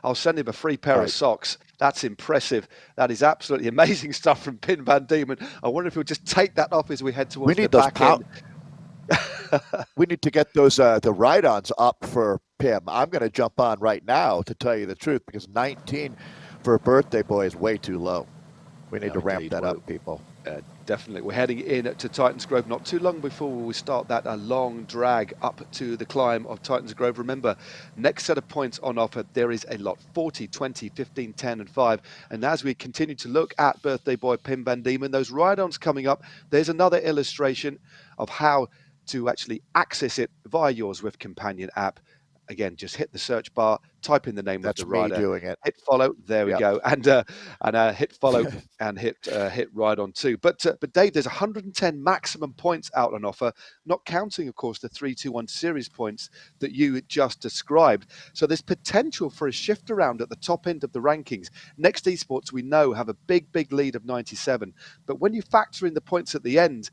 I'll send him a free pair of socks. That's impressive. That is absolutely amazing stuff from Pim van Diemen. I wonder if he'll just take that off as we head towards the back end. We need to get those the ride-ons up for Pim. I'm going to jump on right now, to tell you the truth, because 19 for a birthday boy is way too low. We need to ramp that up, people. Definitely. We're heading in to Titans Grove not too long before we start that long drag up to the climb of Titans Grove. Remember, next set of points on offer, there is a lot: 40, 20, 15, 10 and 5. And as we continue to look at birthday boy Pim van Diemen, those ride-ons coming up, there's another illustration of how to actually access it via your Zwift Companion app. Again, just hit the search bar, type in the name of the rider. That's me doing it. Hit follow. There we go. And hit follow and hit ride on too. But Dave, there's 110 maximum points out on offer, not counting, of course, the 3-2-1 series points that you just described. So there's potential for a shift around at the top end of the rankings. Next Esports, we know, have a big lead of 97. But when you factor in the points at the end,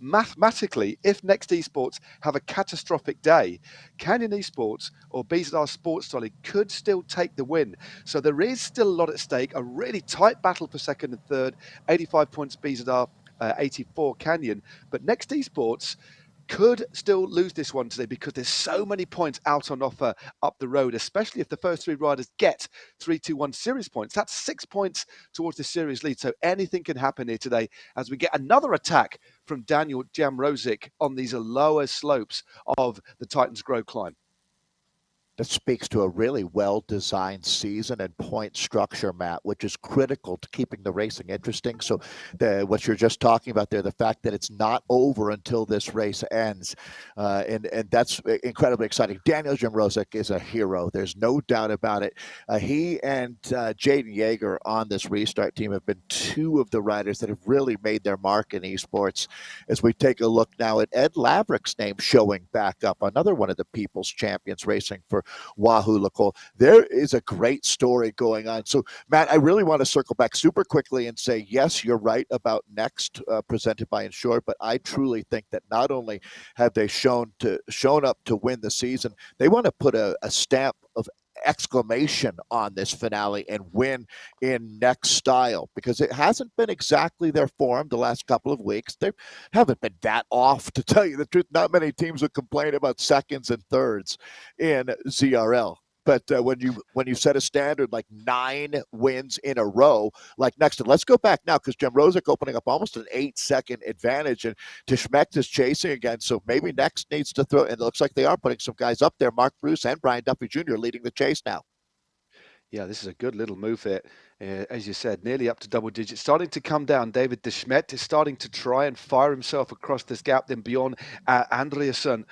mathematically, if Next Esports have a catastrophic day, Canyon Esports or BZR Sports Solid could still take the win. So there is still a lot at stake, a really tight battle for second and third, 85 points BZR, 84 Canyon. But Next Esports, could still lose this one today because there's so many points out on offer up the road, especially if the first 3 riders get 3-2-1 series points. That's 6 points towards the series lead. So anything can happen here today as we get another attack from Daniel Jamrozic on these lower slopes of the Titans Grove climb. That speaks to a really well-designed season and point structure, Matt, which is critical to keeping the racing interesting. So what you're just talking about there, the fact that it's not over until this race ends, and that's incredibly exciting. Daniel Jamrozic is a hero. There's no doubt about it. He and Jaden Yeager on this restart team have been 2 of the riders that have really made their mark in esports. As we take a look now at Ed Laverick's name showing back up, another one of the People's Champions racing for Wahoo Lacole. There is a great story going on. So, Matt, I really want to circle back super quickly and say, yes, you're right about Next, presented by Ensure, but I truly think that not only have they shown up to win the season, they want to put a stamp of exclamation on this finale and win in Next style, because it hasn't been exactly their form the last couple of weeks. They haven't been that off, to tell you the truth. Not many teams would complain about seconds and thirds in ZRL. But when you set a standard like 9 wins in a row, like Next, and let's go back now because Jamrozic opening up almost an 8-second advantage, and Tishmecht is chasing again. So maybe Next needs to throw, and it looks like they are putting some guys up there. Mark Bruce and Brian Duffy Jr. leading the chase now. Yeah, this is a good little move here. As you said, nearly up to double digits. Starting to come down. David De Smet is starting to try and fire himself across this gap. Then beyond Andreasson,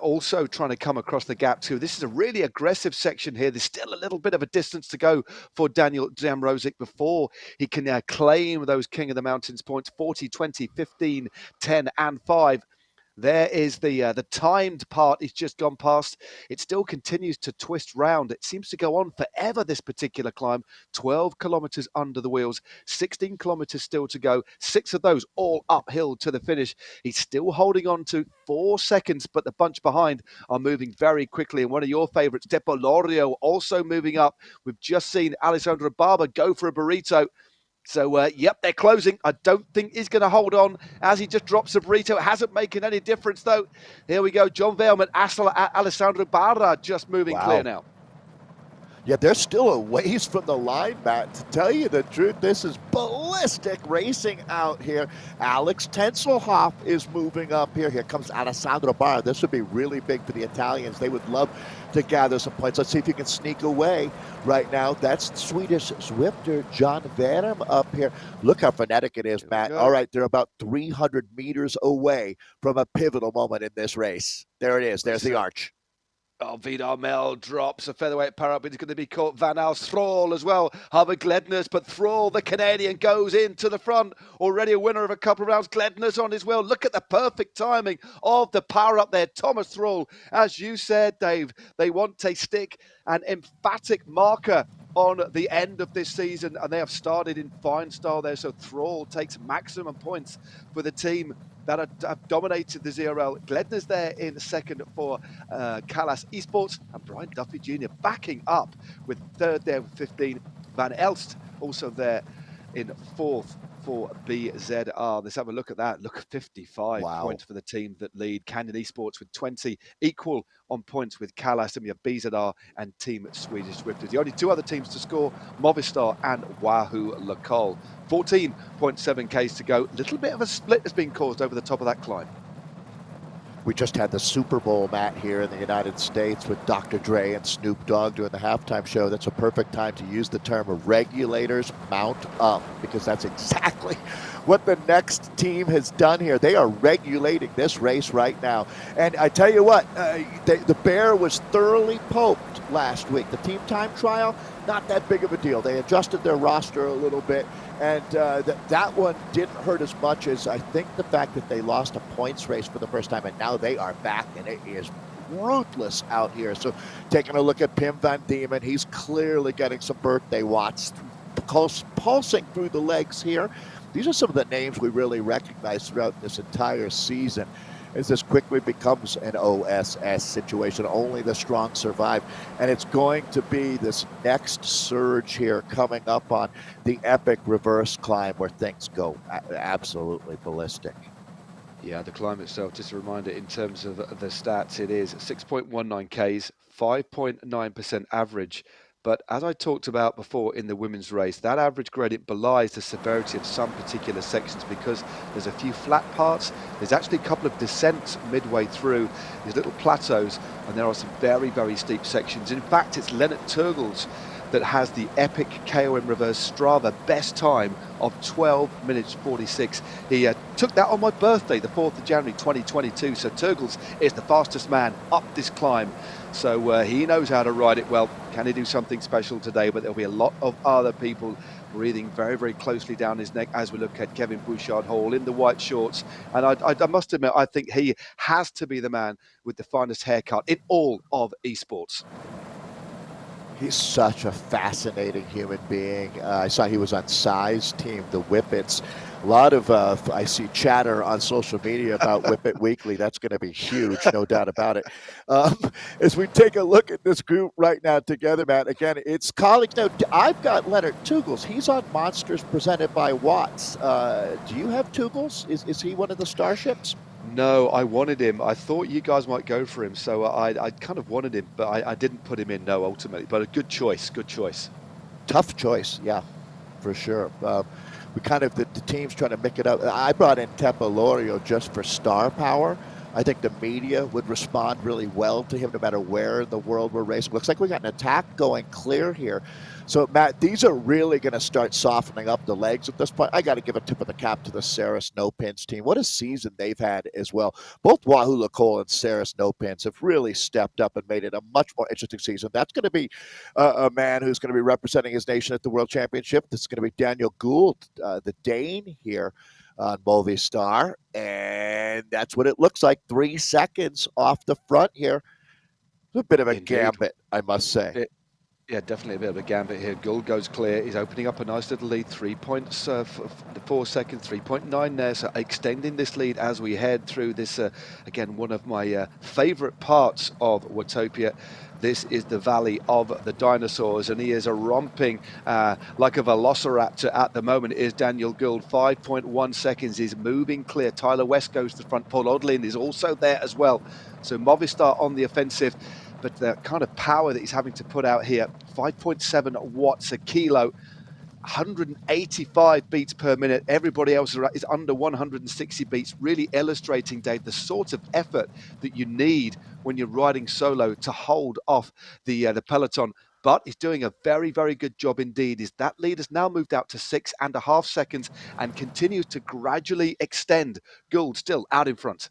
also trying to come across the gap too. This is a really aggressive section here. There's still a little bit of a distance to go for Daniel Jamrozic before he can claim those King of the Mountains points. 40, 20, 15, 10, and 5. There is the timed part. It's just gone past. It still continues to twist round. It seems to go on forever, this particular climb. 12 kilometers under the wheels, 16 kilometers still to go. 6 of those all uphill to the finish. He's still holding on to 4 seconds, but the bunch behind are moving very quickly. And one of your favorites, Depolorio, also moving up. We've just seen Alessandro Barber go for a burrito. So, yep, they're closing. I don't think he's going to hold on as he just drops a burrito. It hasn't making any difference, though. Here we go. John Veilman, Alessandro Barra just moving clear now. Yeah, they're still a ways from the line, Matt. To tell you the truth, this is ballistic racing out here. Alex Tenselhoff is moving up here. Here comes Alessandro Barra. This would be really big for the Italians. They would love to gather some points. Let's see if you can sneak away right now. That's Swedish Zwifter John Verum up here. Look how frenetic it is, Matt. All right, they're about 300 meters away from a pivotal moment in this race. There it is. There's the arch. Oh, Vidar Mel drops a featherweight power-up. It's going to be caught. Van Als Thrall as well. Harvard Gledners, but Thrall, the Canadian, goes into the front. Already a winner of a couple of rounds. Gledners on his wheel. Look at the perfect timing of the power-up there. Thomas Thrall, as you said, Dave, they want to stick an emphatic marker on the end of this season, and they have started in fine style there. So Thrall takes maximum points for the team that have dominated the ZRL. Gledner's there in second for Callas Esports, and Brian Duffy Jr. backing up with third there with 15. Van Elst also there in fourth for BZR. Let's have a look at that. Look, 55 points for the team that lead. Canyon Esports with 20, equal on points with Callas, and we have BZR and Team Swedish Swifters. The only 2 other teams to score, Movistar and Wahoo Lacole. 14.7 Ks to go. Little bit of a split has been caused over the top of that climb. We just had the Super Bowl, Matt, here in the United States with Dr. Dre and Snoop Dogg doing the halftime show. That's a perfect time to use the term regulators mount up, because that's exactly what the Next team has done here. They are regulating this race right now. And I tell you what, the Bear was thoroughly poked last week. The team time trial, not that big of a deal. They adjusted their roster a little bit, and that one didn't hurt as much as I think the fact that they lost a points race for the first time, and now they are back, and it is ruthless out here. So taking a look at Pim van Diemen, he's clearly getting some birthday watts pulsing through the legs here. These are some of the names we really recognize throughout this entire season, as this quickly becomes an OSS situation. Only the strong survive. And it's going to be this next surge here coming up on the Epic reverse climb where things go absolutely ballistic. Yeah, the climb itself, just a reminder in terms of the stats, it is 6.19 Ks, 5.9% average. But as I talked about before in the women's race, that average gradient belies the severity of some particular sections because there's a few flat parts. There's actually a couple of descents midway through, these little plateaus, and there are some very, very steep sections. In fact, it's Leonard Turgles that has the Epic KOM reverse Strava best time of 12 minutes 46. He took that on my birthday, the 4th of January 2022. So Turgles is the fastest man up this climb. So he knows how to ride it well. Can he do something special today? But there'll be a lot of other people breathing very, very closely down his neck as we look at Kevin Bouchard-Hall in the white shorts. And I must admit, I think he has to be the man with the finest haircut in all of esports. He's such a fascinating human being. I saw he was on Size Team, the Whippets. A lot of, I see chatter on social media about Whippet Weekly. That's going to be huge, no doubt about it. As we take a look at this group right now together, Matt, again, it's colleagues. Now, I've got Leonard Tugels. He's on Monsters presented by Watts. Do you have Tugels? Is he one of the starships? No, I wanted him. I thought you guys might go for him, so I kind of wanted him, but I didn't put him in, no, ultimately. But a good choice, good choice. Tough choice, yeah, for sure. We kind of, the team's trying to make it up. I brought in Tepalorio just for star power. I think the media would respond really well to him no matter where in the world we're racing. Looks like we got an attack going clear here. So, Matt, these are really going to start softening up the legs at this point. I got to give a tip of the cap to the Ceres No Pins team. What a season they've had as well. Both Wahoo Lacole and Ceres No Pins have really stepped up and made it a much more interesting season. That's going to be a man who's going to be representing his nation at the World Championship. This is going to be Daniel Gould, the Dane here on Movistar. And that's what it looks like. 3 seconds off the front here. It's a bit of a gambit, I must say. Yeah, definitely a bit of a gambit here. Gould goes clear. He's opening up a nice little lead, 3.4 seconds, 3.9 there. So extending this lead as we head through this, again, one of my favourite parts of Watopia. This is the Valley of the Dinosaurs, and he is a romping like a velociraptor at the moment. Is Daniel Gould, 5.1 seconds. He's moving clear. Tyler West goes to the front. Paul Odlin is also there as well. So Movistar on the offensive. But the kind of power that he's having to put out here, 5.7 watts a kilo, 185 beats per minute. Everybody else is under 160 beats, really illustrating, Dave, the sort of effort that you need when you're riding solo to hold off the peloton. But he's doing a very, very good job indeed. That lead has now moved out to 6.5 seconds and continues to gradually extend. Gould still out in front.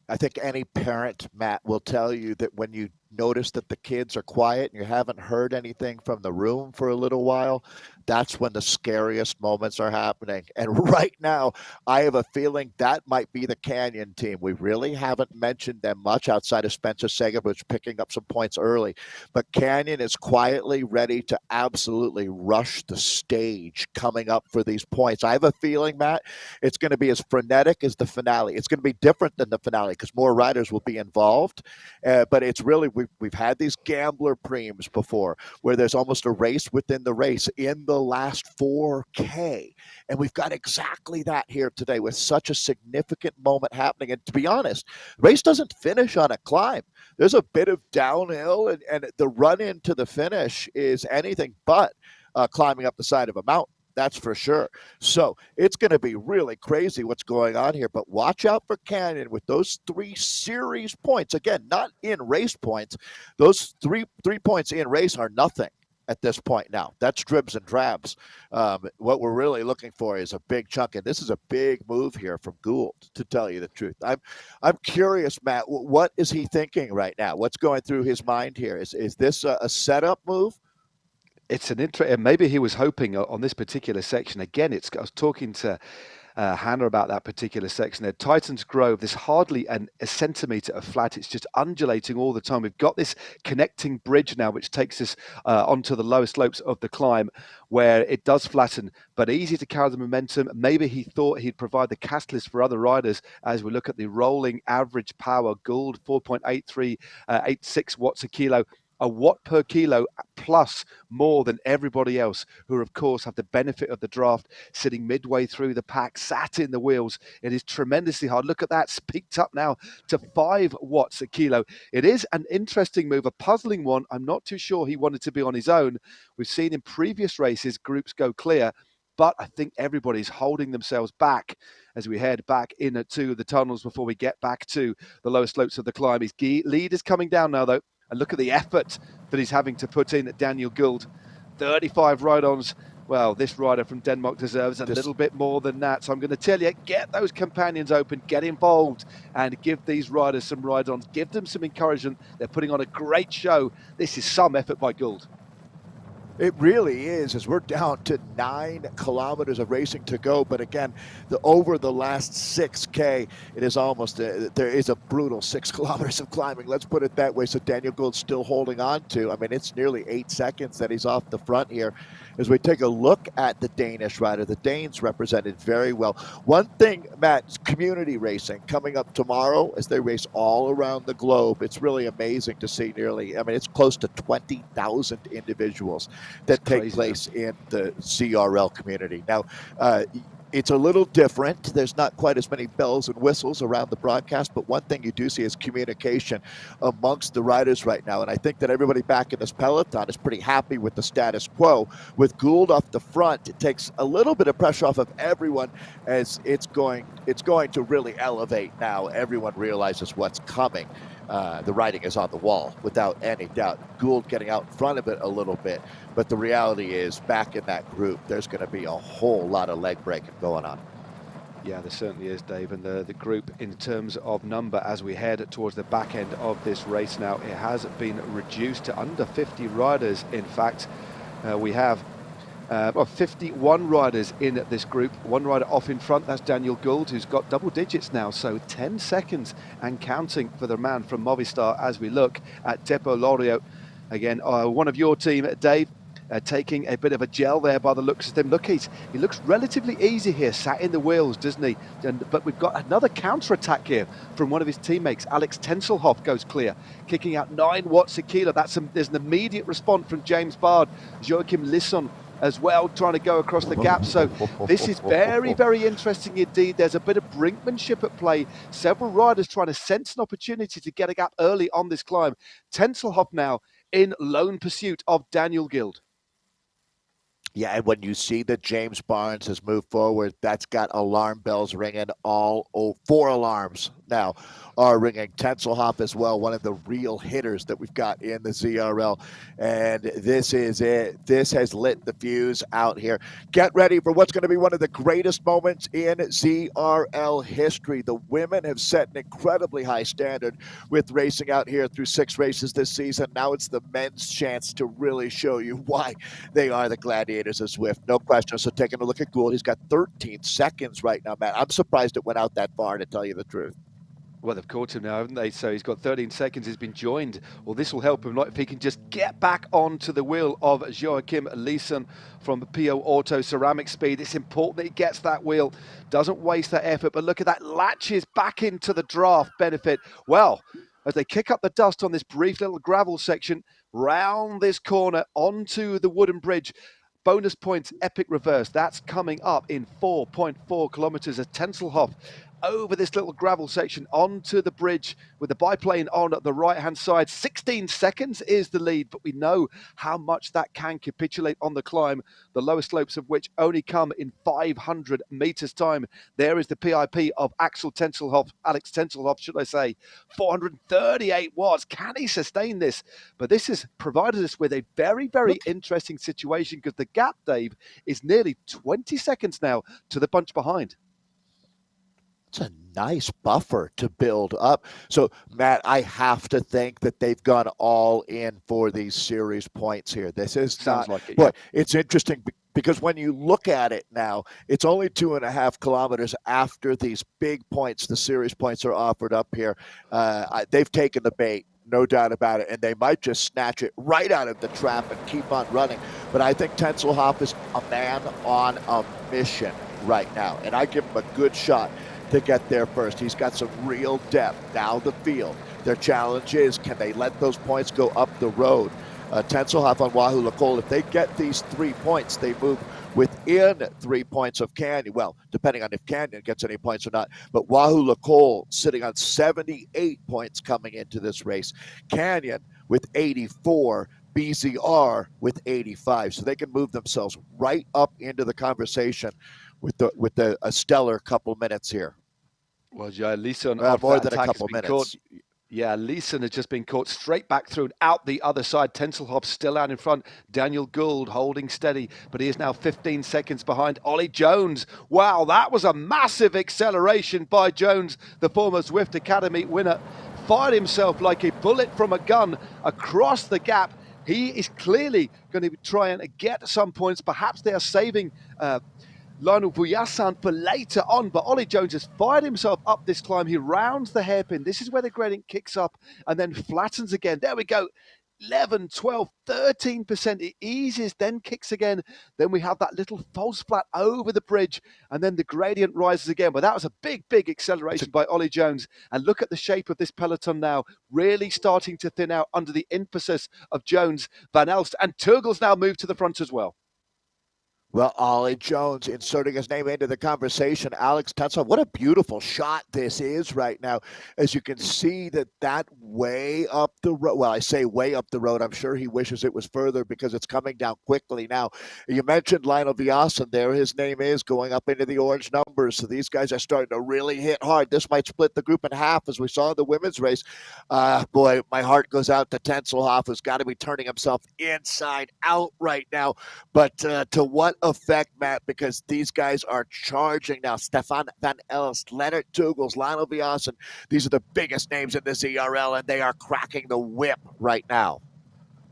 I think any parent, Matt, will tell you that when you notice that the kids are quiet and you haven't heard anything from the room for a little while, that's when the scariest moments are happening. And right now, I have a feeling that might be the Canyon team. We really haven't mentioned them much outside of Spencer Sagan, who's picking up some points early. But Canyon is quietly ready to absolutely rush the stage coming up for these points. I have a feeling, Matt, it's going to be as frenetic as the finale. It's going to be different than the finale because more riders will be involved. But it's really, we've had these gambler preems before where there's almost a race within the race in the last 4K. And we've got exactly that here today with such a significant moment happening. And to be honest, the race doesn't finish on a climb. There's a bit of downhill, and the run into the finish is anything but climbing up the side of a mountain. That's for sure. So it's going to be really crazy what's going on here. But watch out for Canyon with those 3 series points. Again, not in race points. Those three points in race are nothing at this point now. That's dribs and drabs. What we're really looking for is a big chunk. And this is a big move here from Gould, to tell you the truth. I'm curious, Matt, what is he thinking right now? What's going through his mind here? Is this a setup move? It's an interesting, maybe he was hoping on this particular section. Again, I was talking to Hannah about that particular section there. Titans Grove, there's hardly a centimetre of flat. It's just undulating all the time. We've got this connecting bridge now, which takes us onto the lower slopes of the climb, where it does flatten, but easy to carry the momentum. Maybe he thought he'd provide the catalyst for other riders as we look at the rolling average power. Gould, 4.86 watts a kilo. a watt per kilo plus more than everybody else, who of course have the benefit of the draft, sitting midway through the pack, sat in the wheels. It is tremendously hard. Look at that, it's peaked up now to 5 watts a kilo. It is an interesting move, a puzzling one. I'm not too sure he wanted to be on his own. We've seen in previous races groups go clear, but I think everybody's holding themselves back as we head back into the tunnels before we get back to the lower slopes of the climb. His lead is coming down now, though, and look at the effort that he's having to put in, Daniel Gould. 35 ride-ons. Well, this rider from Denmark deserves a little bit more than that. So I'm going to tell you, get those companions open, get involved, and give these riders some ride-ons. Give them some encouragement. They're putting on a great show. This is some effort by Gould. It really is, as we're down to 9 kilometers of racing to go. But again, over the last 6K, it is almost, there is a brutal 6 kilometers of climbing. Let's put it that way. So Daniel Gould's still holding on to, I mean, it's nearly 8 seconds that he's off the front here. As we take a look at the Danish rider, the Danes represented very well. One thing, Matt, community racing coming up tomorrow as they race all around the globe. It's really amazing to see nearly, I mean, it's close to 20,000 individuals that take place in the CRL community. Now, it's a little different. There's not quite as many bells and whistles around the broadcast, but one thing you do see is communication amongst the riders right now. And I think that everybody back in this peloton is pretty happy with the status quo. With Gould off the front, it takes a little bit of pressure off of everyone, as it's going to really elevate now. Everyone realizes what's coming. The writing is on the wall, without any doubt. Gould getting out in front of it a little bit. But the reality is, back in that group, there's going to be a whole lot of leg breaking going on. Yeah, there certainly is, Dave. And the group, in terms of number, as we head towards the back end of this race now, it has been reduced to under 50 riders. In fact, we have 51 riders in this group. One rider off in front, that's Daniel Gould, who's got double digits now, so 10 seconds and counting for the man from Movistar as we look at Teppo Lorio. Again, one of your team, Dave, taking a bit of a gel there by the looks of him. Look, he looks relatively easy here, sat in the wheels, doesn't he? But we've got another counter-attack here from one of his teammates. Alex Tenselhoff goes clear, kicking out 9 watts a kilo. There's an immediate response from James Bard. Joachim Lisson as well, trying to go across the gap. So this is very, very interesting indeed. There's a bit of brinkmanship at play. Several riders trying to sense an opportunity to get a gap early on this climb. Tenselhoff now in lone pursuit of Daniel Gould. Yeah, and when you see that James Barnes has moved forward, that's got alarm bells ringing. 4 alarms now are ringing. Tenselhoff as well, one of the real hitters that we've got in the ZRL. And this is it. This has lit the fuse out here. Get ready for what's going to be one of the greatest moments in ZRL history. The women have set an incredibly high standard with racing out here through 6 races this season. Now it's the men's chance to really show you why they are the gladiators of Zwift. No question. So taking a look at Gould, he's got 13 seconds right now, Matt. I'm surprised it went out that far, to tell you the truth. Well, they've caught him now, haven't they? So he's got 13 seconds. He's been joined. Well, this will help him if he can just get back onto the wheel of Joachim Leeson from PO Auto Ceramic Speed. It's important that he gets that wheel, doesn't waste that effort. But look at that, latches back into the draft benefit. Well, as they kick up the dust on this brief little gravel section, round this corner onto the wooden bridge. Bonus points, epic reverse. That's coming up in 4.4 kilometers. As Tenselhoff over this little gravel section onto the bridge with the biplane on the right-hand side. 16 seconds is the lead, but we know how much that can capitulate on the climb, the lower slopes of which only come in 500 meters time. There is the PIP of Alex Tenselhoff, should I say. 438 watts. Can he sustain this? But this has provided us with a very, very interesting situation, because the gap, Dave, is nearly 20 seconds now to the bunch behind. It's a nice buffer to build up. So, Matt, I have to think that they've gone all in for these series points here. This is Sounds not, like it, but it's interesting because when you look at it now, it's only 2.5 kilometers after these big points, the series points are offered up here. They've taken the bait. No doubt about it, and they might just snatch it right out of the trap and keep on running. But I think Tenselhoff is a man on a mission right now, and I give him a good shot to get there first. He's got some real depth down the field. Their challenge is, can they let those points go up the road? Tenselhoff on Wahoo Lacole, if they get these 3 points, they move within 3 points of Canyon. Well, depending on if Canyon gets any points or not. But Wahoo Lacole sitting on 78 points coming into this race. Canyon with 84. BZR with 85. So they can move themselves right up into the conversation with a stellar couple minutes here. Well, yeah, Leeson more than a couple minutes. Yeah, Leeson has just been caught straight back through and out the other side. Tenselhoff still out in front. Daniel Gould holding steady, but he is now 15 seconds behind Ollie Jones. Wow, that was a massive acceleration by Jones, the former Zwift Academy winner. Fired himself like a bullet from a gun across the gap. He is clearly going to try and get some points. Perhaps they are saving Lionel Vuillassan for later on, but Ollie Jones has fired himself up this climb. He rounds the hairpin. This is where the gradient kicks up and then flattens again. There we go. 11, 12, 13%. It eases, then kicks again. Then we have that little false flat over the bridge, and then the gradient rises again. But that was a big, big acceleration by Ollie Jones. And look at the shape of this peloton now, really starting to thin out under the emphasis of Jones, Van Elst, and Turgles now move to the front as well. Well, Ollie Jones inserting his name into the conversation. Alex Tenselhoff, what a beautiful shot this is right now. As you can see that way up the road, well, I say way up the road. I'm sure he wishes it was further because it's coming down quickly now. You mentioned Lionel Vuillassan there. His name is going up into the orange numbers. So these guys are starting to really hit hard. This might split the group in half as we saw in the women's race. Boy, my heart goes out to Tenselhoff, who's got to be turning himself inside out right now. But to what effect, Matt, because these guys are charging now. Stefan Van Elst, Leonard Tugels, Lionel Vuillassan. These are the biggest names in the ZRL, and they are cracking the whip right now.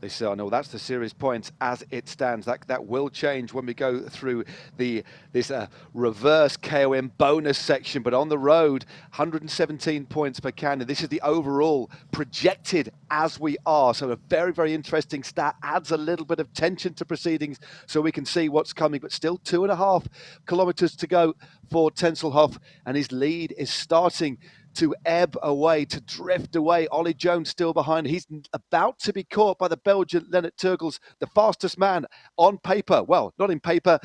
They say, oh, no, that's the series points as it stands. That will change when we go through this reverse KOM bonus section. But on the road, 117 points per Canyon. This is the overall projected as we are. So a very, very interesting stat. Adds a little bit of tension to proceedings so we can see what's coming. But still 2.5 kilometers to go for Tenselhoff. And his lead is starting to ebb away, to drift away. Ollie Jones still behind. He's about to be caught by the Belgian Leonard Turgles, the fastest man on paper. Well, not in paper.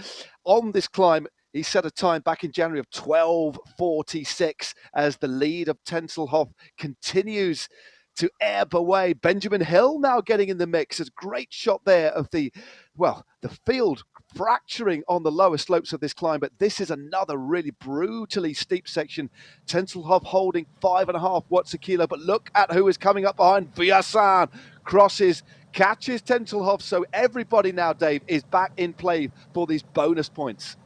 On this climb, he set a time back in January of 12:46 as the lead of Tenselhoff continues to ebb away. Benjamin Hill now getting in the mix. It's a great shot there of the field fracturing on the lower slopes of this climb, but this is another really brutally steep section. Tenselhoff holding 5.5 watts a kilo, but look at who is coming up behind. Vuillassan crosses, catches Tenselhoff, so everybody now, Dave, is back in play for these bonus points.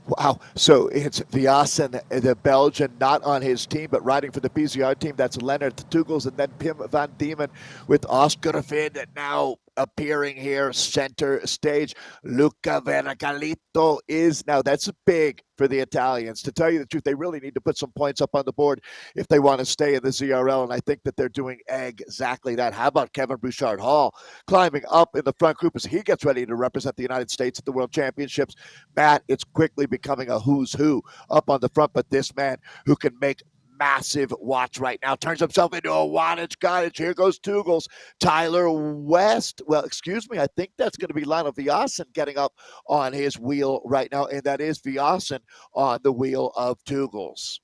Wow. So it's Vuillassan, the Belgian, not on his team, but riding for the PZR team. That's Leonard Tugels, and then Pim van Diemen with Oscar Finn now appearing here center stage. Luca Vergalito is now, that's big for the Italians. To tell you the truth, they really need to put some points up on the board if they want to stay in the ZRL, and I think that they're doing exactly that. How about Kevin Bouchard Hall climbing up in the front group as he gets ready to represent the United States at the World Championships? Matt, it's quickly becoming a who's who up on the front, but this man who can make massive watts right now turns himself into a wattage cottage. Here goes Tugels. Tyler West. Well, excuse me. I think that's going to be Lionel Vuillassan getting up on his wheel right now, and that is Vuillassan on the wheel of Tugels.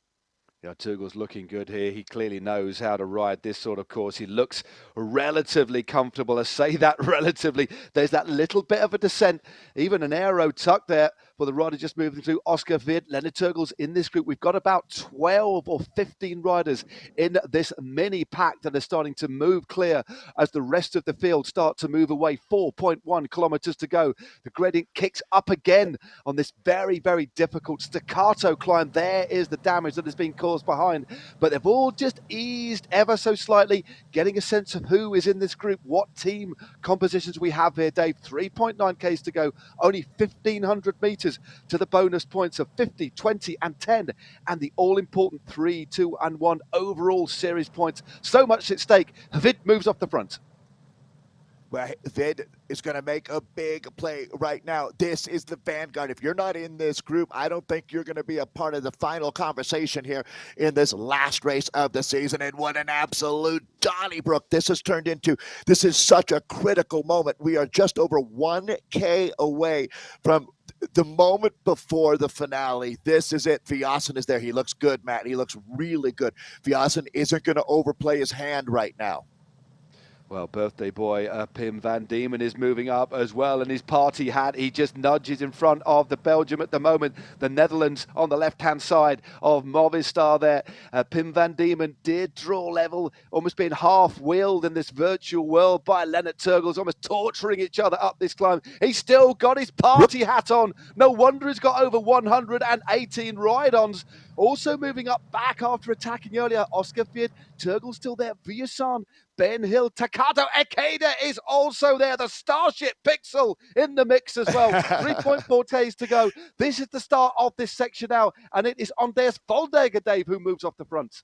Yeah, Tugels looking good here. He clearly knows how to ride this sort of course. He looks relatively comfortable. I say that relatively. There's that little bit of a descent, even an aero tuck there for the rider just moving through. Oscar Vid, Leonard Turgles in this group. We've got about 12 or 15 riders in this mini pack that are starting to move clear as the rest of the field start to move away. 4.1 kilometers to go. The gradient kicks up again on this very, very difficult staccato climb. There is the damage that has been caused behind, but they've all just eased ever so slightly, getting a sense of who is in this group, what team compositions we have here, Dave. 3.9 Ks to go, only 1,500 meters to the bonus points of 50, 20 and 10, and the all-important 3, 2 and 1 overall series points. So much at stake. Vid moves off the front. Vid is going to make a big play right now. This is the vanguard. If you're not in this group, I don't think you're going to be a part of the final conversation here in this last race of the season. And what an absolute Donnybrook this has turned into. This is such a critical moment. We are just over 1K away from the moment before the finale. This is it. Vyasen is there. He looks good, Matt. He looks really good. Vyasen isn't going to overplay his hand right now. Well, birthday boy Pim van Diemen is moving up as well, and his party hat, he just nudges in front of the Belgium at the moment. The Netherlands on the left-hand side of Movistar there. Pim van Diemen did draw level, almost being half-wheeled in this virtual world by Lennart Turgels, almost torturing each other up this climb. He's still got his party hat on. No wonder he's got over 118 ride-ons. Also moving up back after attacking earlier, Oscar Fied, Turgels still there, Vyasen, Ben Hill, Takado Ikeda is also there. The Starship Pixel in the mix as well. 3.4 to go. This is the start of this section now, and it is Anders Voldegger, Dave, who moves off the front.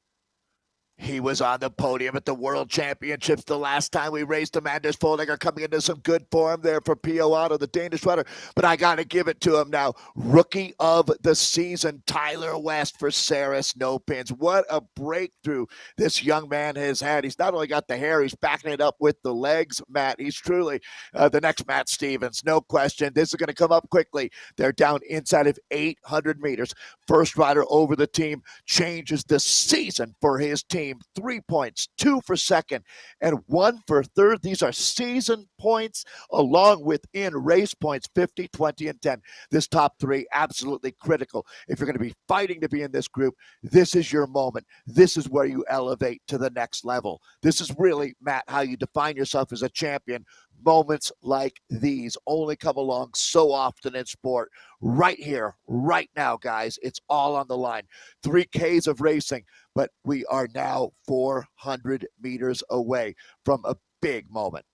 He was on the podium at the World Championships the last time we raced him. Anders Voldegger coming into some good form there for PO Auto, the Danish rider. But I got to give it to him now. Rookie of the season, Tyler West for Saris No Pins. What a breakthrough this young man has had. He's not only got the hair, he's backing it up with the legs, Matt. He's truly the next Matt Stevens, no question. This is going to come up quickly. They're down inside of 800 meters. First rider over the team changes the season for his team. 3 points, 2 for second, and 1 for third. These are season points along with in-race points, 50, 20, and 10. This top 3, absolutely critical. If you're going to be fighting to be in this group, this is your moment. This is where you elevate to the next level. This is really, Matt, how you define yourself as a champion. Moments like these only come along so often in sport. Right here, right now, guys, it's all on the line. 3Ks of racing, but we are now 400 meters away from a big moment.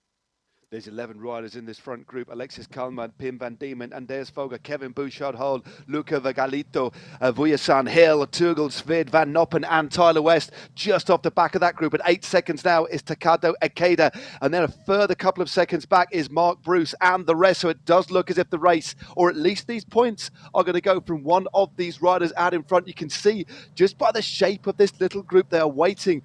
There's 11 riders in this front group. Alexis Kalman, Pim van Diemen, Anders Voldegger, Kevin Bouchard-Hall, Luca Vagalito, Vyasen, Hill, Turgels, Fied, Van Noppen and Tyler West. Just off the back of that group at 8 seconds now is Takado Ikeda. And then a further couple of seconds back is Mark Bruce and the rest. So it does look as if the race, or at least these points, are going to go from one of these riders out in front. You can see just by the shape of this little group, they are waiting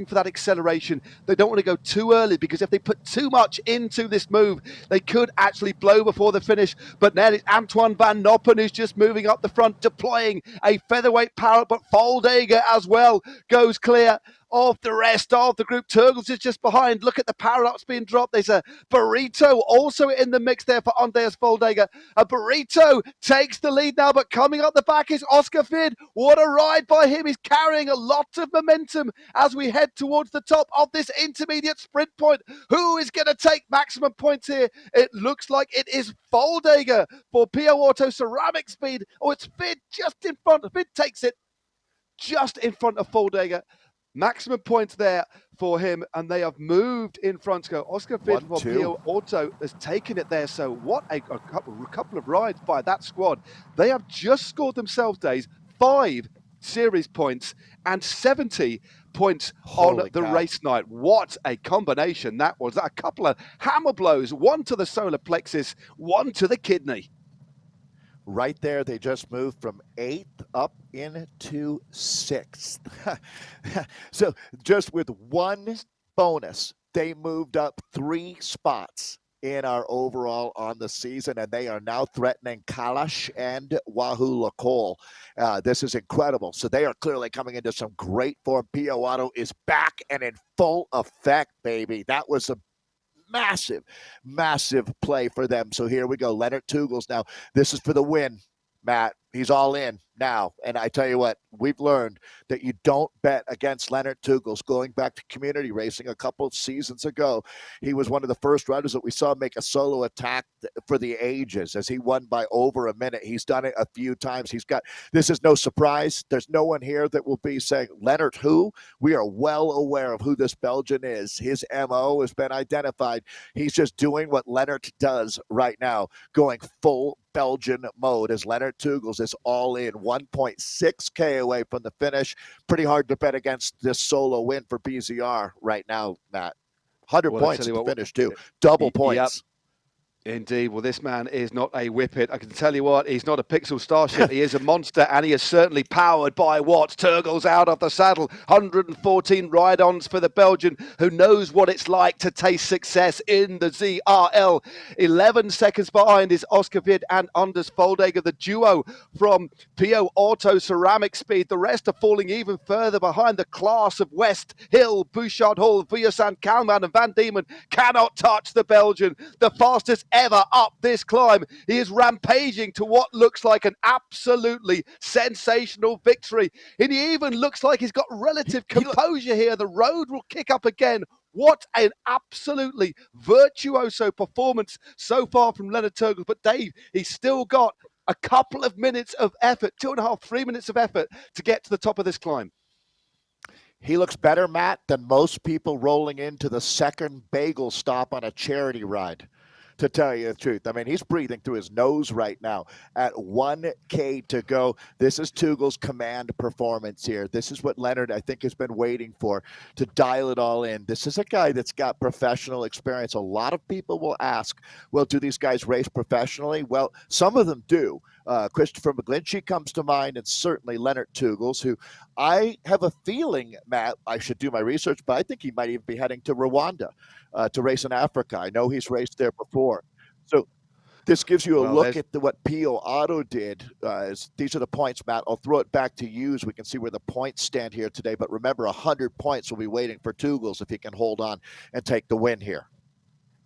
for that acceleration. They don't want to go too early, because if they put too much into this move, they could actually blow before the finish. But now it's Antoine Van Noppen who's just moving up the front, deploying a featherweight power, but Voldegger as well goes clear of the rest of the group. Turgels is just behind. Look at the power ups being dropped. There's a Burrito also in the mix there for Anders Voldegger. A Burrito takes the lead now, but coming up the back is Oscar Fied. What a ride by him. He's carrying a lot of momentum as we head towards the top of this intermediate sprint point. Who is going to take maximum points here? It looks like it is Voldegger for PO Auto Ceramic Speed. Oh, it's Fied just in front. Fiad takes it just in front of Voldegger. Maximum points there for him, and they have moved in front to go. Oscar Fiad for PO Auto has taken it there. So what a couple of rides by that squad. They have just scored themselves, Days, 5 series points and 70 points on the race night. What a combination that was. A couple of hammer blows, one to the solar plexus, one to the kidney. Right there, they just moved from 8th up into 6th. So just with one bonus, they moved up 3 spots in our overall on the season, and they are now threatening Kalash and Wahoo Lacole. This is incredible. So they are clearly coming into some great form. PO Auto is back and in full effect, baby. That was a massive play for them. So here we go. Lennart Turgels now. This is for the win, Matt. He's all in now. And I tell you what, we've learned that you don't bet against Lennart Turgels. Going back to community racing a couple of seasons ago, he was one of the first riders that we saw make a solo attack for the ages as he won by over a minute. He's done it a few times. This is no surprise. There's no one here that will be saying, Lennart who? We are well aware of who this Belgian is. His MO has been identified. He's just doing what Lennart does right now, going full Belgian mode as Lennart Turgels is all in, 1.6K away from the finish. Pretty hard to bet against this solo win for BZR right now, Matt. 100 Well, I points tell at you the what, finish, too. Double points. Yep. Indeed. Well, this man is not a whippet. I can tell you what, he's not a pixel starship. He is a monster, and he is certainly powered by what? Turgles out of the saddle. 114 ride-ons for the Belgian, who knows what it's like to taste success in the ZRL. 11 seconds behind is Oscar Vid and Anders Foldager, the duo from PO Auto Ceramic Speed. The rest are falling even further behind. The class of West Hill, Bouchard Hall, Vujasan, Kalman, and Van Diemen cannot touch the Belgian. The fastest ever up this climb. He is rampaging to what looks like an absolutely sensational victory. And he even looks like he's got relative composure here. The road will kick up again. What an absolutely virtuoso performance so far from Leonard Turgles. But Dave, he's still got a couple of minutes of effort, 2.5, 3 minutes of effort to get to the top of this climb. He looks better, Matt, than most people rolling into the second bagel stop on a charity ride, to tell you the truth. I mean, he's breathing through his nose right now at 1K to go. This is Tuggel's command performance here. This is what Leonard, I think, has been waiting for, to dial it all in. This is a guy that's got professional experience. A lot of people will ask, well, do these guys race professionally? Well, some of them do. Christopher McGlinchey comes to mind, and certainly Leonard Tuggels, who I have a feeling, Matt, I should do my research, but I think he might even be heading to Rwanda to race in Africa. I know he's raced there before. So this gives you a look at what PO Auto did. These are the points, Matt. I'll throw it back to you so we can see where the points stand here today. But remember, 100 points will be waiting for Tuggels if he can hold on and take the win here.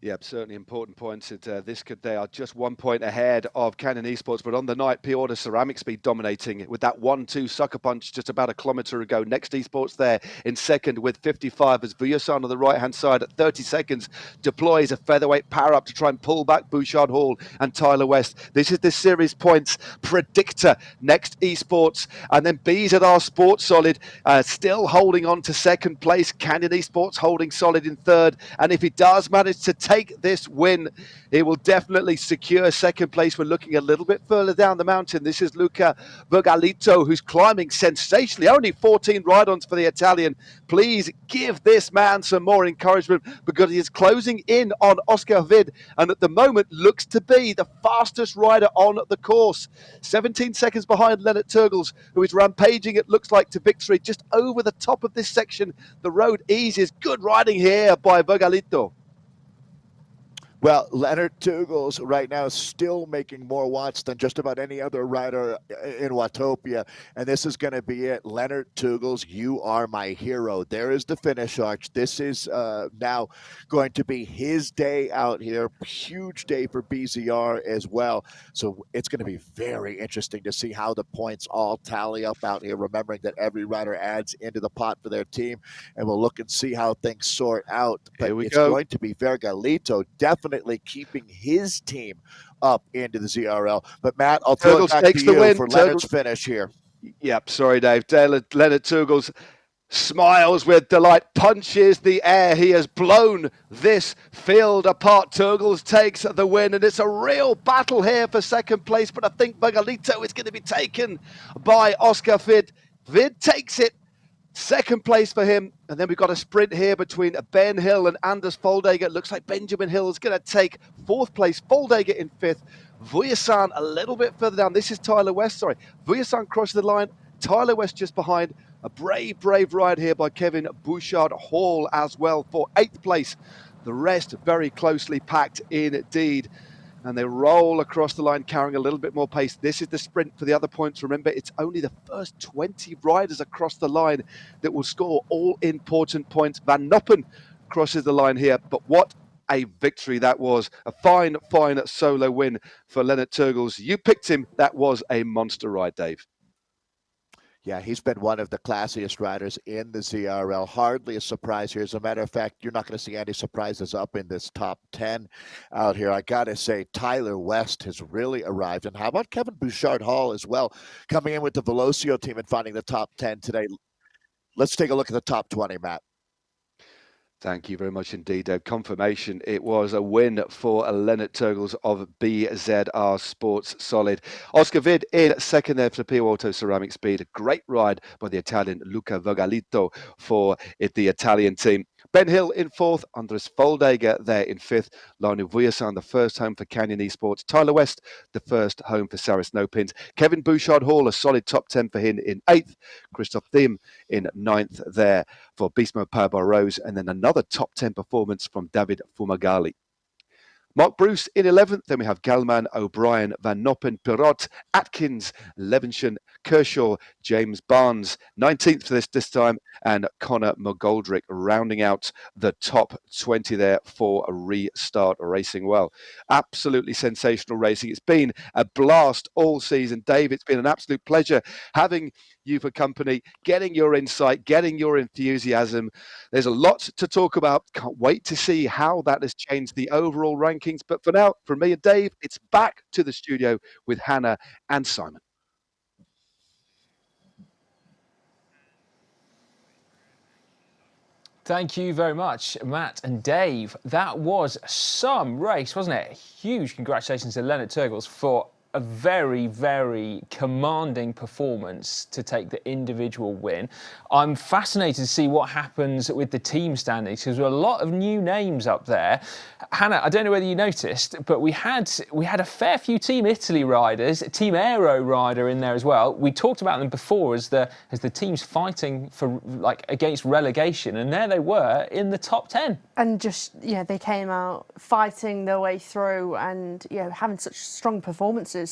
Yeah, certainly important points. They are just 1 point ahead of Canon Esports, but on the night, P-Order Ceramic Speed dominating with that 1-2 sucker punch just about a kilometre ago. Next Esports there in second with 55 as Vujasan on the right-hand side at 30 seconds deploys a featherweight power-up to try and pull back Bouchard Hall and Tyler West. This is the series points predictor. Next Esports, and then BZR Sports Solid still holding on to second place. Canon Esports holding solid in third, and if he does manage to take this win, he will definitely secure second place. We're looking a little bit further down the mountain. This is Luca Vergalito, who's climbing sensationally. Only 14 ride-ons for the Italian. Please give this man some more encouragement, because he is closing in on Oscar Vid, and at the moment looks to be the fastest rider on the course. 17 seconds behind Leonard Turgles, who is rampaging, it looks like, to victory just over the top of this section. The road eases. Good riding here by Vergalito. Well, Leonard Tuggels right now is still making more watts than just about any other rider in Watopia. And this is going to be it. Leonard Tuggels, you are my hero. There is the finish arch. This is now going to be his day out here. Huge day for BZR as well. So it's going to be very interesting to see how the points all tally up out here, remembering that every rider adds into the pot for their team. And we'll look and see how things sort out. But it's going to be Vergalito definitely keeping his team up into the ZRL. But Matt, I'll throw it back to you for Leonard's finish here. Yep, sorry, Dave. Leonard Tuggels smiles with delight, punches the air. He has blown this field apart. Tuggels takes the win, and it's a real battle here for second place. But I think Vergalito is going to be taken by Oscar Vid. Vid takes it. Second place for him, and then we've got a sprint here between Ben Hill and Anders Foldager. It looks like Benjamin Hill is going to take fourth place, Foldager in fifth, Vujasan a little bit further down. This is Tyler West, sorry. Vujasan crosses the line, Tyler West just behind. A brave ride here by Kevin Bouchard Hall as well for eighth place. The rest very closely packed indeed. And they roll across the line carrying a little bit more pace. This is the sprint for the other points. Remember, it's only the first 20 riders across the line that will score all important points. Van Noppen crosses the line here, but what a victory that was. A fine solo win for Leonard Tuggels. You picked him. That was a monster ride, Dave. Yeah, he's been one of the classiest riders in the ZRL. Hardly a surprise here. As a matter of fact, you're not going to see any surprises up in this top 10 out here. I got to say, Tyler West has really arrived. And how about Kevin Bouchard Hall as well, coming in with the Velocio team and finding the top 10 today. Let's take a look at the top 20, Matt. Thank you very much indeed, Dave. Confirmation, it was a win for Leonard Tuggels of BZR Sports Solid. Oscar Vid in second there for the PO Auto Ceramic Speed. A great ride by the Italian Luca Vergalito for the Italian team. Ben Hill in 4th, Andres Foldager there in 5th, Lionel Vujasan, the first home for Canyon Esports, Tyler West, the first home for Saris No Pins, Kevin Bouchard-Hall, a solid top 10 for him in 8th, Christoph Thiem in 9th there for Bismo Powerball Rose, and then another top 10 performance from David Fumagalli. Mark Bruce in 11th. Then we have Galman, O'Brien, Van Noppen, Perrot, Atkins, Levensham, Kershaw, James Barnes, 19th for this time, and Connor McGoldrick rounding out the top 20 there for a Restart Racing. Well, absolutely sensational racing. It's been a blast all season. Dave, it's been an absolute pleasure having you for company, getting your insight, getting your enthusiasm. There's a lot to talk about. Can't wait to see how that has changed the overall rankings. But for now, from me and Dave, it's back to the studio with Hannah and Simon. Thank you very much, Matt and Dave. That was some race, wasn't it? Huge congratulations to Leonard Turgles for a very, very commanding performance to take the individual win. I'm fascinated to see what happens with the team standings because there are a lot of new names up there. Hannah, I don't know whether you noticed, but we had a fair few Team Italy riders, Team Aero rider in there as well. We talked about them before as the teams fighting for against relegation, and there they were in the top 10. And just they came out fighting their way through and having such strong performances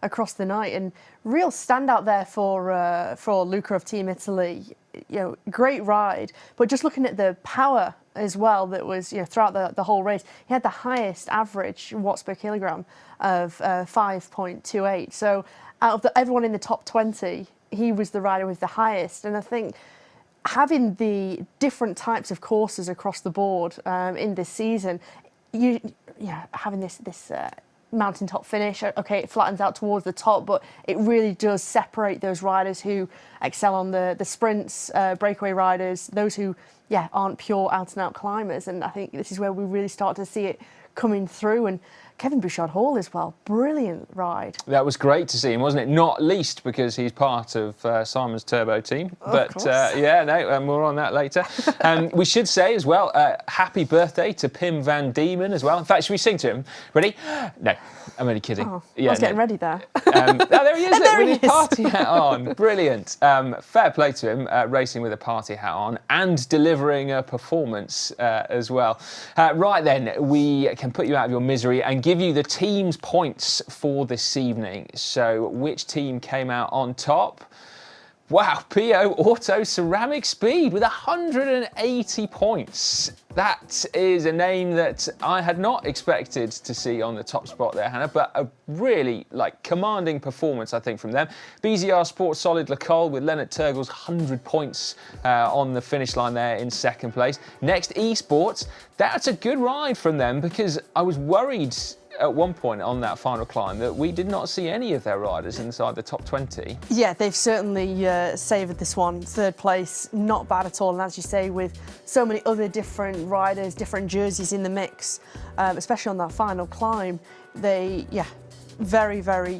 across the night, and real standout there for Luca of Team Italy. Great ride, but just looking at the power as well that was throughout the whole race, he had the highest average watts per kilogram of 5.28. So out of everyone in the top 20, he was the rider with the highest. And I think having the different types of courses across the board in this season, having this mountaintop finish, okay, it flattens out towards the top, but it really does separate those riders who excel on the sprints, breakaway riders, those who aren't pure out and out climbers. And I think this is where we really start to see it coming through. And Kevin Bouchard-Hall as well, brilliant ride. That was great to see him, wasn't it? Not least because he's part of Simon's Turbo team. But more on that later. We should say as well, happy birthday to Pim van Diemen as well. In fact, should we sing to him? Ready? No, I'm only kidding. I was getting ready there. There he is, there with his party hat on. Brilliant. Fair play to him, racing with a party hat on and delivering a performance as well. Right then, we can put you out of your misery and give you the team's points for this evening. So which team came out on top? Wow, PO Auto Ceramic Speed with 180 points. That is a name that I had not expected to see on the top spot there, Hannah, but a really commanding performance, I think, from them. BZR Sports Solid Lacole with Leonard Turgles 100 points on the finish line there in second place. Next, Esports. That's a good ride from them because I was worried at one point on that final climb that we did not see any of their riders inside the top 20. Yeah, they've certainly savoured this one. Third place, not bad at all. And as you say, with so many other different riders, different jerseys in the mix, especially on that final climb, they, very, very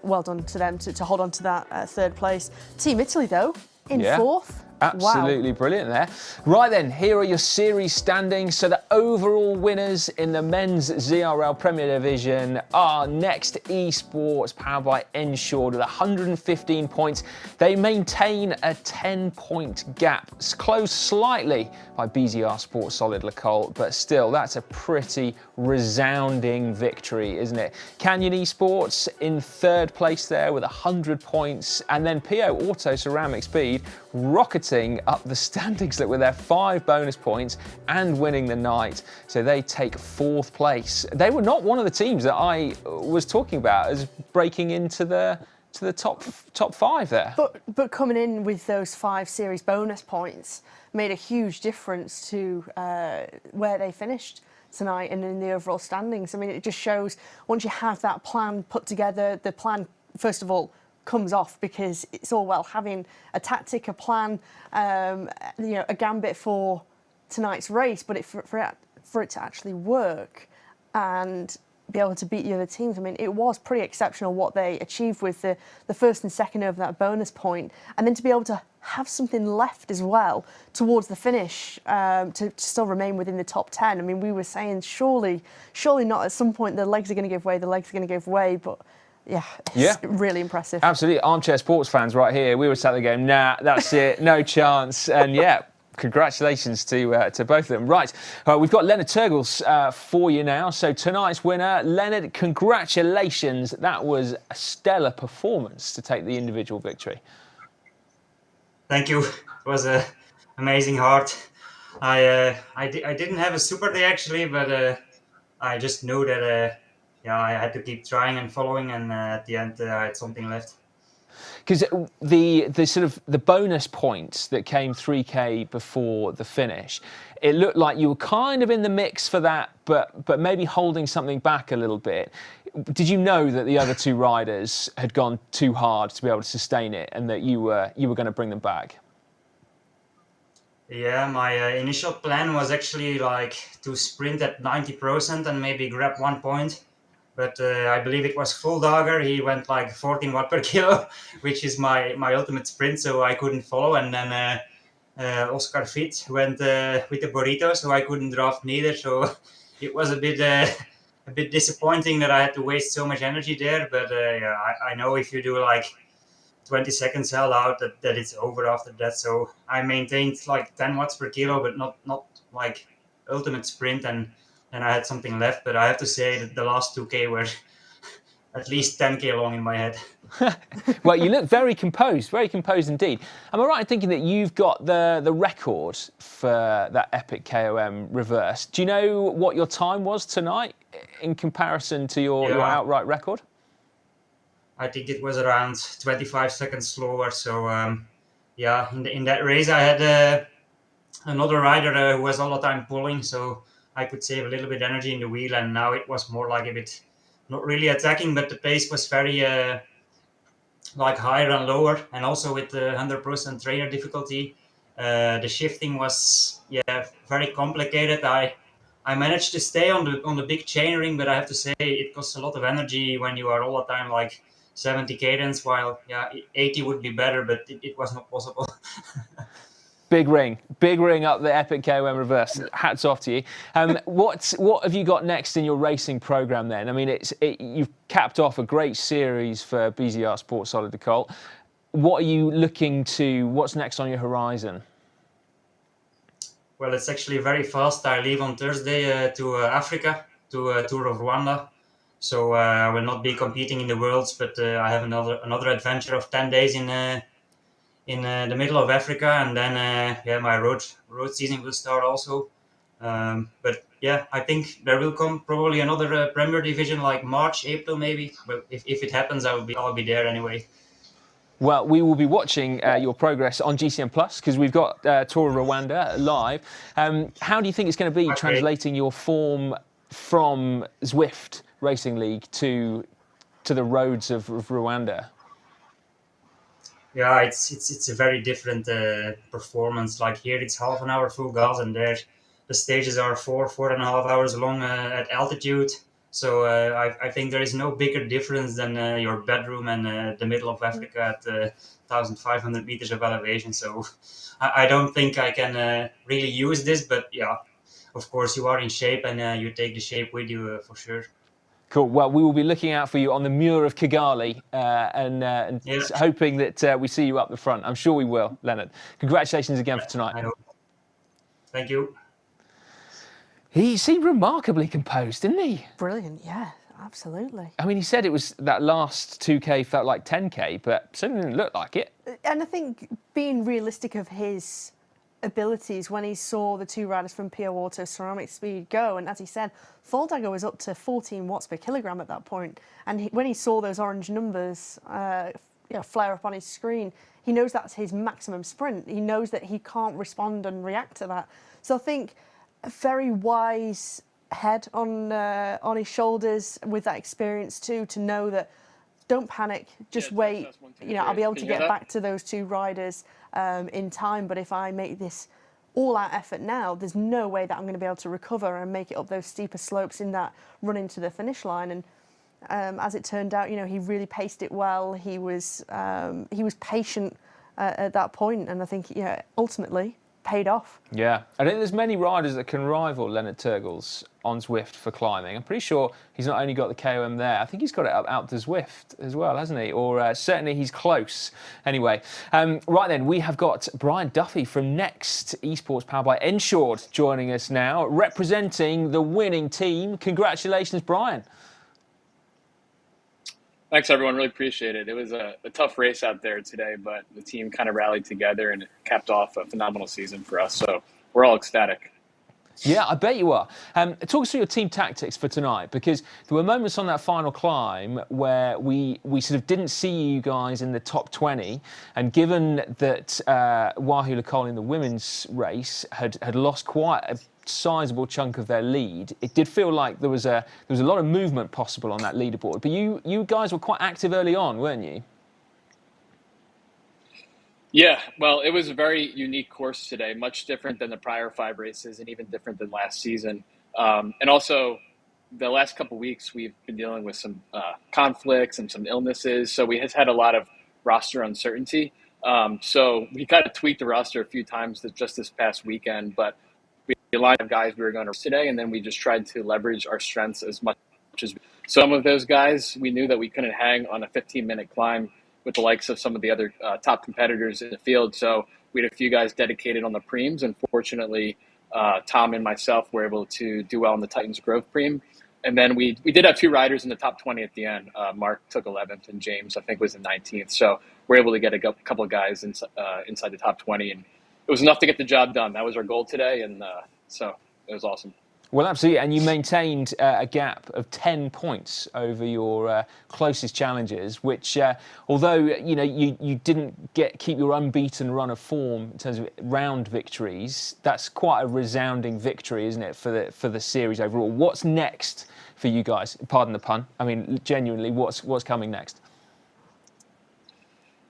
well done to them to hold on to that third place. Team Italy, though, in fourth. Absolutely brilliant there. Right then, here are your series standings. So the overall winners in the men's ZRL Premier Division are Next Esports, powered by Ensured, with 115 points. They maintain a 10-point gap. It's closed slightly by BZR Sports Solid Lacole, but still, that's a pretty resounding victory, isn't it? Canyon Esports in third place there with 100 points, and then PO Auto Ceramic Speed rocketing up the standings with their 5 bonus points and winning the night. So they take fourth place. They were not one of the teams that I was talking about as breaking into the top 5 there. But coming in with those 5 series bonus points made a huge difference to where they finished tonight and in the overall standings. I mean, it just shows once you have that plan put together, the plan, first of all, comes off, because it's all well having a tactic, a plan, a gambit for tonight's race, but for it to actually work and be able to beat the other teams. I mean, it was pretty exceptional what they achieved with the first and second over that bonus point, and then to be able to have something left as well towards the finish to still remain within the top 10. I mean, we were saying surely not. At some point the legs are going to give way, but it's really impressive. Absolutely, armchair sports fans right here. We were sat there going, nah, that's it, no chance, and congratulations to both of them. Right, we've got Leonard Turgles for you now. So tonight's winner, Leonard, congratulations. That was a stellar performance to take the individual victory. Thank you. It was amazing hard. I didn't have a super day actually, but I just knew that I had to keep trying and following, and at the end I had something left. Because the bonus points that came 3K before the finish, it looked like you were kind of in the mix for that, but maybe holding something back a little bit. Did you know that the other two riders had gone too hard to be able to sustain it, and that you were going to bring them back? Yeah, my initial plan was actually like to sprint at 90% and maybe grab 1 point. But I believe it was full dogger. He went like 14 watt per kilo, which is my ultimate sprint, so I couldn't follow. And then Oscar Fit went with the burrito, so I couldn't draft neither. So it was a bit disappointing that I had to waste so much energy there. But I know if you do like 20 seconds held out, that it's over after that. So I maintained like 10 watts per kilo, but not like ultimate sprint, and I had something left. But I have to say that the last 2K were at least 10K long in my head. Well, you look very composed indeed. Am I right in thinking that you've got the record for that Epic KOM reverse? Do you know what your time was tonight in comparison to your outright record? I think it was around 25 seconds slower. So in that race I had another rider who was all the time pulling, so I could save a little bit energy in the wheel, and now it was more like a bit, not really attacking, but the pace was very like higher and lower, and also with the 100% trainer difficulty, the shifting was very complicated. I managed to stay on the big chain ring, but I have to say it costs a lot of energy when you are all the time like 70 cadence, while 80 would be better, but it was not possible. Big ring up the Epic KOM reverse. Hats off to you. What have you got next in your racing program then? I mean, you've capped off a great series for BZR Sport Solid de Colt. What are you looking to? What's next on your horizon? Well, it's actually very fast. I leave on Thursday to Africa, to Tour of Rwanda. So I will not be competing in the Worlds, but I have another adventure of 10 days in the middle of Africa, and then my road season will start also. But I think there will come probably another Premier Division like March, April maybe. But if it happens, I'll be there anyway. Well, we will be watching your progress on GCN Plus, because we've got Tour of Rwanda live. How do you think it's going to be translating your form from Zwift Racing League to the roads of Rwanda? Yeah, it's a very different performance. Like here, it's half an hour full gas, and there the stages are 4.5 hours long at altitude. So I think there is no bigger difference than your bedroom and the middle of Africa at 1,500 meters of elevation. So I don't think I can really use this, but of course you are in shape, and you take the shape with you for sure. Cool. Well, we will be looking out for you on the Muir of Kigali and hoping that we see you up the front. I'm sure we will, Leonard. Congratulations again for tonight. I hope. Thank you. He seemed remarkably composed, didn't he? Brilliant, yeah, absolutely. I mean, he said it was that last 2K felt like 10K, but certainly didn't look like it. And I think being realistic of his abilities, when he saw the two riders from PO Auto Ceramic Speed go, and as he said, Full Dagger was up to 14 watts per kilogram at that point, and when he saw those orange numbers flare up on his screen, he knows that's his maximum sprint. He knows that he can't respond and react to that. So I think a very wise head on his shoulders with that experience too, to know that don't panic, just wait. I'll be able to get back to those two riders in time, but if I make this all-out effort now, there's no way that I'm going to be able to recover and make it up those steeper slopes in that run into the finish line. And as it turned out, you know, he really paced it well. He was patient at that point, and I think, you know, ultimately paid off. Yeah, I think there's many riders that can rival Lennart Turgels on Zwift for climbing. I'm pretty sure he's not only got the KOM there, I think he's got it out to Zwift as well, hasn't he? Or certainly he's close. Anyway, right then, we have got Brian Duffy from Next Esports powered by Ensured joining us now, representing the winning team. Congratulations, Brian. Thanks, everyone. Really appreciate it. It was a tough race out there today, but the team kind of rallied together and it capped off a phenomenal season for us. So we're all ecstatic. Yeah, I bet you are. Talk us through your team tactics for tonight, because there were moments on that final climb where we sort of didn't see you guys in the top 20, and given that Wahoo Lecole in the women's race had lost quite a sizable chunk of their lead, it did feel like there was a lot of movement possible on that leaderboard. But you guys were quite active early on, weren't you? Yeah, well, it was a very unique course today, much different than the prior 5 races and even different than last season. And also, the last couple of weeks, we've been dealing with some conflicts and some illnesses. So we have had a lot of roster uncertainty. So we kind of tweaked the roster a few times just this past weekend, but we aligned the guys we were going to today, and then we just tried to leverage our strengths as much as some of those guys. We knew that we couldn't hang on a 15-minute climb with the likes of some of the other top competitors in the field. So we had a few guys dedicated on the preems, and fortunately, Tom and myself were able to do well in the Titans Grove preem. And then we did have 2 riders in the top 20 at the end. Mark took 11th, and James, I think, was in 19th. So we're able to get a couple of guys inside the top 20, and it was enough to get the job done. That was our goal today, and so it was awesome. Well, absolutely, and you maintained a gap of 10 points over your closest challengers, which, although you know you didn't keep your unbeaten run of form in terms of round victories, that's quite a resounding victory, isn't it, for the series overall? What's next for you guys? Pardon the pun. I mean, genuinely, what's coming next?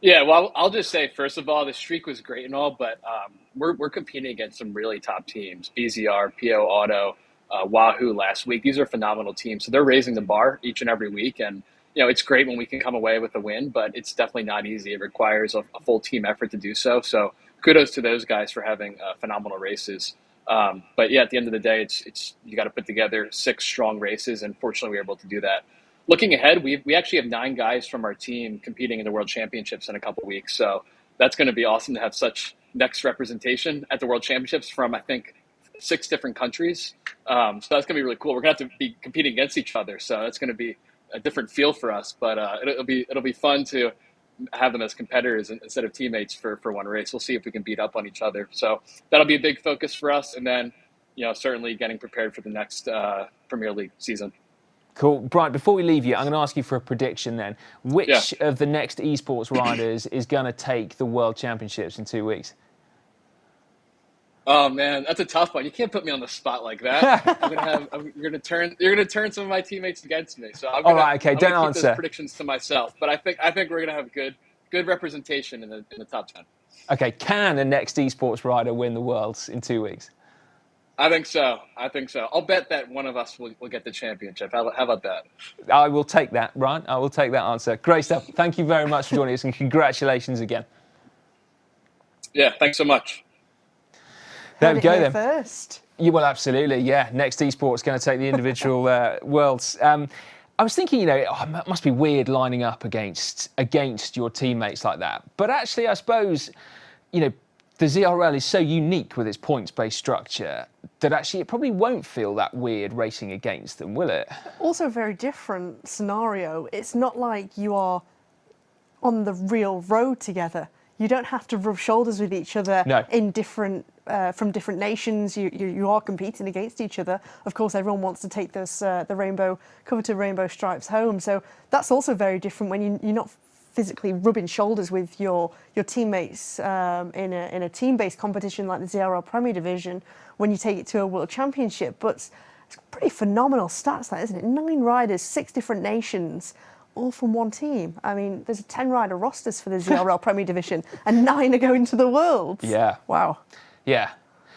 Yeah, well, I'll just say, first of all, the streak was great and all, but we're competing against some really top teams: BZR, PO Auto, Wahoo last week. These are phenomenal teams. So they're raising the bar each and every week. And, you know, it's great when we can come away with a win, but it's definitely not easy. It requires a full team effort to do so. So kudos to those guys for having phenomenal races. But yeah, at the end of the day, it's you got to put together 6 strong races. And fortunately, we were able to do that. Looking ahead, we actually have 9 guys from our team competing in the World Championships in a couple of weeks. So that's going to be awesome to have such next representation at the World Championships from, I think, 6 different countries. So that's going to be really cool. We're going to have to be competing against each other. So that's going to be a different feel for us. But it'll be fun to have them as competitors instead of teammates for one race. We'll see if we can beat up on each other. So that'll be a big focus for us. And then, you know, certainly getting prepared for the next Premier League season. Cool. Brian, before we leave you, I'm going to ask you for a prediction then. Which of the Next Esports riders is going to take the World Championships in 2 weeks? Oh man, that's a tough one. You can't put me on the spot like that. You're gonna turn some of my teammates against me. So I'm gonna keep those predictions to myself. But I think we're gonna have good representation in the top 10. Okay, can a Next Esports rider win the Worlds in 2 weeks? I think so. I'll bet that one of us will get the championship. How about that? I will take that, Brian. I will take that answer. Great stuff. Thank you very much for joining us, and congratulations again. Yeah, thanks so much. There we go then. First. Yeah, well, absolutely. Yeah, Next Esports going to take the individual worlds. I was thinking, you know, it must be weird lining up against your teammates like that. But actually, I suppose, you know, the ZRL is so unique with its points-based structure that actually it probably won't feel that weird racing against them, will it? Also a very different scenario. It's not like you are on the real road together. You don't have to rub shoulders with each other in different from different nations. You are competing against each other. Of course, everyone wants to take this the coveted rainbow stripes home. So that's also very different when you're not physically rubbing shoulders with your teammates in a team-based competition like the ZRL Premier Division when you take it to a World Championship. But it's pretty phenomenal stats, that, isn't it? 9 riders, 6 different nations, all from one team. I mean, there's 10 rider rosters for the ZRL Premier Division, and 9 are going to the Worlds. Yeah. Wow. Yeah.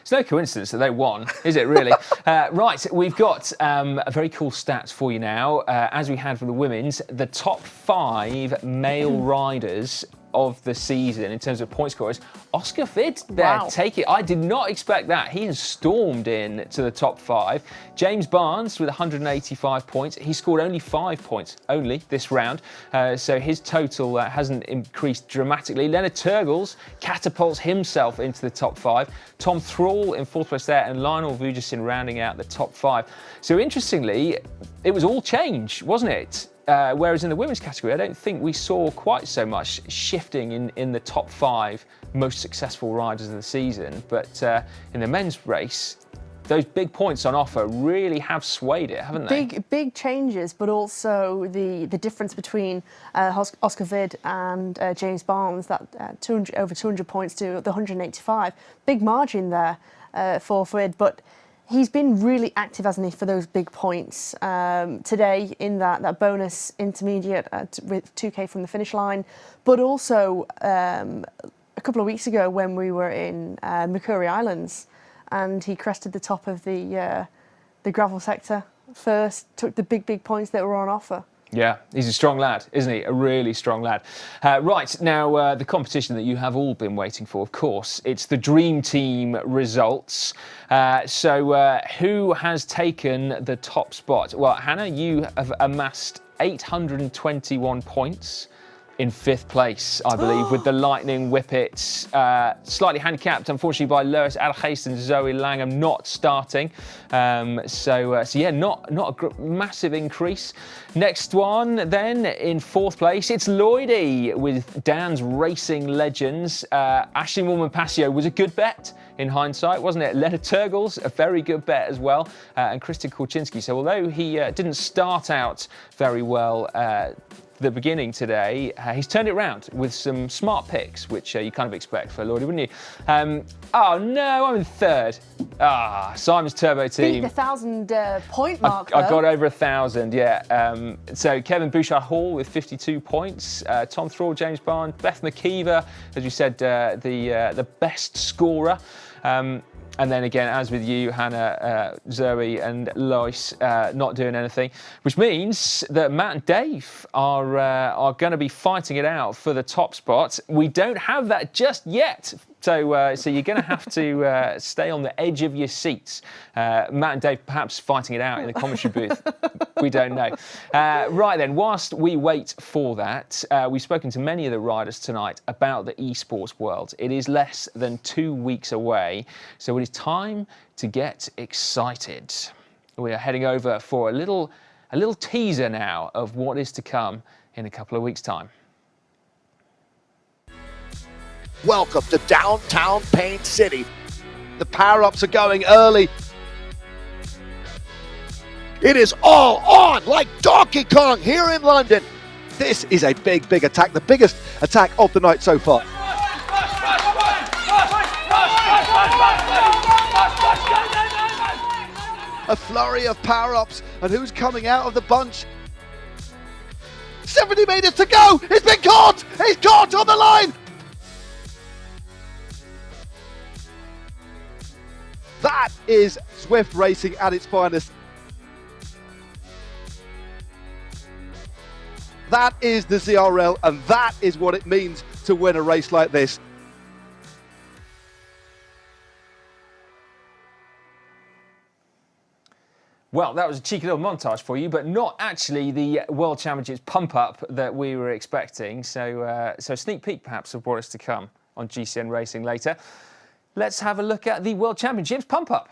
It's no coincidence that they won, is it really? Right, we've got a very cool stats for you now. As we had for the women's, the top 5 male riders of the season in terms of point scorers. Oscar Fid there, take it. I did not expect that. He has stormed in to the top 5. James Barnes with 185 points. He scored only 5 points, only this round. So his total hasn't increased dramatically. Leonard Turgles catapults himself into the top 5. Tom Thrall in 4th place there, and Lionel Vujasin rounding out the top 5. So interestingly, it was all change, wasn't it? Whereas in the women's category, I don't think we saw quite so much shifting in the top 5 most successful riders of the season. But in the men's race, those big points on offer really have swayed it, haven't they? Big changes, but also the difference between Oscar Vid and James Barnes, that over 200 points to the 185. Big margin there for Vid, but he's been really active, hasn't he, for those big points. Today in that bonus intermediate with 2K from the finish line, but also a couple of weeks ago when we were in Mercury Islands, and he crested the top of the gravel sector first, took the big points that were on offer. Yeah, he's a strong lad, isn't he? A really strong lad. Right, now the competition that you have all been waiting for, of course, it's the Dream Team results. So who has taken the top spot? Well, Hannah, you have amassed 821 points in 5th place, I believe, with the Lightning Whippets. Slightly handicapped, unfortunately, by Lois Argeist and Zoe Langham not starting. So yeah, not a massive increase. Next one, then, in 4th place, it's Lloydie with Dan's Racing Legends. Ashley Moorman-Passio was a good bet in hindsight, wasn't it? Leonard Turgles, a very good bet as well, and Kristen Kulczynski. So although he didn't start out very well the beginning today, he's turned it around with some smart picks, which you kind of expect for Lloydie, wouldn't you? Oh no, I'm in 3rd. Simon's Turbo Team. Beat the 1,000 point mark, I got over 1,000, yeah. So Kevin Bouchard-Hall with 52 points. Tom Thrall, James Barnes, Beth McKeever, as you said, the best scorer. And then again, as with you, Hannah, Zoe and Lois not doing anything, which means that Matt and Dave are going to be fighting it out for the top spot. We don't have that just yet. So you're going to have to stay on the edge of your seats. Matt and Dave perhaps fighting it out in the commentary booth. We don't know. Right then, whilst we wait for that, we've spoken to many of the riders tonight about the esports world. It is less than 2 weeks away, so it is time to get excited. We are heading over for a little teaser now of what is to come in a couple of weeks' time. Welcome to downtown Pain City. The power-ups are going early. It is all on like Donkey Kong here in London. This is a big attack, the biggest attack of the night so far. A flurry of power-ups, and who's coming out of the bunch? 70 meters to go! It's been caught! He's caught on the line! That is Zwift Racing at its finest. That is the ZRL, and that is what it means to win a race like this. Well, that was a cheeky little montage for you, but not actually the World Championships pump-up that we were expecting. So a sneak peek, perhaps, of what is to come on GCN Racing later. Let's have a look at the World Championships pump-up.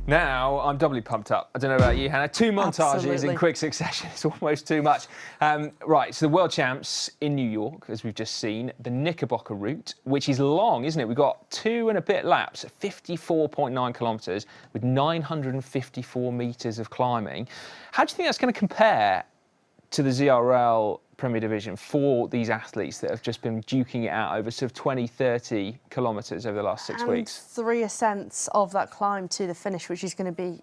Now I'm doubly pumped up. I don't know about you, Hannah. 2 montages Absolutely. in quick succession. It's almost too much. Right, so the World Champs in New York, as we've just seen, the Knickerbocker route, which is long, isn't it? We've got 2 and a bit laps, 54.9 kilometres with 954 metres of climbing. How do you think that's going to compare to the ZRL Premier Division for these athletes that have just been duking it out over sort of 20, 30 kilometres over the last 6 weeks? 3 ascents of that climb to the finish, which is going to be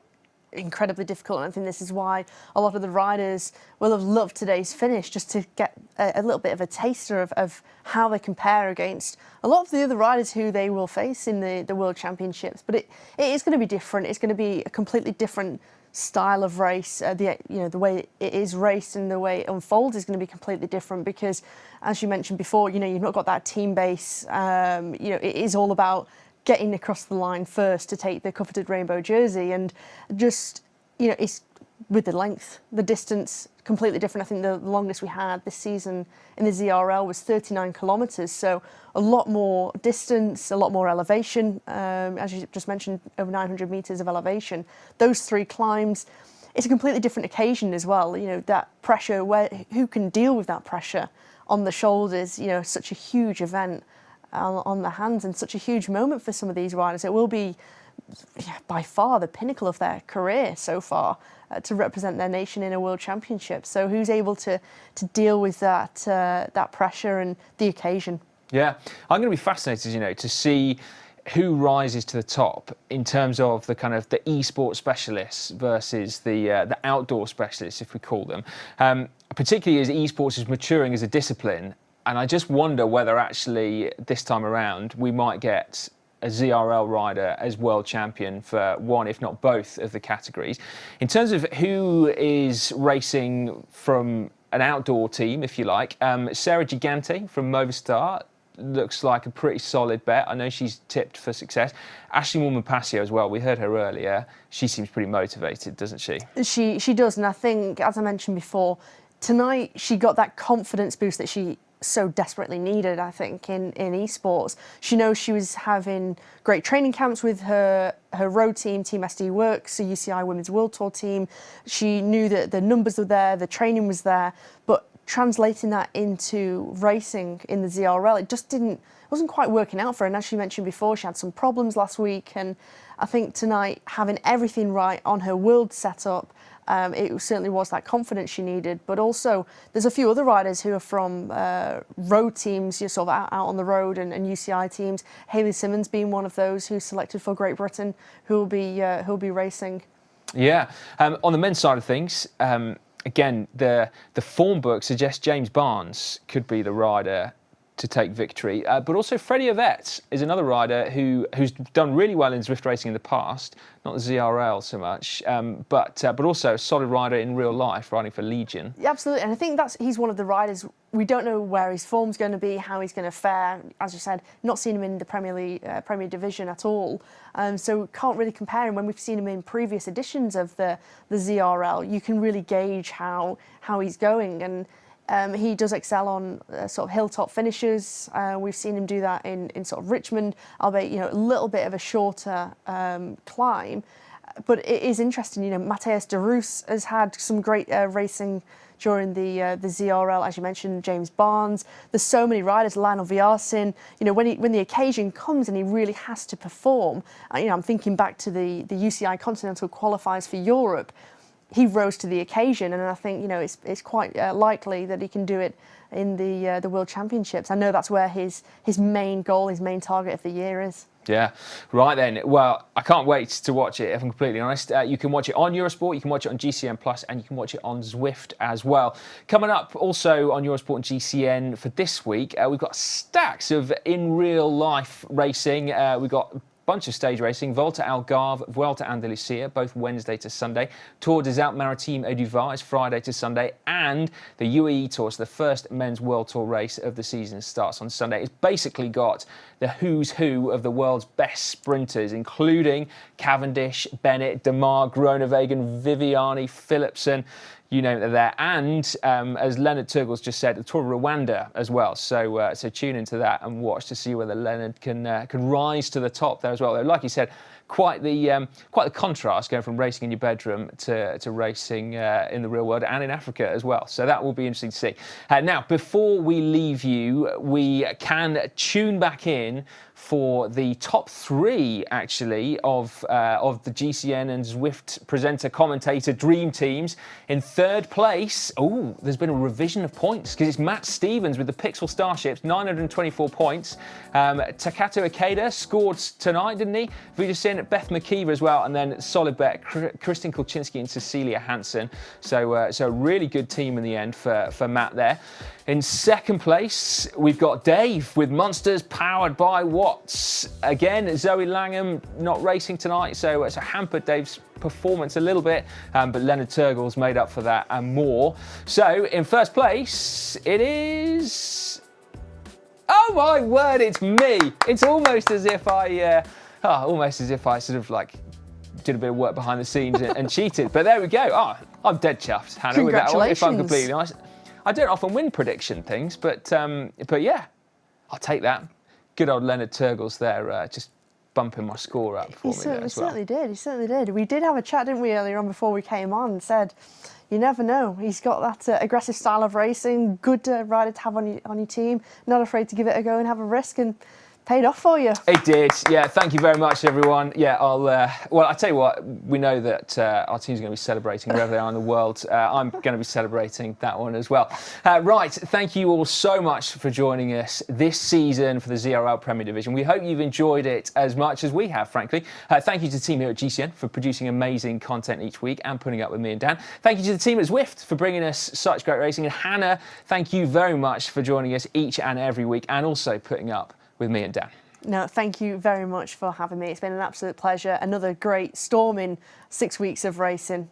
incredibly difficult. And I think this is why a lot of the riders will have loved today's finish, just to get a little bit of a taster of how they compare against a lot of the other riders who they will face in the World Championships. But it is going to be different. It's going to be a completely different style of race. The way it is raced and the way it unfolds is going to be completely different, because, as you mentioned before, you've not got that team base. It is all about getting across the line first to take the coveted rainbow jersey, and just it's with the length, the distance, completely different. I think the longest we had this season in the ZRL was 39 kilometres, so a lot more distance, a lot more elevation. As you just mentioned, over 900 metres of elevation. Those 3 climbs, it's a completely different occasion as well. That pressure, who can deal with that pressure on the shoulders? Such a huge event on the hands, and such a huge moment for some of these riders. It will be by far the pinnacle of their career so far, to represent their nation in a World Championship. So who's able to deal with that pressure and the occasion? Yeah, I'm going to be fascinated, to see who rises to the top in terms of the kind of the esports specialists versus the outdoor specialists, if we call them, particularly as esports is maturing as a discipline. And I just wonder whether actually this time around we might get a ZRL rider as world champion for one, if not both, of the categories. In terms of who is racing from an outdoor team, if you like, Sarah Gigante from Movistar looks like a pretty solid bet. I know she's tipped for success. Ashley Moolman-Passio as well, we heard her earlier. She seems pretty motivated, doesn't she? She does, and I think, as I mentioned before, tonight she got that confidence boost that she so desperately needed, I think, in esports. She knows she was having great training camps with her road team, Team SD Works, the UCI Women's World Tour team. She knew that the numbers were there, the training was there, but translating that into racing in the ZRL, it just wasn't quite working out for her. And as she mentioned before, she had some problems last week, and I think tonight, having everything right on her world setup, it certainly was that confidence she needed. But also, there's a few other riders who are from road teams, sort of out on the road, and UCI teams. Hayley Simmons being one of those who's selected for Great Britain, who'll be racing. Yeah. On the men's side of things, again, the form book suggests James Barnes could be the rider to take victory. But also Freddie Ovett is another rider who's done really well in Zwift Racing in the past, not the ZRL so much, but also a solid rider in real life, riding for Legion. Yeah, absolutely, and I think he's one of the riders, we don't know where his form's going to be, how he's going to fare. As you said, not seen him in the Premier Division at all, so can't really compare him. When we've seen him in previous editions of the ZRL, you can really gauge how he's going, and he does excel on sort of hilltop finishes. We've seen him do that in sort of Richmond, albeit a little bit of a shorter climb. But it is interesting. Matthias de Roos has had some great racing during the ZRL, as you mentioned. James Barnes. There's so many riders. Lionel Viarsin. When the occasion comes and he really has to perform. I'm thinking back to the UCI Continental qualifiers for Europe. He rose to the occasion, and I think it's quite likely that he can do it in the World Championships. I know that's where his main goal, his main target of the year is. Yeah, right then. Well, I can't wait to watch it, if I'm completely honest. You can watch it on Eurosport, you can watch it on GCN Plus, and you can watch it on Zwift as well. Coming up also on Eurosport and GCN for this week, we've got stacks of in real life racing. We've got bunch of stage racing, Volta Algarve, Vuelta Andalusia, both Wednesday to Sunday. Tour des Alpes Maritimes et du Var is Friday to Sunday, and the UAE Tour, so the first men's World Tour race of the season, starts on Sunday. It's basically got the who's who of the world's best sprinters, including Cavendish, Bennett, Demar, Groenewegen, Viviani, Philipsen. You name it, they're there. And as Leonard Turgles just said, the Tour of Rwanda as well. So tune into that and watch to see whether Leonard can rise to the top there as well. Like you said, quite the contrast going from racing in your bedroom to racing in the real world and in Africa as well. So that will be interesting to see. Now, before we leave you, we can tune back in for the top 3, actually, of the GCN and Zwift presenter commentator dream teams. In 3rd place, there's been a revision of points because it's Matt Stevens with the Pixel Starships, 924 points. Takato Ikeda scored tonight, didn't he? We just seen Beth McKeever as well, and then solid bet Kristen Kulczynski and Cecilia Hansen. So a really good team in the end for Matt there. In 2nd place, we've got Dave with Monsters powered by Watts. Again, Zoe Langham not racing tonight, so it's hampered Dave's performance a little bit, but Leonard Turgle's made up for that and more. So in 1st place, it is... Oh my word, it's me! It's almost as if I sort of like did a bit of work behind the scenes and cheated. But there we go. Oh, I'm dead chuffed, Hannah, with that one, if I'm completely honest. I don't often win prediction things, but yeah, I'll take that. Good old Leonard Turgle's there, just bumping my score up for me there as well. He certainly did. We did have a chat, didn't we, earlier on before we came on, and said, you never know. He's got that aggressive style of racing, good rider to have on your team, not afraid to give it a go and have a risk, and paid off for you. It did, yeah. Thank you very much, everyone. Yeah, well, I tell you what, we know that our team's going to be celebrating wherever they are in the world. I'm going to be celebrating that one as well. Right, thank you all so much for joining us this season for the ZRL Premier Division. We hope you've enjoyed it as much as we have, frankly. Thank you to the team here at GCN for producing amazing content each week and putting up with me and Dan. Thank you to the team at Zwift for bringing us such great racing. And Hannah, thank you very much for joining us each and every week and also putting up with me and Dan. No, thank you very much for having me. It's been an absolute pleasure. Another great storming 6 weeks of racing.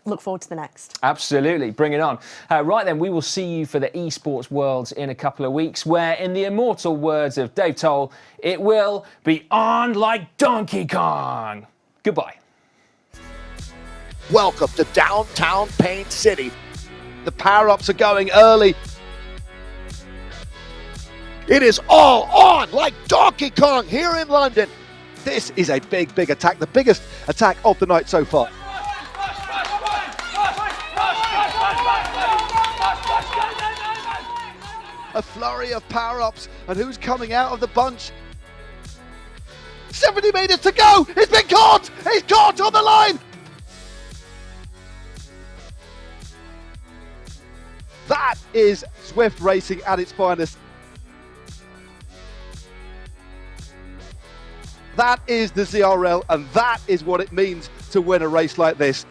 Look forward to the next. Absolutely, bring it on. Right then, we will see you for the esports worlds in a couple of weeks, where in the immortal words of Dave Toll, it will be on like Donkey Kong. Goodbye. Welcome to downtown Paint City. The power-ups are going early. It is all on like Donkey Kong here in London. This is a big attack, the biggest attack of the night so far. A flurry of power-ups, and who's coming out of the bunch? 70 metres to go! It's been caught! He's caught on the line! That is Zwift Racing at its finest. That is the ZRL, and that is what it means to win a race like this.